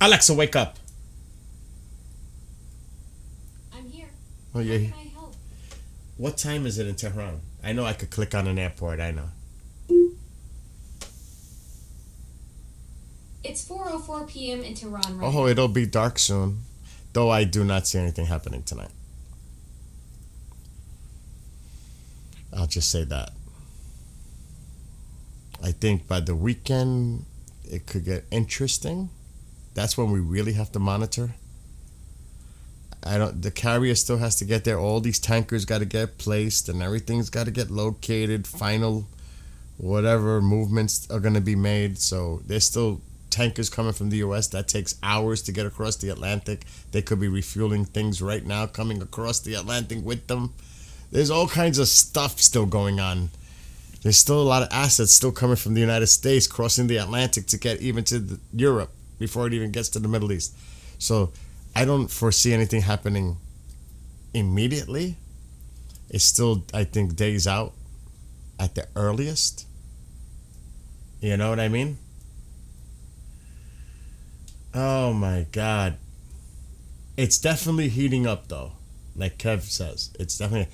Alexa, wake up. I'm here. Oh, yeah. How can I help? What time is it in Tehran? I know I could click on an airport, I know. It's 4:04 p.m. in Tehran right Oh, now. it'll be dark soon. Though I do not see anything happening tonight. I'll just say that. I think by the weekend, it could get interesting. That's when we really have to monitor. The carrier still has to get there. All these tankers got to get placed and everything's got to get located. Final, whatever movements are going to be made. So there's still tankers coming from the U.S. That takes hours to get across the Atlantic. They could be refueling things right now coming across the Atlantic with them. There's all kinds of stuff still going on. There's still a lot of assets still coming from the United States crossing the Atlantic to get even to Europe before it even gets to the Middle East. So I don't foresee anything happening immediately. It's still, I think, days out at the earliest. You know what I mean? Oh my God. It's definitely heating up though. Like Kev says. It's definitely,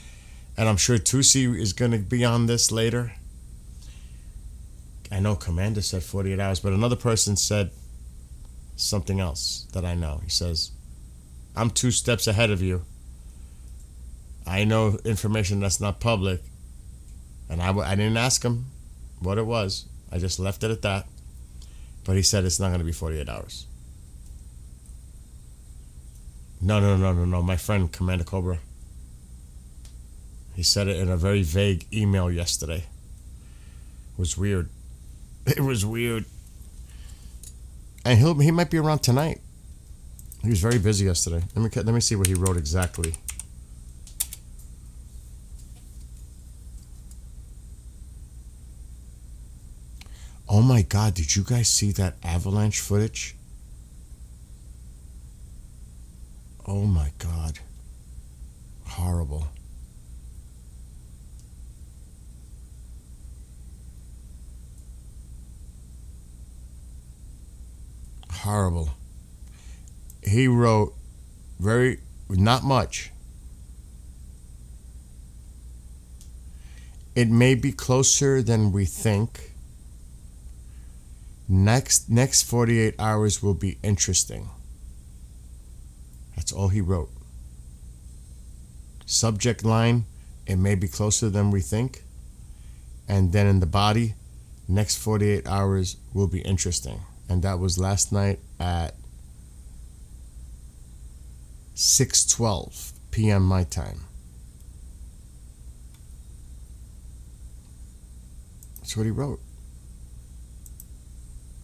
and I'm sure Tusi is going to be on this later. I know Commander said 48 hours, but another person said something else that I know. He says, I'm 2 steps ahead of you. I know information that's not public. And I didn't ask him what it was. I just left it at that. But he said it's not going to be 48 hours. No. My friend, Commander Cobra. He said it in a very vague email yesterday. It was weird. It was weird. And he might be around tonight. He was very busy yesterday. Let me see what he wrote exactly. Oh my God, did you guys see that avalanche footage? Oh my God. Horrible. Horrible. He wrote not much. It may be closer than we think. Next 48 hours will be interesting. That's all he wrote. subject line, it may be closer than we think. And then in the body, next 48 hours will be interesting. And that was last night at 6:12 p.m. my time. That's what he wrote.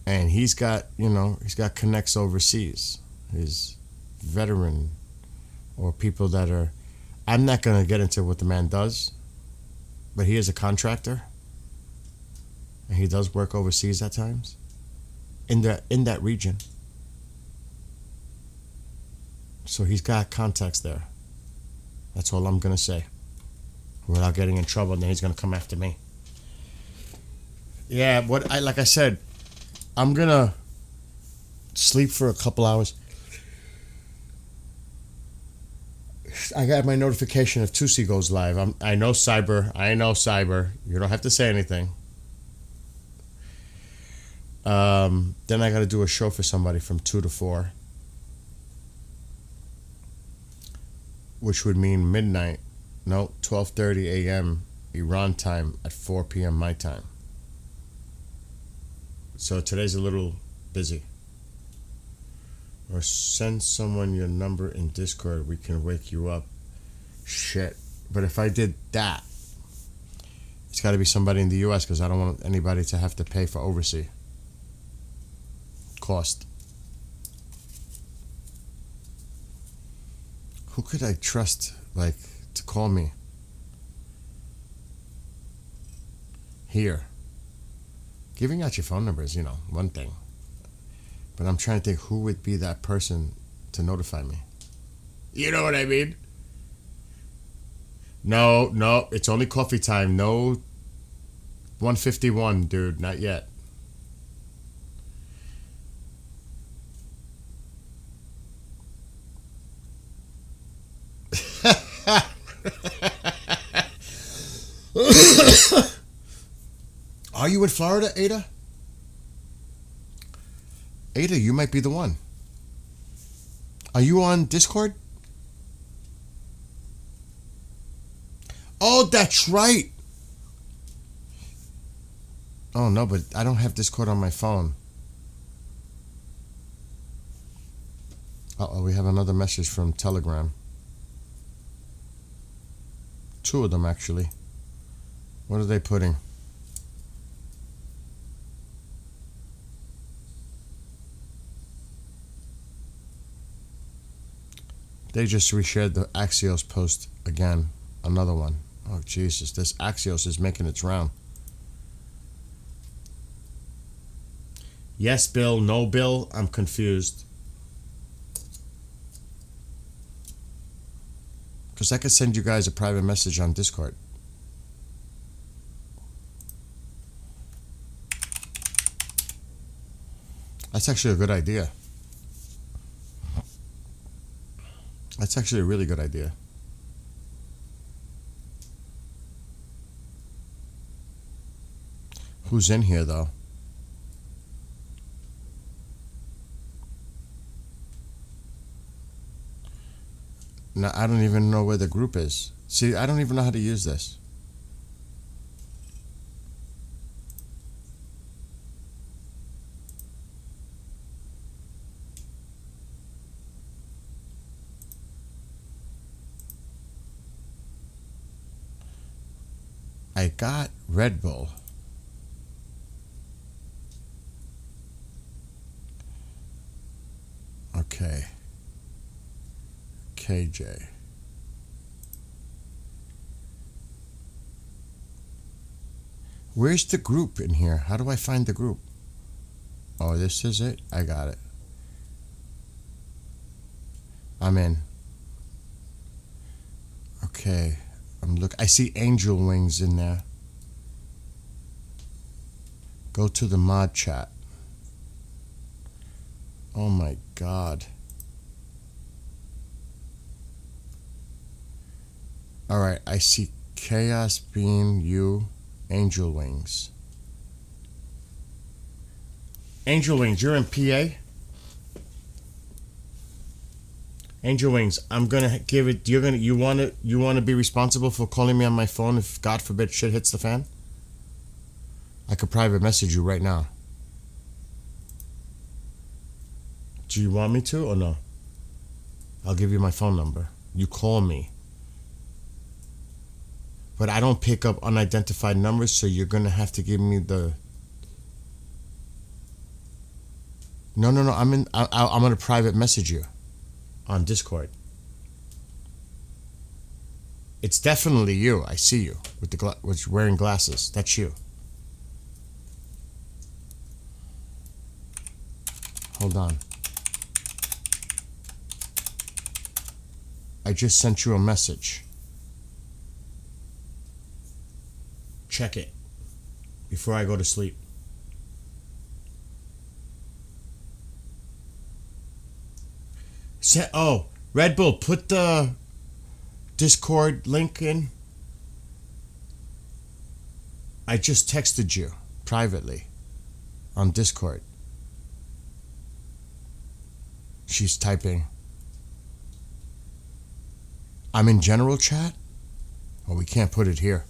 And he's got, he's got connects overseas. His veteran or people that are, I'm not going to get into what the man does, but he is a contractor. And he does work overseas at times in that region. So he's got contacts there. That's all I'm going to say. Without getting in trouble, and then he's going to come after me. Yeah, like I said, I'm going to sleep for a couple hours. I got my notification if Tusi goes live. I know cyber. You don't have to say anything. Then I got to do a show for somebody from 2 to 4. Which would mean midnight. No, 12:30 a.m. Iran time at 4 p.m. my time. So today's a little busy. Or send someone your number in Discord. We can wake you up. Shit. But if I did that, it's got to be somebody in the U.S. because I don't want anybody to have to pay for overseas cost. Who could I trust, to call me? Here. Giving out your phone number is, one thing. But I'm trying to think who would be that person to notify me. You know what I mean? No, it's only coffee time. No 151, dude, not yet. Are you in Florida, Ada? Ada, you might be the one. Are you on Discord? Oh, that's right. Oh, no, but I don't have Discord on my phone. Uh-oh, we have another message from Telegram. 2 of them, actually. What are they putting? They just reshared the Axios post again. Another one. Oh, Jesus. This Axios is making its round. Yes, Bill. No, Bill. I'm confused. Because I could send you guys a private message on Discord. That's actually a good idea. That's actually a really good idea. Who's in here, though? No, I don't even know where the group is. See, I don't even know how to use this. I got Red Bull. Okay. KJ. Where's the group in here? How do I find the group? Oh, this is it? I got it. I'm in. Okay. I see angel wings in there. Go to the mod chat. Oh my God. Alright, I see Chaos Beam, you, Angel Wings. Angel Wings, you're in PA? Angel Wings, I'm gonna give it. You wanna be responsible for calling me on my phone if God forbid shit hits the fan? I could private message you right now. Do you want me to or no? I'll give you my phone number. You call me. But I don't pick up unidentified numbers, so you're gonna have to give me the. No. I'm gonna private message you on Discord. It's definitely you. I see you with with wearing glasses. That's you. Hold on. I just sent you a message. Check it before I go to sleep. Red Bull, put the Discord link in. I just texted you privately on Discord. She's typing. I'm in general chat? Oh, we can't put it here.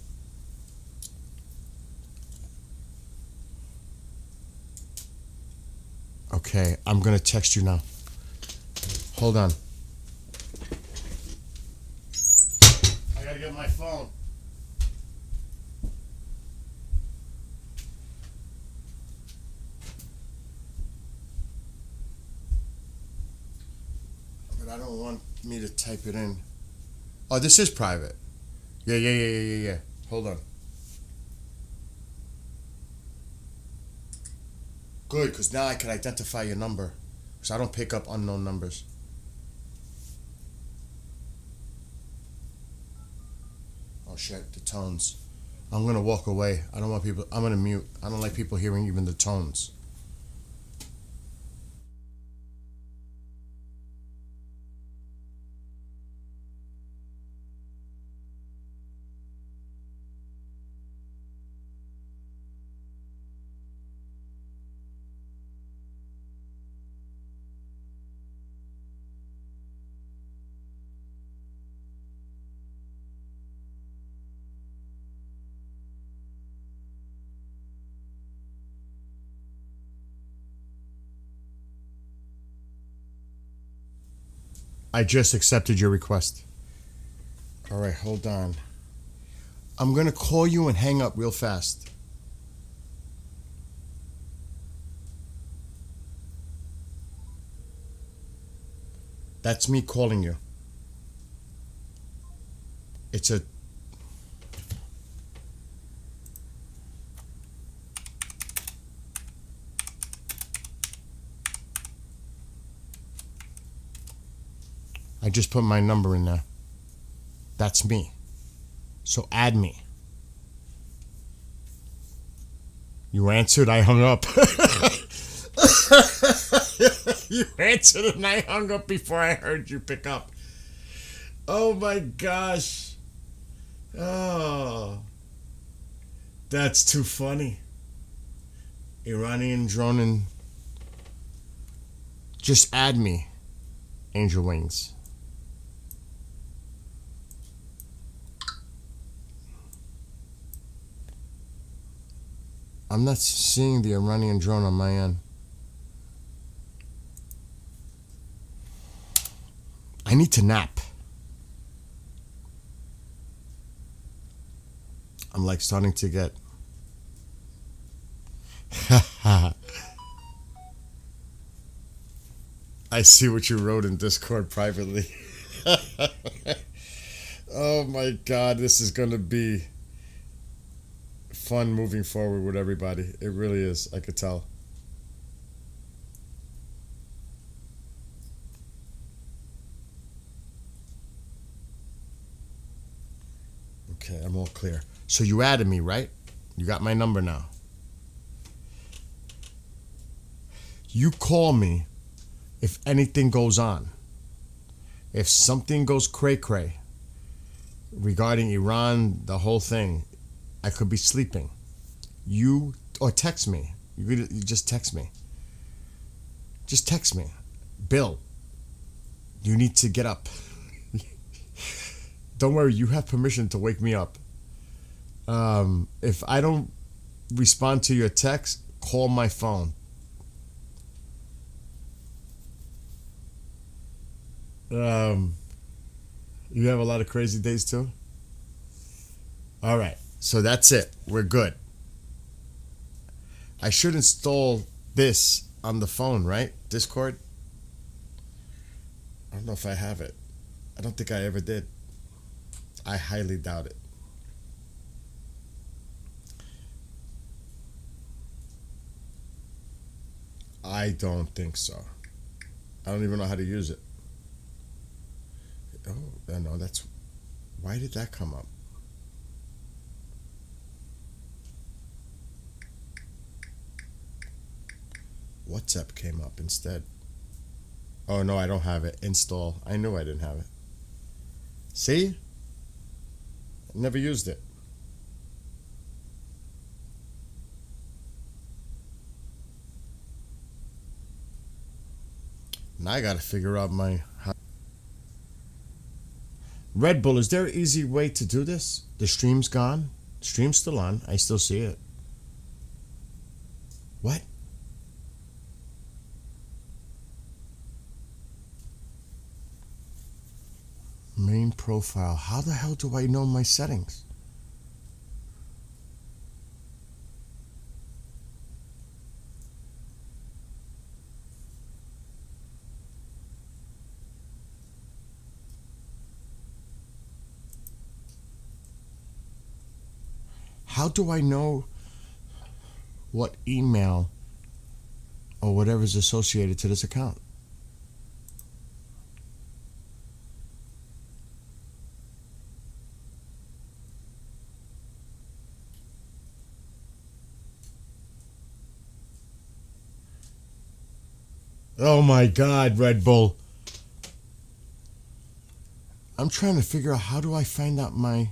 Okay, I'm gonna text you now. Hold on. I gotta get my phone. But I don't want me to type it in. Oh, this is private. Yeah. Hold on. Good, because now I can identify your number. Because I don't pick up unknown numbers. Oh shit, the tones. I'm gonna walk away. I don't want people. I'm gonna mute. I don't like people hearing even the tones. I just accepted your request. All right, hold on. I'm gonna call you and hang up real fast. That's me calling you. It's a. I just put my number in there. That's me. So add me. You answered, I hung up. You answered and I hung up before I heard you pick up. Oh my gosh. Oh. That's too funny. Iranian drone and. Just add me. Angel Wings. I'm not seeing the Iranian drone on my end. I need to nap. I'm like starting to get. I see what you wrote in Discord privately. Oh my God, this is going to be fun moving forward with everybody. It really is. I could tell. Okay, I'm all clear. So you added me, right? You got my number now. You call me if anything goes on. If something goes cray-cray regarding Iran, the whole thing, I could be sleeping. Or text me. You just text me. Just text me. Bill, You need to get up. Don't worry, you have permission to wake me up. If I don't respond to your text, call my phone. You have a lot of crazy days too? All right, so that's it. We're good. I should install this on the phone, right? Discord? I don't know if I have it. I don't think I ever did. I highly doubt it. I don't think so. I don't even know how to use it. Oh, no, that's... Why did that come up? WhatsApp came up instead. Oh, no, I don't have it. Install. I knew I didn't have it. See? I never used it. Now I gotta figure out my... Red Bull, is there an easy way to do this? The stream's gone. Stream's still on. I still see it. What? Main profile. How the hell do I know my settings? How do I know what email or whatever is associated to this account? Oh my God, Red Bull. I'm trying to figure out how do I find out my...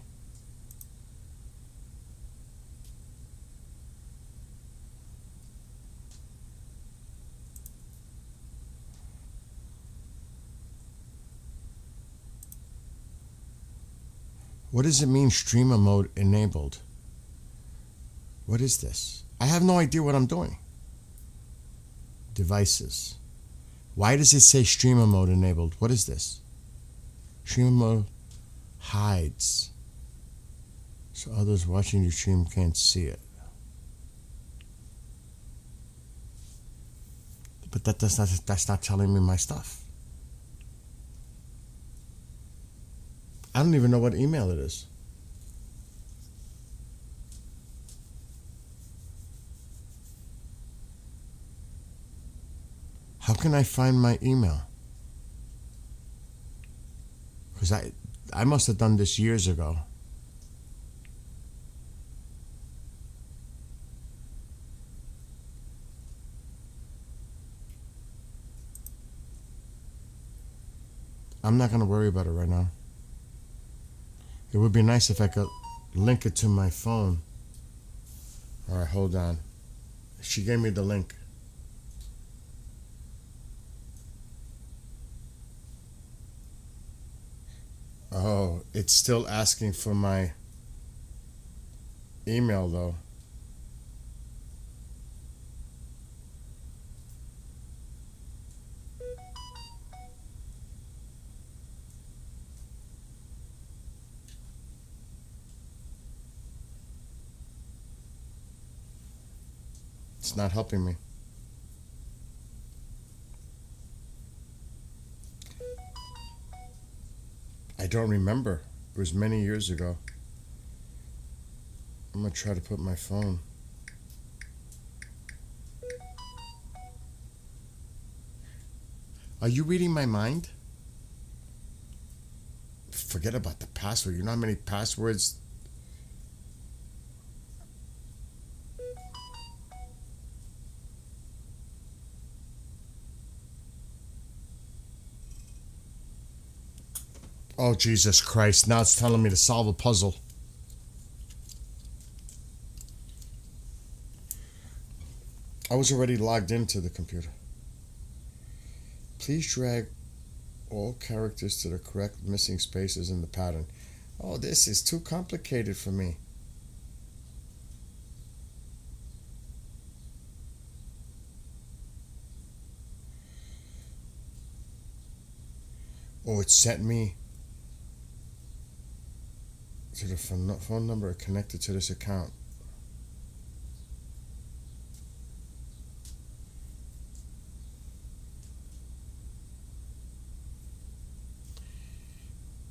What does it mean streamer mode enabled? What is this? I have no idea what I'm doing. Devices. Why does it say streamer mode enabled? What is this? Streamer mode hides. So others watching your stream can't see it. But that's not telling me my stuff. I don't even know what email it is. How can I find my email? Because I must have done this years ago. I'm not going to worry about it right now. It would be nice if I could link it to my phone. All right, hold on. She gave me the link. Oh, it's still asking for my email though. It's not helping me. I don't remember. It was many years ago. I'm gonna try to put my phone. Are you reading my mind? Forget about the password. You know how many passwords? Oh, Jesus Christ. Now it's telling me to solve a puzzle. I was already logged into the computer. Please drag all characters to the correct missing spaces in the pattern. Oh, this is too complicated for me. Oh, it sent me to the phone number connected to this account.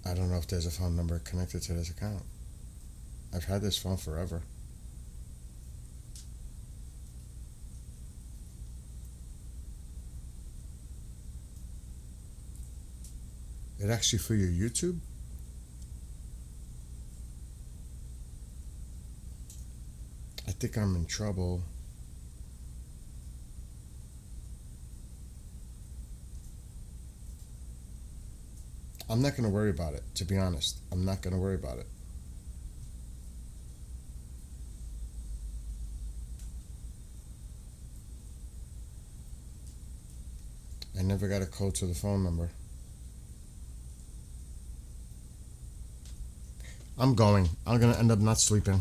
I don't know if there's a phone number connected to this account. I've had this phone forever. It actually for your YouTube? I think I'm in trouble. I'm not going to worry about it, to be honest. I'm not going to worry about it. I never got a code to the phone number. I'm going to end up not sleeping.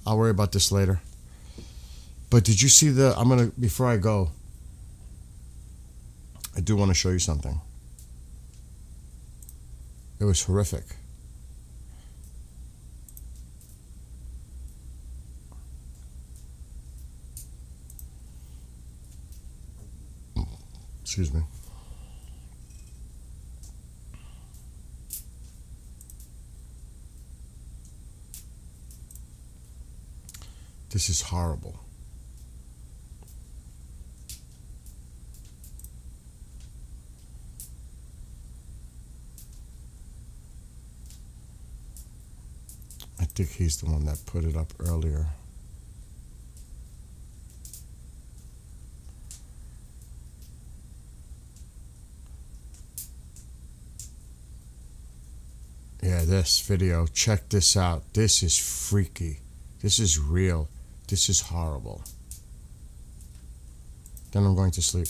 I'll worry about this later. But did you see before I go, I do want to show you something. It was horrific. Excuse me. This is horrible. I think he's the one that put it up earlier. Yeah, this video, check this out. This is freaky. This is real. This is horrible. Then I'm going to sleep.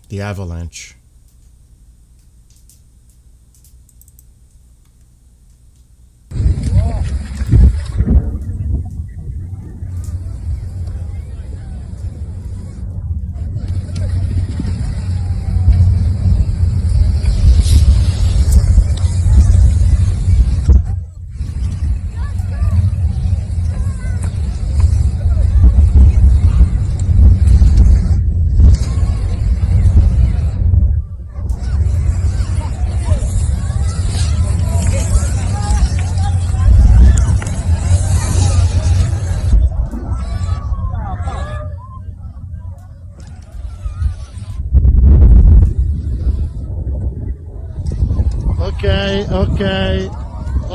The avalanche.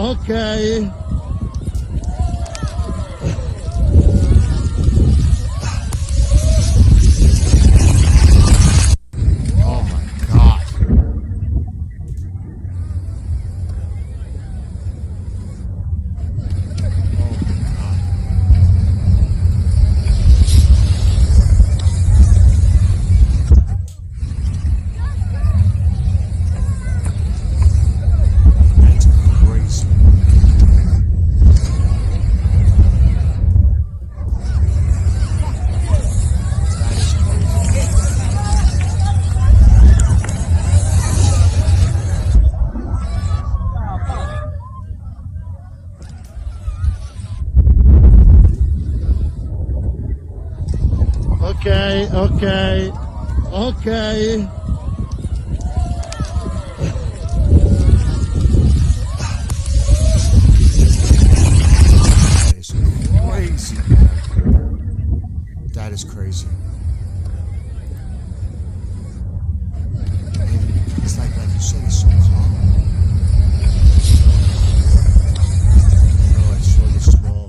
Okay. Oh my God. Okay. That is crazy, man. That is crazy. It's like you said, it's so calm. I know, I saw the small.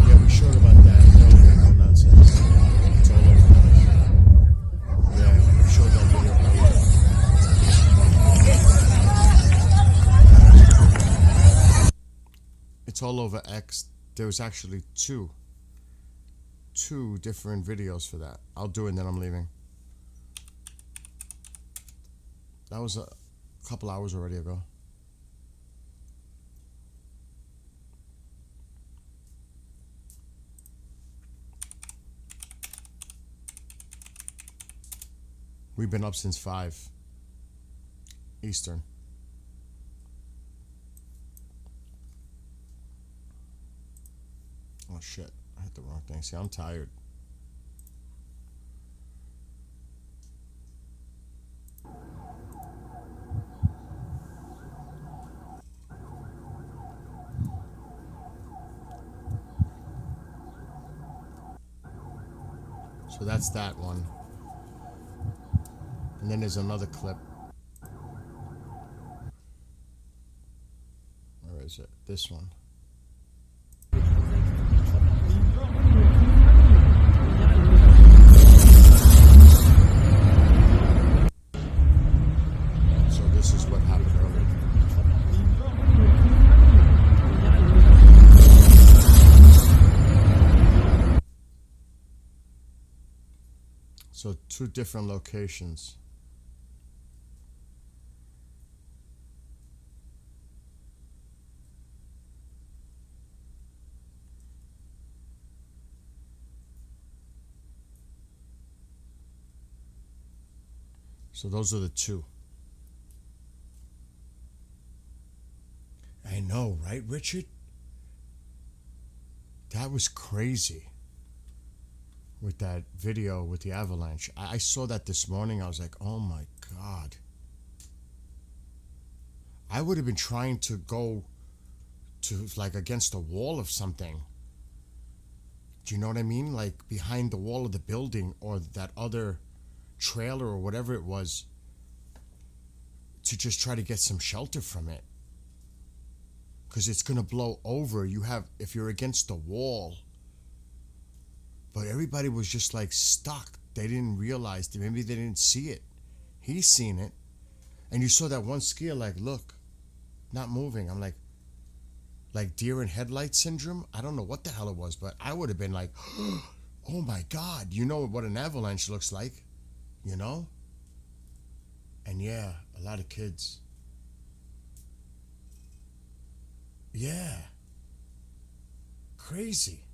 Yeah, we showed about that. No nonsense. It's all over the place. Yeah, we showed that video earlier. it's all over X. There was actually two different videos for that. I'll do it and then I'm leaving. That was a couple hours already ago. We've been up since 5 Eastern. Oh shit, I hit the wrong thing. See, I'm tired. So that's that one. And then there's another clip. Where is it? This one. So this is what happened earlier. So 2 different locations. So those are the 2. I know, right, Richard? That was crazy. With that video with the avalanche. I saw that this morning. I was like, oh my God. I would have been trying to go to like against a wall of something. Do you know what I mean? Like behind the wall of the building or that other trailer or whatever it was, to just try to get some shelter from it. Because it's going to blow over. If you're against the wall. But everybody was just like stuck. They didn't realize that. Maybe they didn't see it. He's seen it. And you saw that one skier like, look, not moving. I'm like deer in headlight syndrome. I don't know what the hell it was, but I would have been like, oh my God, you know what an avalanche looks like, you know? And yeah, a lot of kids. Yeah. Crazy.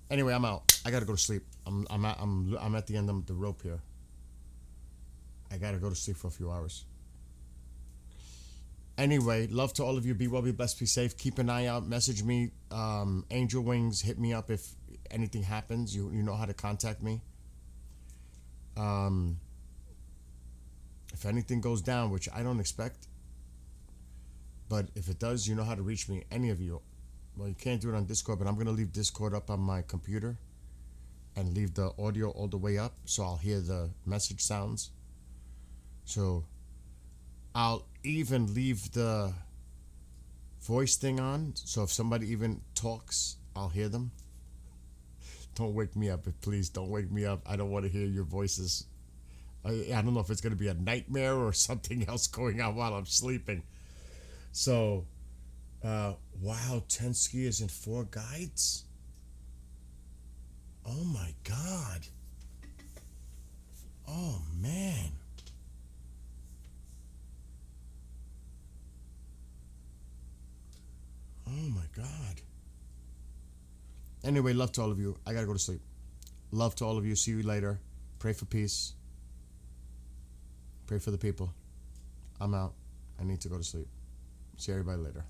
Anyway, I'm out. I gotta go to sleep. I'm at the end of the rope here. I gotta go to sleep for a few hours. Anyway, love to all of you. Be well, be blessed, be safe. Keep an eye out. Message me. Angel Wings, hit me up if anything happens. You know how to contact me. If anything goes down, which I don't expect, but if it does, you know how to reach me. Any of you. Well, you can't do it on Discord, but I'm going to leave Discord up on my computer and leave the audio all the way up so I'll hear the message sounds. So I'll even leave the voice thing on, so if somebody even talks, I'll hear them. Don't wake me up, please. Don't wake me up. I don't want to hear your voices. I don't know if it's going to be a nightmare or something else going on while I'm sleeping. So... wow, 10 skiers and 4 guides? Oh my God. Oh man. Oh my God. Anyway, love to all of you. I gotta go to sleep. Love to all of you. See you later. Pray for peace. Pray for the people. I'm out. I need to go to sleep. See everybody later.